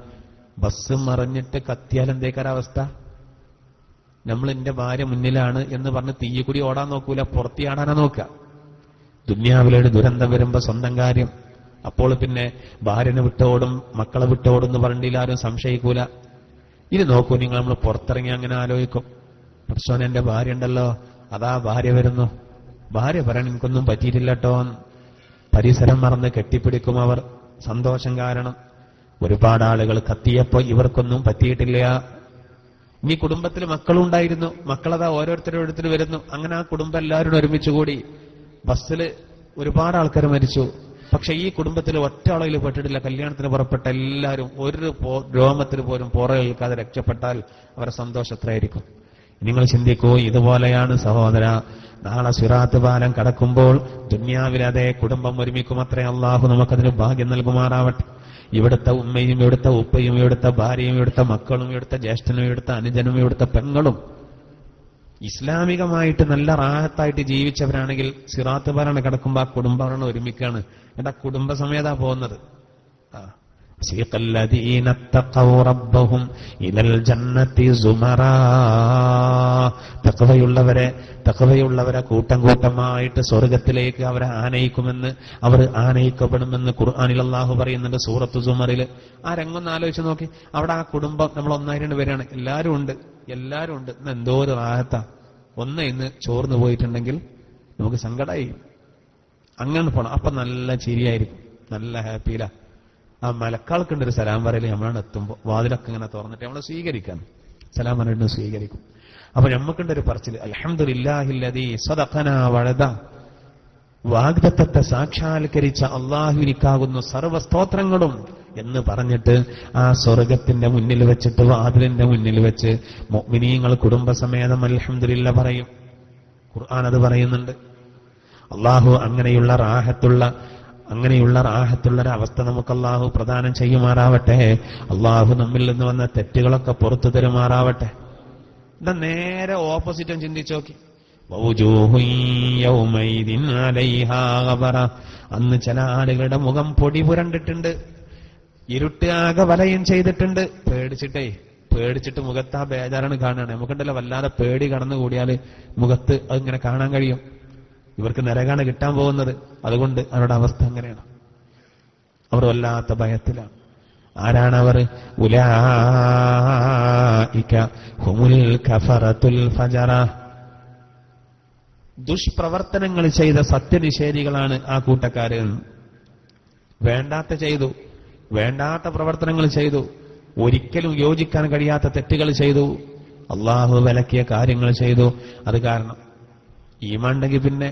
ബസ് മറിഞ്ഞിട്ട് കത്തിയാൽ എന്തേക്കാരവസ്ഥ? നമ്മൾ എന്റെ ഭാര്യ മുന്നിലാണ് എന്ന് പറഞ്ഞ് തീയെ കൂടി ഓടാൻ നോക്കൂല, പുറത്തി ആടാനാ നോക്കുക. ദുന്യാവിലൊരു ദുരന്തം വരുമ്പോ സ്വന്തം കാര്യം. അപ്പോൾ പിന്നെ ഭാര്യനെ വിട്ടോടും മക്കളെ വിട്ടോടും എന്ന് പറഞ്ഞില്ല, ആരും സംശയിക്കൂല. ഇത് നോക്കൂ നിങ്ങൾ, നമ്മൾ പുറത്തിറങ്ങി അങ്ങനെ ആലോചിക്കും, പ്രശ്നം എന്റെ ഭാര്യ ഉണ്ടല്ലോ, അതാ ഭാര്യ വരുന്നു. ഭാര്യ പറയാൻ എനിക്കൊന്നും പറ്റിയിട്ടില്ല കേട്ടോ. പരിസരം മറന്ന് കെട്ടിപ്പിടിക്കും അവർ, സന്തോഷം കാരണം. ഒരുപാട് ആളുകൾ കത്തിയപ്പോ ഇവർക്കൊന്നും പറ്റിയിട്ടില്ല. ഇനി കുടുംബത്തിൽ മക്കളുണ്ടായിരുന്നു, മക്കളതാ ഓരോരുത്തരോരുത്തർ വരുന്നു. അങ്ങനെ ആ കുടുംബം എല്ലാവരും ഒരുമിച്ച് കൂടി. ബസ്സില് ഒരുപാട് ആൾക്കാർ മരിച്ചു. പക്ഷെ ഈ കുടുംബത്തിൽ ഒറ്റ ആളയിൽ പെട്ടിട്ടില്ല. കല്യാണത്തിന് പുറപ്പെട്ട എല്ലാവരും ഒരു രോമത്തിന് പോലും പുറകേൽക്കാതെ രക്ഷപ്പെട്ടാൽ അവരുടെ സന്തോഷം എത്രയായിരിക്കും? നിങ്ങൾ ചിന്തിക്കൂ. ഇതുപോലെയാണ് സഹോദര, നാളെ സിറാത്ത് പാലം കടക്കുമ്പോൾ ദുന്യാവിലെ അതേ കുടുംബം ഒരുമിക്കും. അത്രേ അള്ളാഹു നമുക്കതിന് ഭാഗ്യം നൽകുമാറാവട്ടെ. ഇവിടുത്തെ ഉമ്മയും ഇവിടുത്തെ ഉപ്പയും ഇവിടുത്തെ ഭാര്യയും ഇവിടുത്തെ മക്കളും ഇവിടുത്തെ ജ്യേഷ്ഠനും ഇവിടുത്തെ അനുജനും ഇവിടുത്തെ പെങ്ങളും ഇസ്ലാമികമായിട്ട് നല്ല റാഹത്തായിട്ട് ജീവിച്ചവരാണെങ്കിൽ സിറാത്ത് പാലം കടക്കുമ്പോൾ ആ കുടുംബമാണ് ഒരുമിക്കാണ്. എന്നിട്ട് ആ കുടുംബസമേതാ പോകുന്നത്. തഖ്വയുള്ളവരെ കൂട്ടം കൂട്ടമായിട്ട് സ്വർഗത്തിലേക്ക് അവരെ ആനയിക്കുമെന്ന്, അവർ ആനയിക്കപ്പെടുമെന്ന് ഖുർആനിൽ അല്ലാഹു പറയുന്നുണ്ട് സൂറത്ത് സുമറിൽ. ആ രംഗം ആലോചിച്ച് നോക്കി. അവിടെ ആ കുടുംബം നമ്മൾ ഒന്നായിട്ട് വരികയാണ്, എല്ലാവരും ഉണ്ട്. ഇന്ന് എന്തോ ഒരു റാഹത്താ. ഇന്ന് ചോർന്നു പോയിട്ടുണ്ടെങ്കിൽ നമുക്ക് സങ്കടമായി. അങ്ങനെ പോണം. അപ്പൊ നല്ല ചിരിയായിരിക്കും, നല്ല ഹാപ്പിയില. ആ മലക്കാൾക്കുണ്ടൊരു സലാം പറയല് നമ്മളാണ് എത്തുമ്പോൾ വാതിലൊക്കെ ഇങ്ങനെ തുറന്നിട്ട് നമ്മളെ സ്വീകരിക്കാൻ സലാം പറഞ്ഞിട്ട് സ്വീകരിക്കും. അപ്പൊ നമുക്കുണ്ടൊരു പറച്ചില്, അൽഹംദുലില്ലാഹില്ലദീ സദഖനാ വഅദ, വാഗ്ദത്തത്തെ സാക്ഷാത്കരിച്ച അള്ളാഹുവിനിക്കാകുന്നു സർവസ്തോത്രങ്ങളും എന്ന് പറഞ്ഞിട്ട് ആ സ്വർഗത്തിന്റെ മുന്നിൽ വെച്ചിട്ട് വാതിലിന്റെ മുന്നിൽ വെച്ച് മുഅ്മിനീങ്ങൾ കുടുംബസമേതം അൽഹംദുലില്ലാ പറയും. ഖുർആൻ അത് പറയുന്നുണ്ട്. അള്ളാഹു അങ്ങനെയുള്ള റാഹത്തുള്ളൊരവസ്ഥ നമുക്ക് അള്ളാഹു പ്രദാനം ചെയ്യുമാറാവട്ടെ. അള്ളാഹു നമ്മിൽ നിന്ന് വന്ന തെറ്റുകളൊക്കെ പുറത്തു തരുമാറാവട്ടെ. എന്താ നേരെ ഓപ്പോസിറ്റും ചിന്തിച്ചു നോക്കി. അന്ന് ചില ആളുകളുടെ മുഖം പൊടി പുരണ്ടിട്ടുണ്ട്, ഇരുട്ട് ആകെ വലയം ചെയ്തിട്ടുണ്ട്. പേടിച്ചിട്ട് മുഖത്ത് ആ ബേജാറാണ് കാണുകയാണ്. നമുക്കുണ്ടല്ലോ വല്ലാതെ പേടി കടന്നുകൂടിയാല് മുഖത്ത് അതിങ്ങനെ കാണാൻ കഴിയും. ഇവർക്ക് നരകാണ് കിട്ടാൻ പോകുന്നത്. അതുകൊണ്ട് അവരുടെ അവസ്ഥ അങ്ങനെയാണ്. അവർ വല്ലാത്ത ഭയത്തിലാണ്. ആരാണവർ? ഉലൈക ഹുമുൽ കഫറത്തുൽ ഫജറ. ദുഷ്പ്രവർത്തനങ്ങൾ ചെയ്ത സത്യനിഷേധികളാണ് ആ കൂട്ടക്കാര്. വേണ്ടാത്ത പ്രവർത്തനങ്ങൾ ചെയ്തു, ഒരിക്കലും യോജിക്കാൻ കഴിയാത്ത തെറ്റുകൾ ചെയ്തു, അള്ളാഹു വിലക്കിയ കാര്യങ്ങൾ ചെയ്തു. അത് കാരണം ഈമാണ്ടെങ്കിൽ പിന്നെ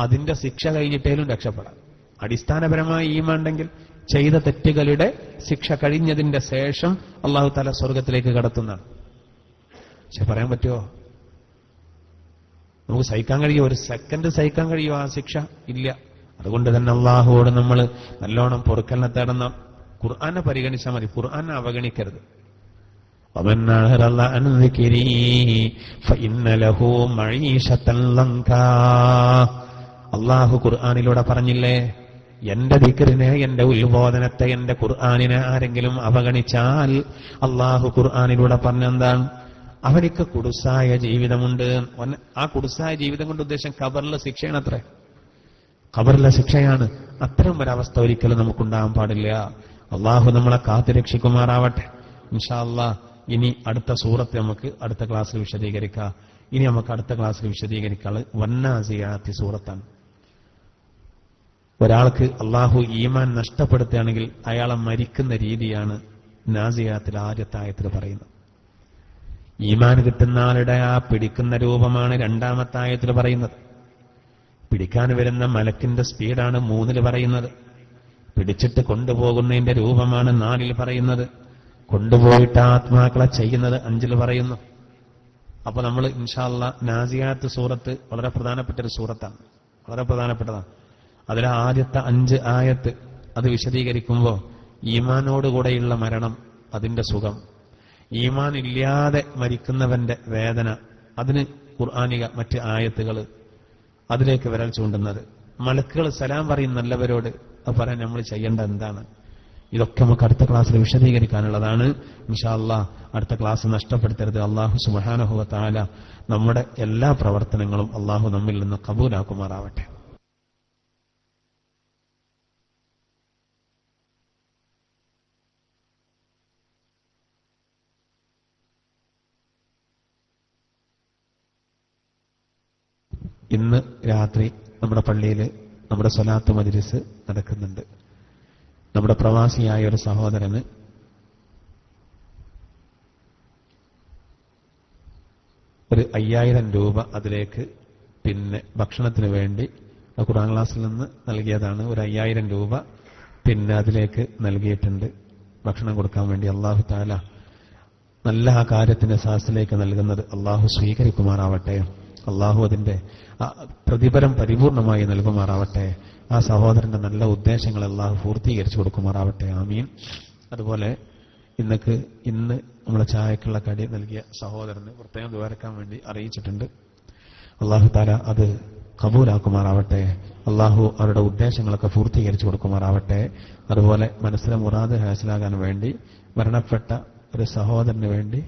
അതിന്റെ ശിക്ഷ കഴിഞ്ഞിട്ടേലും രക്ഷപ്പെടാം. അടിസ്ഥാനപരമായി ഈമാണ്ടെങ്കിൽ ചെയ്ത തെറ്റുകളുടെ ശിക്ഷ കഴിഞ്ഞതിന്റെ ശേഷം അള്ളാഹു തആല സ്വർഗത്തിലേക്ക് കടത്തുന്നതാണ്. പക്ഷെ പറയാൻ പറ്റുമോ? നമുക്ക് സഹിക്കാൻ കഴിയുമോ? ഒരു സെക്കൻഡ് സഹിക്കാൻ കഴിയുമോ ആ ശിക്ഷ? ഇല്ല. അതുകൊണ്ട് തന്നെ അള്ളാഹുവോട് നമ്മൾ നല്ലോണം പൊറുക്കലിനെ തേടുന്ന ഖുർആനെ പരിഗണിച്ചാൽ മതി, ഖുർആനെ അവഗണിക്കരുത്. അള്ളാഹു ഖുർആനിലൂടെ പറഞ്ഞില്ലേ, എന്റെ ദിക്റിനെ, എന്റെ ഉത്ബോധനത്തെ, എന്റെ ഖുർആനിനെ ആരെങ്കിലും അവഗണിച്ചാൽ അള്ളാഹു ഖുർആനിലൂടെ പറഞ്ഞെന്താണ്? അവനിക്ക് കുടുസായ ജീവിതമുണ്ട്. ആ കുടുസായ ജീവിതം കൊണ്ട് ഉദ്ദേശം ഖബറിലെ ശിക്ഷയാണ്. അത്രേ, ഖബറിലെ ശിക്ഷയാണ്. അത്തരം ഒരവസ്ഥ ഒരിക്കലും നമുക്കുണ്ടാകാൻ പാടില്ല. അള്ളാഹു നമ്മളെ കാത്തുരക്ഷിക്കുമാറാവട്ടെ. ഇൻഷാ അല്ലാഹ് ഇനി അടുത്ത സൂറത്ത് നമുക്ക് അടുത്ത ക്ലാസ്സിൽ വിശദീകരിക്കാം. ഇനി നമുക്ക് അടുത്ത ക്ലാസ്സിൽ വിശദീകരിക്കാനുള്ളത് വന്നാസിയാത്തി സൂറത്താണ്. ഒരാൾക്ക് അള്ളാഹു ഈമാൻ നഷ്ടപ്പെടുത്തുകയാണെങ്കിൽ അയാളെ മരിക്കുന്ന രീതിയാണ് നാസിയാത്തിൽ ആദ്യത്തെ ആയത്തിൽ പറയുന്നത്. ഈമാൻ കിട്ടുന്ന ആളുടെ ആ പിടിക്കുന്ന രൂപമാണ് രണ്ടാമത്തെ ആയത്തിൽ പറയുന്നത്. പിടിക്കാൻ വരുന്ന മലക്കിന്റെ സ്പീഡാണ് 3 പറയുന്നത്. പിടിച്ചിട്ട് കൊണ്ടുപോകുന്നതിന്റെ രൂപമാണ് 4 പറയുന്നത്. കൊണ്ടുപോയിട്ട് ആത്മാക്കളെ ചെയ്യുന്നത് 5 പറയുന്നു. അപ്പൊ നമ്മൾ ഇൻഷാ അല്ലാഹ് നാസിയാത്ത് സൂറത്ത് വളരെ പ്രധാനപ്പെട്ട ഒരു സൂറത്താണ്, വളരെ പ്രധാനപ്പെട്ടതാണ്. അതിലെ ആദ്യത്തെ 5 ആയത്ത് അത് വിശദീകരിക്കുമ്പോൾ ഈമാനോടുകൂടെയുള്ള മരണം, അതിന്റെ സുഖം, ഈമാൻ ഇല്ലാതെ മരിക്കുന്നവന്റെ വേദന, അതിന് ഖുർആനിക മറ്റ് ആയത്തുകൾ, അതിലേക്ക് വിരൽ ചൂണ്ടുന്നത്. മലക്കുകൾ സലാം പറയും നല്ലവരോട്. അത് പറയാൻ നമ്മൾ ചെയ്യേണ്ട എന്താണ്? ഇതൊക്കെ നമുക്ക് അടുത്ത ക്ലാസ്സിൽ വിശദീകരിക്കാനുള്ളതാണ്. ഇൻഷാ അല്ലാഹ് അടുത്ത ക്ലാസ് നഷ്ടപ്പെടുത്തരുത്. അല്ലാഹു സുബ്ഹാനഹു വ തആല നമ്മുടെ എല്ലാ പ്രവർത്തനങ്ങളും അല്ലാഹു നമ്മിൽ നിന്ന് കബൂലാക്കുമാറാവട്ടെ. ഇന്ന് രാത്രി നമ്മുടെ പള്ളിയിൽ നമ്മുടെ സ്വലാത്ത് മജ്ലിസ് നടക്കുന്നുണ്ട്. നമ്മുടെ പ്രവാസിയായ ഒരു സഹോദരന് ഒരു 5000 രൂപ അതിലേക്ക് പിന്നെ ഭക്ഷണത്തിന് വേണ്ടി ഖുർആൻ ക്ലാസ്സിൽ നിന്ന് നൽകിയതാണ്. ഒരു 5000 രൂപ പിന്നെ അതിലേക്ക് നൽകിയിട്ടുണ്ട് ഭക്ഷണം കൊടുക്കാൻ വേണ്ടി. അല്ലാഹു തആല നല്ല ആ കാര്യത്തിന്റെ സാഹസിലേക്ക് നൽകുന്നത് അല്ലാഹു സ്വീകരിക്കുമാറാവട്ടെ. അല്ലാഹു അതിന്റെ പ്രതിഫലം പരിപൂർണമായി നൽകുമാറാവട്ടെ. ആ സഹോദരന്റെ നല്ല ഉദ്ദേശങ്ങൾ അല്ലാഹു പൂർത്തീകരിച്ചു കൊടുക്കുമാറാവട്ടെ. ആമീൻ. അതുപോലെ ഇന്ന് നമ്മളെ ചായക്കുള്ള കടി നൽകിയ സഹോദരന് പ്രത്യേകം ദുആരക്കാൻ വേണ്ടി അറിയിച്ചിട്ടുണ്ട്. അല്ലാഹു തആല അത് കബൂലാക്കുമാറാവട്ടെ. അല്ലാഹു അവരുടെ ഉദ്ദേശങ്ങളൊക്കെ പൂർത്തീകരിച്ചു കൊടുക്കുമാറാവട്ടെ. അതുപോലെ മനസ്സിലെ മുറാദ് ഹാസിലാകാൻ വേണ്ടി മരണപ്പെട്ട ഒരു സഹോദരന് വേണ്ടി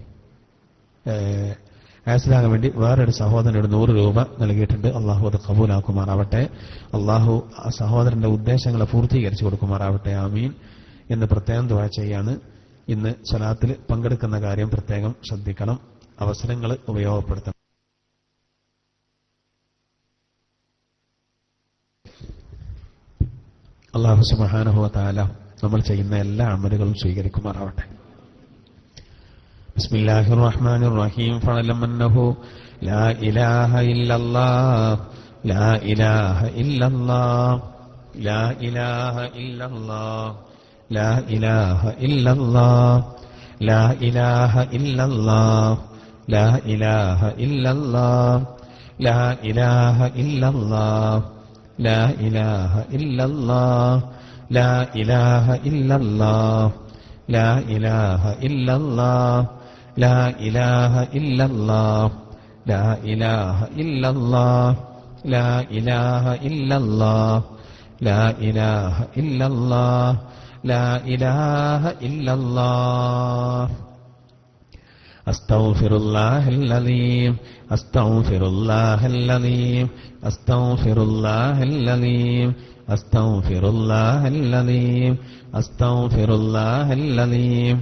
ഹാസിലാകാൻ വേണ്ടി വേറൊരു സഹോദരനോട് 100 രൂപ നൽകിയിട്ടുണ്ട്. അള്ളാഹു അത് കബൂലാക്കുമാറാവട്ടെ. അള്ളാഹു ആ സഹോദരന്റെ ഉദ്ദേശങ്ങളെ പൂർത്തീകരിച്ചു കൊടുക്കുമാറാവട്ടെ. ആമീൻ എന്ന് പ്രത്യേകം ദുആ ചെയ്യാണ്. ഇന്ന് സ്വലാത്തിൽ പങ്കെടുക്കുന്ന കാര്യം പ്രത്യേകം ശ്രദ്ധിക്കണം. അവസരങ്ങൾ ഉപയോഗപ്പെടുത്തണം. അല്ലാഹു സുബ്ഹാനഹു വ തആല നമ്മൾ ചെയ്യുന്ന എല്ലാ അമലുകളും സ്വീകരിക്കുമാറാവട്ടെ. ബിസ്മില്ലാഹിർ റഹ്മാനിർ റഹീം. ഫഅലം അന്നഹു ലാ ഇലാഹ ഇല്ലല്ലാഹ് ലാ ഇലാഹ ഇല്ലല്ലാഹ് ലാ ഇലാഹ ഇല്ലല്ലാഹ് ലാ ഇലാഹ ഇല്ലല്ലാഹ് ലാ ഇലാഹ ഇല്ലല്ലാഹ് ലാ ഇലാഹ ഇല്ലല്ലാഹ് ലാ ഇലാഹ ഇല്ലല്ലാഹ് ലാ ഇലാഹ ഇല്ലല്ലാഹ് ലാ ഇലാഹ ഇല്ലല്ലാഹ് ലാ ഇലാഹ ഇല്ലല്ലാഹ് ലാ ഇലാഹ ഇല്ലല്ലാഹ് ലാ ഇലാഹ ഇല്ലല്ലാഹ് ലാ ഇലാഹ ഇല്ലല്ലാഹ് ലാ ഇലാഹ ഇല്ലല്ലാഹ് ലാ ഇലാഹ ഇല്ലല്ലാഹ്. അസ്തഗ്ഫിറുല്ലാഹൽ അലീം അസ്തഗ്ഫിറുല്ലാഹൽ അലീം അസ്തഗ്ഫിറുല്ലാഹൽ അലീം അസ്തഗ്ഫിറുല്ലാഹൽ അലീം അസ്തഗ്ഫിറുല്ലാഹൽ അലീം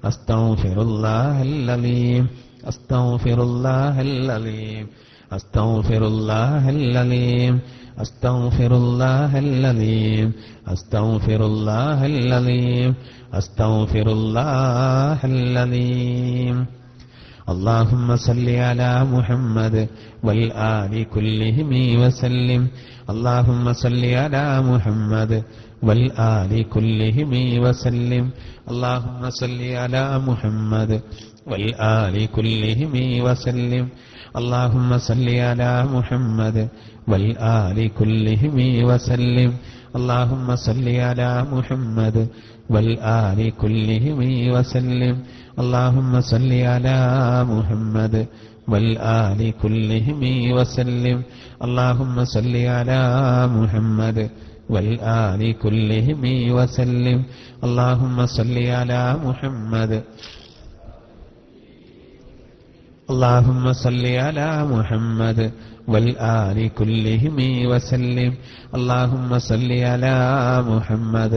അസ്തഗ്ഫിറുല്ലാഹൽ അലീം അസ്തഗ്ഫിറുല്ലാഹൽ അലീം അസ്തഗ്ഫിറുല്ലാഹൽ അലീം അസ്തഗ്ഫിറുല്ലാഹൽ അലീം അസ്തഗ്ഫിറുല്ലാഹൽ അലീം അസ്തഗ്ഫിറുല്ലാഹൽ അലീം. اللهم صل على محمد والآل كلهم وسلم. اللهم صل على محمد والآل كلهم وسلم. اللهم صل على محمد والآل كلهم وسلم. اللهم صل على محمد والآل كلهم وسلم. اللهم صل على محمد والآل كلهم وسلم. اللهم صل على محمد والآل كلهم وسلم. اللهم صل على محمد والآل كلهم وسلم. اللهم صل على محمد. اللهم صل على محمد والآل كلهم وسلم. اللهم صل على محمد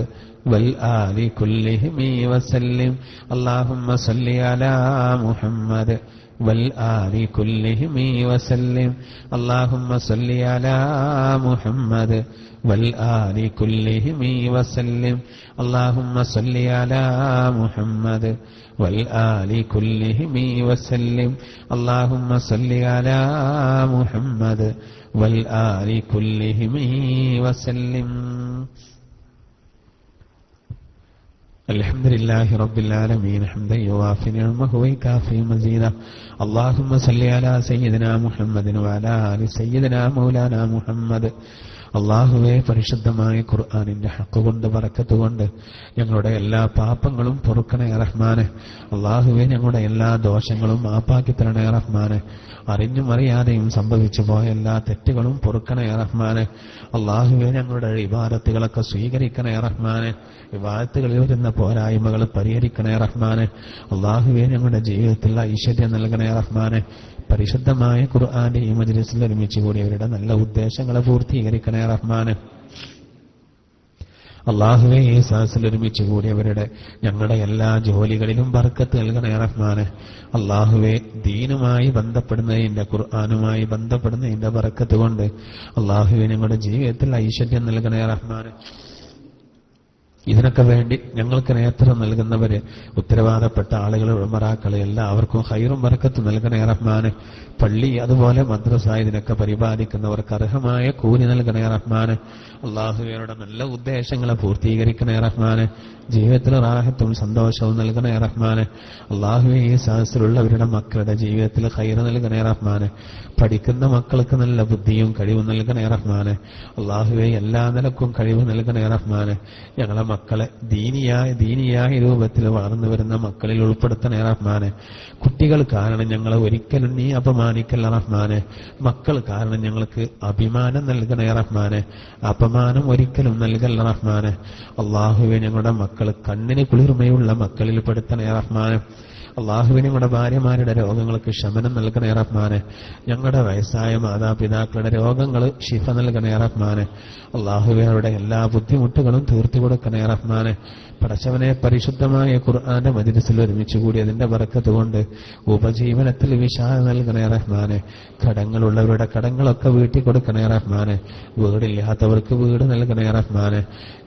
والآل كلهم وسلم. اللهم صل على محمد والآل كلهم وسلم. اللهم صل على محمد والآل كلهم وسلم. اللهم صل على محمد والآل كلهم وسلم. اللهم صل على محمد والآل كلهم وسلم. الحمد لله رب العالمين حمدا يوافي نعمه ويكافي مزيدا. اللهم صل على سيدنا محمد وعلى آل سيدنا مولانا محمد. അള്ളാഹുവേ, പരിശുദ്ധമായ ഖുർആനിന്റെ ഹഖ് കൊണ്ട് ബറക്കത്ത് കൊണ്ട് ഞങ്ങളുടെ എല്ലാ പാപങ്ങളും പൊറുക്കണേ റഹ്മാനെ. അള്ളാഹുവേ, ഞങ്ങളുടെ എല്ലാ ദോഷങ്ങളും മാപ്പാക്കി തരണേ റഹ്മാനെ. അറിഞ്ഞും അറിയാതെയും സംഭവിച്ചു പോയ എല്ലാ തെറ്റുകളും പൊറുക്കണേ റഹ്മാനെ. അള്ളാഹുവേ, ഞങ്ങളുടെ ഇബാദത്തുകളൊക്കെ സ്വീകരിക്കണേ റഹ്മാനെ. ഇബാദത്തുകളിൽ വരുന്ന പോരായ്മകൾ പരിഹരിക്കണേ റഹ്മാനെ. അള്ളാഹുവേ, ഞങ്ങളുടെ ജീവിതത്തിൽ ഐശ്വര്യം നൽകണേ റഹ്മാനെ. പരിശുദ്ധമായ ഖുർആന്റെ ഈ മജ്‌ലിസിൽ ഒരുമിച്ച് കൂടിയവരുടെ നല്ല ഉദ്ദേശങ്ങളെ പൂർത്തീകരിക്കണേ റഹ്മാനെ. അള്ളാഹുവേ, ഈ സദസ്സിൽ ഒരുമിച്ച് കൂടിയവരുടെ ഞങ്ങളുടെ എല്ലാ ജോലികളിലും ബർക്കത്ത് നൽകണേ റഹ്മാനെ. അള്ളാഹുവേ, ദീനുമായി ബന്ധപ്പെടുന്നതിന്റെ ഖുർആനുമായി ബന്ധപ്പെടുന്നതിന്റെ ബർക്കത്ത് കൊണ്ട് അള്ളാഹുവേ, ഞങ്ങളുടെ ജീവിതത്തിൽ ഐശ്വര്യം നൽകണേ റഹ്മാനെ. ഇതിനൊക്കെ വേണ്ടി ഞങ്ങൾക്ക് നേതൃത്വം നൽകുന്നവര്, ഉത്തരവാദപ്പെട്ട ആളുകൾ, ഉമറാക്കള്, എല്ലാവർക്കും ഖൈറും ബർക്കത്തും നൽകണേ റഹ്മാനെ. പള്ളി അതുപോലെ മദ്രസ ഇതിനൊക്കെ പരിപാലിക്കുന്നവർക്ക് അർഹമായ കൂലി നൽകണേ റഹ്മാനെ. അള്ളാഹുവയുടെ നല്ല ഉദ്ദേശങ്ങളെ പൂർത്തീകരിക്കണേ റഹ്മാനെ. ജീവിതത്തിൽ റാഹത്തും സന്തോഷവും നൽകണേ റഹ്മാനെ. അള്ളാഹുവെ, ഈ സദസ്സിലുള്ളവരുടെ മക്കളുടെ ജീവിതത്തിൽ ഖൈറ് നൽകണേ റഹ്മാനെ. പഠിക്കുന്ന മക്കൾക്ക് നല്ല ബുദ്ധിയും കഴിവും നൽകണേ റഹ്മാനെ. അള്ളാഹുവെ, എല്ലാ നിലക്കും കഴിവ് നൽകണേ റഹ്മാനെ. ഞങ്ങളെ മക്കളെ ദീനിയായ രൂപത്തിൽ വളർന്നു വരുന്ന മക്കളിൽ ഉൾപ്പെടുത്തണേ റഹ്മാനെ. കുട്ടികൾ കാരണം ഞങ്ങളെ ഒരിക്കലും നീ അപമാനിക്കല്ല റഹ്മാനെ. മക്കൾ കാരണം ഞങ്ങൾക്ക് അഭിമാനം നൽകണേ റഹ്മാനെ. അപമാനം ഒരിക്കലും നൽകല്ല റഹ്മാനെ. അള്ളാഹുവെ, ഞങ്ങളുടെ മക്കൾ കണ്ണിന് കുളിർമയുള്ള മക്കളിൽ പെടുത്തണേ റഹ്മാനെ. അള്ളാഹുവിനെ ഞങ്ങളുടെ ഭാര്യമാരുടെ രോഗങ്ങൾക്ക് ശമനം നൽകണേ റഹ്മാനെ. ഞങ്ങളുടെ വയസ്സായ മാതാപിതാക്കളുടെ രോഗങ്ങൾ ശിഫ നൽകണേ റഹ്മാനെ. അള്ളാഹുവെ, അവരുടെ എല്ലാ ബുദ്ധിമുട്ടുകളും തീർത്തു കൊടുക്കണേ റഹ്മാനെ. പടച്ചവനെ, പരിശുദ്ധമായ ഖുർആന്റെ മജ്‌ലിസിൽ ഒരുമിച്ച് കൂടി അതിന്റെ ബറക്കത്ത് കൊണ്ട് ഉപജീവനത്തിൽ വിശാലത നൽകണേ റഹ്മാനെ. കടങ്ങളുള്ളവരുടെ കടങ്ങളൊക്കെ വീട്ടി കൊടുക്കണേ റഹ്മാനെ. വീടില്ലാത്തവർക്ക് വീട് നൽകണേ റഹ്മാനെ.